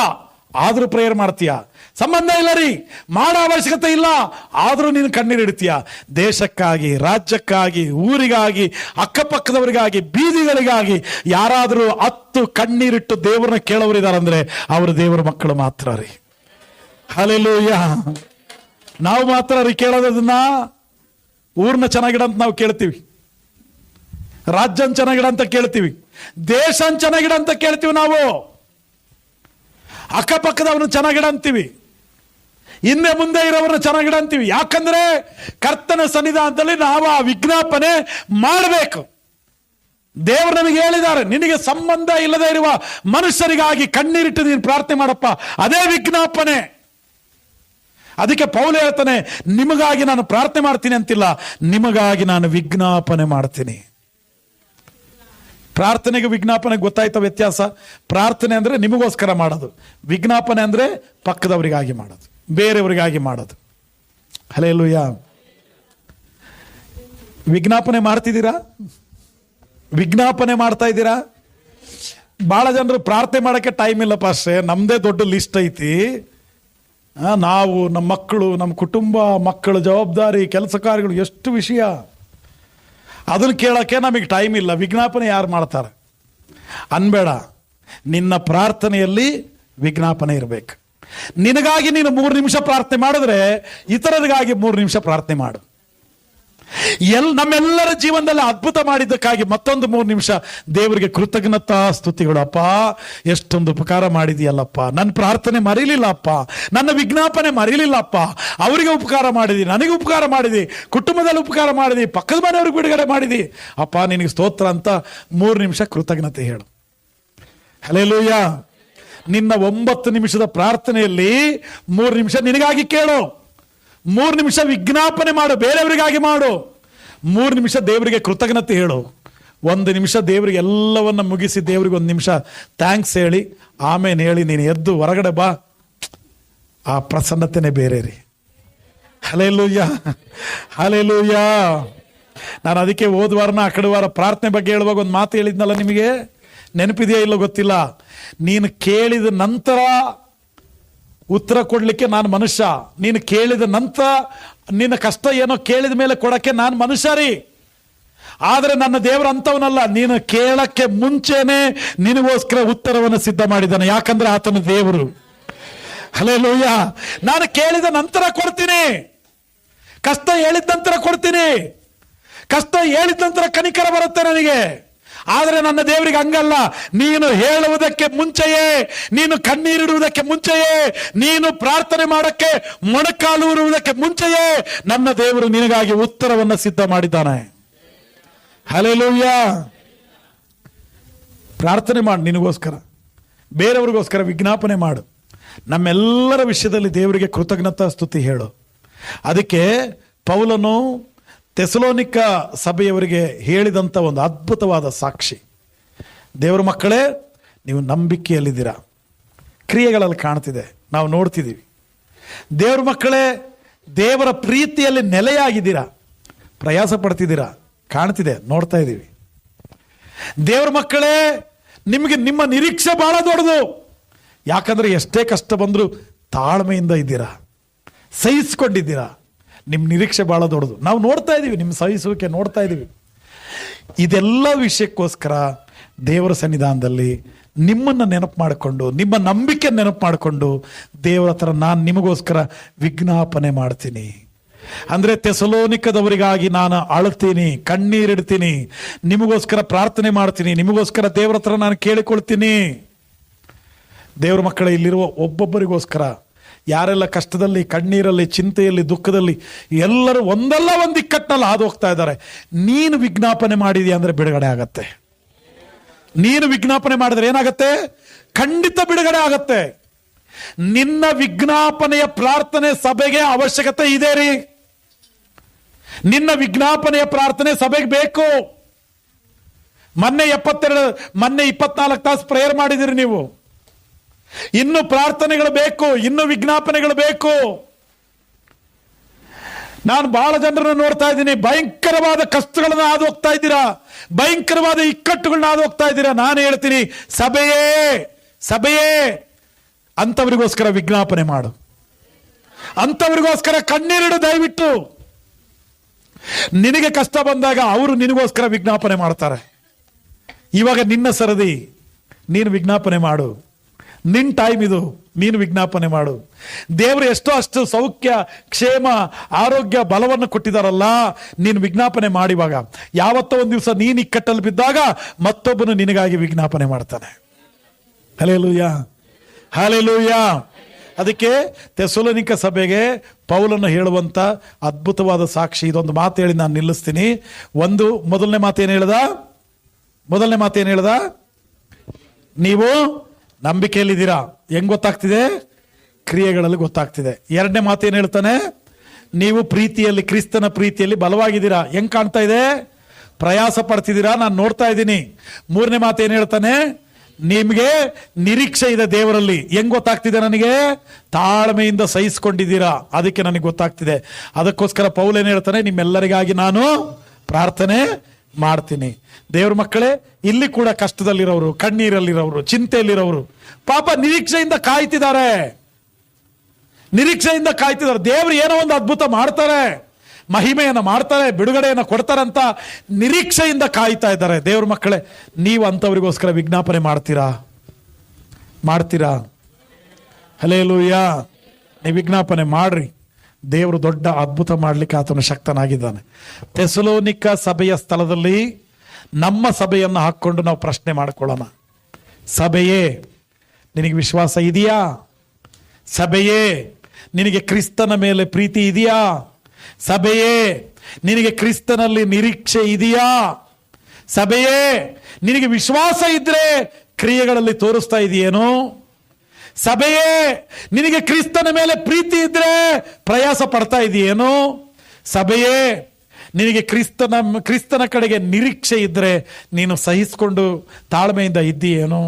ಆದ್ರೂ ಪ್ರೇಯರ್ ಮಾಡ್ತೀಯ. ಸಂಬಂಧ ಇಲ್ಲ ರೀ, ಮಾಡೋ ಅವಶ್ಯಕತೆ ಇಲ್ಲ, ಆದ್ರೂ ನೀನು ಕಣ್ಣೀರಿಡ್ತೀಯ. ದೇಶಕ್ಕಾಗಿ, ರಾಜ್ಯಕ್ಕಾಗಿ, ಊರಿಗಾಗಿ, ಅಕ್ಕಪಕ್ಕದವರಿಗಾಗಿ, ಬೀದಿಗಳಿಗಾಗಿ ಯಾರಾದರೂ 10 ಕಣ್ಣೀರಿಟ್ಟು ದೇವರನ್ನ ಕೇಳೋರಿದಾರಂದ್ರೆ ಅವರು ದೇವರ ಮಕ್ಕಳು ಮಾತ್ರ ರೀ. ಹಲ್ಲೆಲೂಯಾ. ನಾವು ಮಾತ್ರ ರೀ ಕೇಳೋದನ್ನ. ಊರ್ನ ಚೆನ್ನಾಗಿಡ ಅಂತ ನಾವು ಕೇಳ್ತೀವಿ, ರಾಜ್ಯನ ಚೆನ್ನಾಗಿಡ ಅಂತ ಕೇಳ್ತೀವಿ, ದೇಶನ ಚೆನ್ನಾಗಿಡ ಅಂತ ಕೇಳ್ತೀವಿ, ನಾವು ಅಕ್ಕಪಕ್ಕದವ್ರನ್ನ ಚೆನ್ನಾಗಿಡ ಅಂತೀವಿ, ಹಿಂದೆ ಮುಂದೆ ಇರೋವ್ರನ್ನ ಚೆನ್ನಾಗಿಡ ಅಂತೀವಿ. ಯಾಕಂದ್ರೆ ಕರ್ತನ ಸನ್ನಿಧಾನದಲ್ಲಿ ನಾವು ಆ ವಿಜ್ಞಾಪನೆ ಮಾಡಬೇಕು. ದೇವರು ನಮಗೆ ಹೇಳಿದ್ದಾರೆ, ನಿನಗೆ ಸಂಬಂಧ ಇಲ್ಲದೆ ಇರುವ ಮನುಷ್ಯರಿಗಾಗಿ ಕಣ್ಣೀರಿಟ್ಟು ನೀನು ಪ್ರಾರ್ಥನೆ ಮಾಡಪ್ಪ, ಅದೇ ವಿಜ್ಞಾಪನೆ. ಅದಕ್ಕೆ ಪೌಲ ಹೇಳ್ತಾನೆ, ನಿಮಗಾಗಿ ನಾನು ಪ್ರಾರ್ಥನೆ ಮಾಡ್ತೀನಿ ಅಂತಿಲ್ಲ, ನಿಮಗಾಗಿ ನಾನು ವಿಜ್ಞಾಪನೆ ಮಾಡ್ತೀನಿ. ಪ್ರಾರ್ಥನೆಗೆ ವಿಜ್ಞಾಪನೆಗೆ ಗೊತ್ತಾಯ್ತ ವ್ಯತ್ಯಾಸ? ಪ್ರಾರ್ಥನೆ ಅಂದ್ರೆ ನಿಮಗೋಸ್ಕರ ಮಾಡೋದು, ವಿಜ್ಞಾಪನೆ ಅಂದ್ರೆ ಪಕ್ಕದವರಿಗಾಗಿ ಮಾಡೋದು, ಬೇರೆಯವರಿಗಾಗಿ ಮಾಡೋದು. ಹಲ್ಲೆಲೂಯಾ. ವಿಜ್ಞಾಪನೆ ಮಾಡ್ತಿದ್ದೀರಾ? ವಿಜ್ಞಾಪನೆ ಮಾಡ್ತಾ ಇದ್ದೀರಾ? ಬಹಳ ಜನರು ಪ್ರಾರ್ಥನೆ ಮಾಡಕ್ಕೆ ಟೈಮ್ ಇಲ್ಲ ಪಾಸ್ಟ್ರೆ, ನಮ್ದೇ ದೊಡ್ಡ ಲಿಸ್ಟ್ ಐತಿ, ನಾವು, ನಮ್ಮ ಮಕ್ಕಳು, ನಮ್ಮ ಕುಟುಂಬ, ಮಕ್ಕಳ ಜವಾಬ್ದಾರಿ, ಕೆಲಸ ಕಾರ್ಯಗಳು, ಎಷ್ಟು ವಿಷಯ, ಅದನ್ನು ಕೇಳೋಕ್ಕೆ ನಮಗೆ ಟೈಮ್ ಇಲ್ಲ. ವಿಜ್ಞಾಪನೆ ಯಾರು ಮಾಡ್ತಾರೆ ಅನ್ಬೇಡ. ನಿನ್ನ ಪ್ರಾರ್ಥನೆಯಲ್ಲಿ ವಿಜ್ಞಾಪನೆ ಇರಬೇಕು. ನಿನಗಾಗಿ ನೀನು 3 ನಿಮಿಷ ಪ್ರಾರ್ಥನೆ ಮಾಡಿದ್ರೆ ಇತರರಿಗಾಗಿ 3 ನಿಮಿಷ ಪ್ರಾರ್ಥನೆ ಮಾಡು. ನಮ್ಮೆಲ್ಲರ ಜೀವನದಲ್ಲಿ ಅದ್ಭುತ ಮಾಡಿದ್ದಕ್ಕಾಗಿ ಮತ್ತೊಂದು 3 ನಿಮಿಷ ದೇವರಿಗೆ ಕೃತಜ್ಞತಾ ಸ್ತುತಿಗಳು. ಅಪ್ಪ, ಎಷ್ಟೊಂದು ಉಪಕಾರ ಮಾಡಿದೆಯಲ್ಲಪ್ಪ, ನನ್ನ ಪ್ರಾರ್ಥನೆ ಮರೀಲಿಲ್ಲಪ್ಪ, ನನ್ನ ವಿಜ್ಞಾಪನೆ ಮರೀಲಿಲ್ಲಪ್ಪ, ಅವರಿಗೆ ಉಪಕಾರ ಮಾಡಿದಿ, ನನಗೆ ಉಪಕಾರ ಮಾಡಿದಿ, ಕುಟುಂಬದಲ್ಲಿ ಉಪಕಾರ ಮಾಡಿದಿ, ಪಕ್ಕದ ಮನೆಯವ್ರಿಗೆ ಬಿಡುಗಡೆ ಮಾಡಿದಿ, ಅಪ್ಪ ನಿನಗೆ ಸ್ತೋತ್ರ ಅಂತ 3 ನಿಮಿಷ ಕೃತಜ್ಞತೆ ಹೇಳು. ಹಲ್ಲೆಲೂಯಾ. ನಿನ್ನ 9 ನಿಮಿಷದ ಪ್ರಾರ್ಥನೆಯಲ್ಲಿ 3 ನಿಮಿಷ ನಿನಗಾಗಿ ಕೇಳು, 3 ನಿಮಿಷ ವಿಜ್ಞಾಪನೆ ಮಾಡು, ಬೇರೆಯವರಿಗಾಗಿ ಮಾಡು, 3 ನಿಮಿಷ ದೇವರಿಗೆ ಕೃತಜ್ಞತೆ ಹೇಳು, 1 ನಿಮಿಷ ದೇವರಿಗೆ ಎಲ್ಲವನ್ನ ಮುಗಿಸಿ ದೇವರಿಗೆ 1 ನಿಮಿಷ ಥ್ಯಾಂಕ್ಸ್ ಹೇಳಿ ಆಮೇಲೆ ಹೇಳಿ ನೀನು ಎದ್ದು ಹೊರಗಡೆ ಬಾ. ಆ ಪ್ರಸನ್ನತೆನೇ ಬೇರೆ ರೀ. Hallelujah, hallelujah. ನಾನು ಅದಕ್ಕೆ ಹೋದ ವಾರನ ಆ ಕಡೆ ವಾರ ಪ್ರಾರ್ಥನೆ ಬಗ್ಗೆ ಹೇಳುವಾಗ ಒಂದು ಮಾತು ಹೇಳಿದ್ನಲ್ಲ, ನಿಮಗೆ ನೆನಪಿದೆಯಾ ಇಲ್ಲೋ ಗೊತ್ತಿಲ್ಲ. ನೀನು ಕೇಳಿದ ನಂತರ ಉತ್ತರ ಕೊಡ್ಲಿಕ್ಕೆ ನಾನು ಮನುಷ್ಯ, ನೀನು ಕೇಳಿದ ನಂತರ ನಿನ್ನ ಕಷ್ಟ ಏನೋ ಕೇಳಿದ ಮೇಲೆ ಕೊಡಕ್ಕೆ ನಾನು ಮನುಷ್ಯ ರೀ. ಆದರೆ ನನ್ನ ದೇವರು ಅಂತವನಲ್ಲ, ನೀನು ಕೇಳಕ್ಕೆ ಮುಂಚೆನೆ ನಿನಗೋಸ್ಕರ ಉತ್ತರವನ್ನು ಸಿದ್ಧ ಮಾಡಿದ್ದಾನೆ. ಯಾಕಂದ್ರೆ ಆತನ ದೇವರು. ಹಲ್ಲೆಲೂಯಾ. ನಾನು ಕೇಳಿದ ನಂತರ ಕೊಡ್ತೀನಿ, ಕಷ್ಟ ಹೇಳಿದ ನಂತರ ಕೊಡ್ತೀನಿ, ಕಷ್ಟ ಹೇಳಿದ ನಂತರ ಕನಿಕರ ಬರುತ್ತೆ ನನಗೆ. ಆದರೆ ನನ್ನ ದೇವರಿಗೆ ಹಂಗಲ್ಲ. ನೀನು ಹೇಳುವುದಕ್ಕೆ ಮುಂಚೆಯೇ, ನೀನು ಕಣ್ಣೀರಿಡುವುದಕ್ಕೆ ಮುಂಚೆಯೇ, ನೀನು ಪ್ರಾರ್ಥನೆ ಮಾಡಕ್ಕೆ ಮೊಣಕಾಲೂರುವುದಕ್ಕೆ ಮುಂಚೆಯೇ ನನ್ನ ದೇವರು ನಿನಗಾಗಿ ಉತ್ತರವನ್ನು ಸಿದ್ಧ ಮಾಡಿದ್ದಾನೆ. ಹಲ್ಲೆಲೂಯಾ. ಪ್ರಾರ್ಥನೆ ಮಾಡು, ನಿನಗೋಸ್ಕರ, ಬೇರೆಯವ್ರಿಗೋಸ್ಕರ ವಿಜ್ಞಾಪನೆ ಮಾಡು. ನಮ್ಮೆಲ್ಲರ ವಿಷಯದಲ್ಲಿ ದೇವರಿಗೆ ಕೃತಜ್ಞತಾ ಸ್ತುತಿ ಹೇಳು. ಅದಕ್ಕೆ ಪೌಲನು ಥೆಸಲೋನಿಕ ಸಭೆಯವರಿಗೆ ಹೇಳಿದಂಥ ಒಂದು ಅದ್ಭುತವಾದ ಸಾಕ್ಷಿ. ದೇವರ ಮಕ್ಕಳೇ, ನೀವು ನಂಬಿಕೆಯಲ್ಲಿದ್ದೀರಾ, ಕ್ರಿಯೆಗಳಲ್ಲಿ ಕಾಣ್ತಿದೆ, ನಾವು ನೋಡ್ತಿದ್ದೀವಿ. ದೇವರ ಮಕ್ಕಳೇ, ದೇವರ ಪ್ರೀತಿಯಲ್ಲಿ ನೆಲೆಯಾಗಿದ್ದೀರಾ, ಪ್ರಯಾಸ ಪಡ್ತಿದ್ದೀರಾ, ಕಾಣ್ತಿದೆ, ನೋಡ್ತಾ ಇದ್ದೀವಿ. ದೇವರ ಮಕ್ಕಳೇ, ನಿಮಗೆ ನಿಮ್ಮ ನಿರೀಕ್ಷೆ ಬಹಳ ದೊಡ್ಡದು. ಯಾಕಂದ್ರೆ ಎಷ್ಟೇ ಕಷ್ಟ ಬಂದರೂ ತಾಳ್ಮೆಯಿಂದ ಇದ್ದೀರಾ, ಸಹಿಸ್ಕೊಂಡಿದ್ದೀರಾ. ನಿಮ್ಮ ನಿರೀಕ್ಷೆ ಬಹಳ ದೊಡ್ಡದು. ನಾವು ನೋಡ್ತಾ ಇದ್ದೀವಿ, ನಿಮ್ಮ ಸಹಿಸುವಿಕೆ ನೋಡ್ತಾ ಇದ್ದೀವಿ. ಇದೆಲ್ಲ ವಿಷಯಕ್ಕೋಸ್ಕರ ದೇವರ ಸನ್ನಿಧಾನದಲ್ಲಿ ನಿಮ್ಮನ್ನು ನೆನಪು ಮಾಡಿಕೊಂಡು, ನಿಮ್ಮ ನಂಬಿಕೆ ನೆನಪು ಮಾಡಿಕೊಂಡು ದೇವರ ಹತ್ರ ನಾನು ನಿಮಗೋಸ್ಕರ ವಿಜ್ಞಾಪನೆ ಮಾಡ್ತೀನಿ. ಅಂದರೆ ಥೆಸಲೋನಿಕದವರಿಗಾಗಿ ನಾನು ಅಳ್ತೀನಿ, ಕಣ್ಣೀರಿಡ್ತೀನಿ, ನಿಮಗೋಸ್ಕರ ಪ್ರಾರ್ಥನೆ ಮಾಡ್ತೀನಿ, ನಿಮಗೋಸ್ಕರ ದೇವರ ಹತ್ರ ನಾನು ಕೇಳಿಕೊಳ್ತೀನಿ. ದೇವರ ಮಕ್ಕಳ ಇಲ್ಲಿರುವ ಒಬ್ಬೊಬ್ಬರಿಗೋಸ್ಕರ, ಯಾರೆಲ್ಲ ಕಷ್ಟದಲ್ಲಿ, ಕಣ್ಣೀರಲ್ಲಿ, ಚಿಂತೆಯಲ್ಲಿ, ದುಃಖದಲ್ಲಿ, ಎಲ್ಲರೂ ಒಂದಲ್ಲ ಒಂದು ಇಕ್ಕಟ್ಟಿನಲ್ಲಿ ಹಾದು ಹೋಗ್ತಾ ಇದ್ದಾರೆ, ನೀನು ವಿಜ್ಞಾಪನೆ ಮಾಡಿದೀಯ ಅಂದರೆ ಬಿಡುಗಡೆ ಆಗತ್ತೆ. ನೀನು ವಿಜ್ಞಾಪನೆ ಮಾಡಿದ್ರೆ ಏನಾಗತ್ತೆ? ಖಂಡಿತ ಬಿಡುಗಡೆ ಆಗತ್ತೆ. ನಿನ್ನ ವಿಜ್ಞಾಪನೆಯ ಪ್ರಾರ್ಥನೆ ಸಭೆಗೆ ಅವಶ್ಯಕತೆ ಇದೆ ರೀ. ನಿನ್ನ ವಿಜ್ಞಾಪನೆಯ ಪ್ರಾರ್ಥನೆ ಸಭೆಗೆ ಬೇಕು. ಮೊನ್ನೆ 24 ತಾಸು ಪ್ರೇಯರ್ ಮಾಡಿದಿರಿ ನೀವು. ಇನ್ನು ಪ್ರಾರ್ಥನೆಗಳು ಬೇಕು, ಇನ್ನು ವಿಜ್ಞಾಪನೆಗಳು ಬೇಕು. ನಾನು ಬಹಳ ಜನರನ್ನು ನೋಡ್ತಾ ಇದ್ದೀನಿ, ಭಯಂಕರವಾದ ಕಷ್ಟಗಳನ್ನ ಹಾದು ಹೋಗ್ತಾ ಇದ್ದೀರಾ, ಭಯಂಕರವಾದ ಇಕ್ಕಟ್ಟುಗಳನ್ನ ಹಾದು ಹೋಗ್ತಾ ಇದ್ದೀರಾ. ನಾನು ಹೇಳ್ತೀನಿ, ಸಭೆಯೇ ಅಂಥವರಿಗೋಸ್ಕರ ವಿಜ್ಞಾಪನೆ ಮಾಡು, ಅಂಥವರಿಗೋಸ್ಕರ ಕಣ್ಣೀರಿಡು. ದಯವಿಟ್ಟು ನಿನಗೆ ಕಷ್ಟ ಬಂದಾಗ ಅವರು ನಿನಗೋಸ್ಕರ ವಿಜ್ಞಾಪನೆ ಮಾಡ್ತಾರೆ. ಇವಾಗ ನಿನ್ನ ಸರದಿ, ನೀನು ವಿಜ್ಞಾಪನೆ ಮಾಡು. ನಿನ್ನ ಟೈಮ್ ಇದು, ನೀನು ವಿಜ್ಞಾಪನೆ ಮಾಡು. ದೇವರು ಎಷ್ಟೋ ಅಷ್ಟು ಸೌಖ್ಯ, ಕ್ಷೇಮ, ಆರೋಗ್ಯ, ಬಲವನ್ನು ಕೊಟ್ಟಿದಾರಲ್ಲ, ನೀನು ವಿಜ್ಞಾಪನೆ ಮಾಡಿವಾಗ ಯಾವತ್ತೋ ಒಂದು ದಿವಸ ನೀನು ಇಕ್ಕಟ್ಟಲ್ಲಿ ಬಿದ್ದಾಗ ಮತ್ತೊಬ್ಬನು ನಿನಗಾಗಿ ವಿಜ್ಞಾಪನೆ ಮಾಡ್ತಾನೆ. Hallelujah, hallelujah. ಅದಕ್ಕೆ ಥೆಸಲೋನಿಕ ಸಭೆಗೆ ಪೌಲನು ಹೇಳುವಂತ ಅದ್ಭುತವಾದ ಸಾಕ್ಷಿ ಇದೊಂದು ಮಾತು ಹೇಳಿ ನಾನು ನಿಲ್ಲಿಸ್ತೀನಿ. ಮೊದಲನೇ ಮಾತೇನು ಹೇಳ್ದ? ನೀವು ನಂಬಿಕೆಯಲ್ಲಿದ್ದೀರಾ. ಹೆಂಗ್ ಗೊತ್ತಾಗ್ತಿದೆ? ಕ್ರಿಯೆಗಳಲ್ಲಿ ಗೊತ್ತಾಗ್ತಿದೆ. ಎರಡನೇ ಮಾತೇನು ಹೇಳ್ತಾನೆ? ನೀವು ಪ್ರೀತಿಯಲ್ಲಿ, ಕ್ರಿಸ್ತನ ಪ್ರೀತಿಯಲ್ಲಿ ಬಲವಾಗಿದ್ದೀರಾ. ಹೆಂಗ್ ಕಾಣ್ತಾ ಇದೆ? ಪ್ರಯಾಸ ಪಡ್ತಿದ್ದೀರಾ, ನಾನು ನೋಡ್ತಾ ಇದ್ದೀನಿ. ಮೂರನೇ ಮಾತೇನು ಹೇಳ್ತಾನೆ? ನಿಮಗೆ ನಿರೀಕ್ಷೆ ಇದೆ ದೇವರಲ್ಲಿ. ಹೆಂಗ್ ಗೊತ್ತಾಗ್ತಿದೆ ನನಗೆ? ತಾಳ್ಮೆಯಿಂದ ಸಹಿಸ್ಕೊಂಡಿದ್ದೀರಾ, ಅದಕ್ಕೆ ನನಗೆ ಗೊತ್ತಾಗ್ತಿದೆ. ಅದಕ್ಕೋಸ್ಕರ ಪೌಲೇನು ಹೇಳ್ತಾನೆ? ನಿಮ್ಮೆಲ್ಲರಿಗಾಗಿ ನಾನು ಪ್ರಾರ್ಥನೆ ಮಾಡ್ತೀನಿ. ದೇವ್ರ ಮಕ್ಕಳೇ, ಇಲ್ಲಿ ಕೂಡ ಕಷ್ಟದಲ್ಲಿರೋರು, ಕಣ್ಣೀರಲ್ಲಿರೋರು, ಚಿಂತೆಯಲ್ಲಿರೋರು ಪಾಪ ನಿರೀಕ್ಷೆಯಿಂದ ಕಾಯ್ತಿದ್ದಾರೆ. ದೇವರು ಏನೋ ಒಂದು ಅದ್ಭುತ ಮಾಡ್ತಾರೆ, ಮಹಿಮೆಯನ್ನು ಮಾಡ್ತಾರೆ, ಬಿಡುಗಡೆಯನ್ನು ಕೊಡ್ತಾರಂತ ನಿರೀಕ್ಷೆಯಿಂದ ಕಾಯ್ತಾ ಇದ್ದಾರೆ. ದೇವ್ರ ಮಕ್ಕಳೇ, ನೀವು ಅಂಥವ್ರಿಗೋಸ್ಕರ ವಿಜ್ಞಾಪನೆ ಮಾಡ್ತೀರಾ? ಹಲ್ಲೆಲೂಯಾ. ನೀವು ವಿಜ್ಞಾಪನೆ ಮಾಡ್ರಿ. ದೇವರು ದೊಡ್ಡ ಅದ್ಭುತ ಮಾಡಲಿಕ್ಕೆ ಆತನು ಶಕ್ತನಾಗಿದ್ದಾನೆ. ಥೆಸಲೋನಿಕ ಸಭೆಯ ಸ್ಥಳದಲ್ಲಿ ನಮ್ಮ ಸಭೆಯನ್ನು ಹಾಕ್ಕೊಂಡು ನಾವು ಪ್ರಶ್ನೆ ಮಾಡಿಕೊಳ್ಳೋಣ. ಸಭೆಯೇ, ನಿನಗೆ ವಿಶ್ವಾಸ ಇದೆಯಾ? ಸಭೆಯೇ, ನಿನಗೆ ಕ್ರಿಸ್ತನ ಮೇಲೆ ಪ್ರೀತಿ ಇದೆಯಾ? ಸಭೆಯೇ, ನಿನಗೆ ಕ್ರಿಸ್ತನಲ್ಲಿ ನಿರೀಕ್ಷೆ ಇದೆಯಾ? ಸಭೆಯೇ, ನಿನಗೆ ವಿಶ್ವಾಸ ಇದ್ರೆ ಕ್ರಿಯೆಗಳಲ್ಲಿ ತೋರಿಸ್ತಾ ಇದೆಯೇನೋ? ಸಭೆಯೇ, ನಿನಗೆ ಕ್ರಿಸ್ತನ ಮೇಲೆ ಪ್ರೀತಿ ಇದ್ರೆ ಪ್ರಯಾಸ ಪಡ್ತಾ ಇದೆಯೇನೋ? ಸಭೆಯೇ, ನಿನಗೆ ಕ್ರಿಸ್ತನ ಕಡೆಗೆ ನಿರೀಕ್ಷೆ ಇದ್ರೆ ನೀನು ಸಹಿಸಿಕೊಂಡು ತಾಳ್ಮೆಯಿಂದ ಇದ್ದೀಯೇನೋ?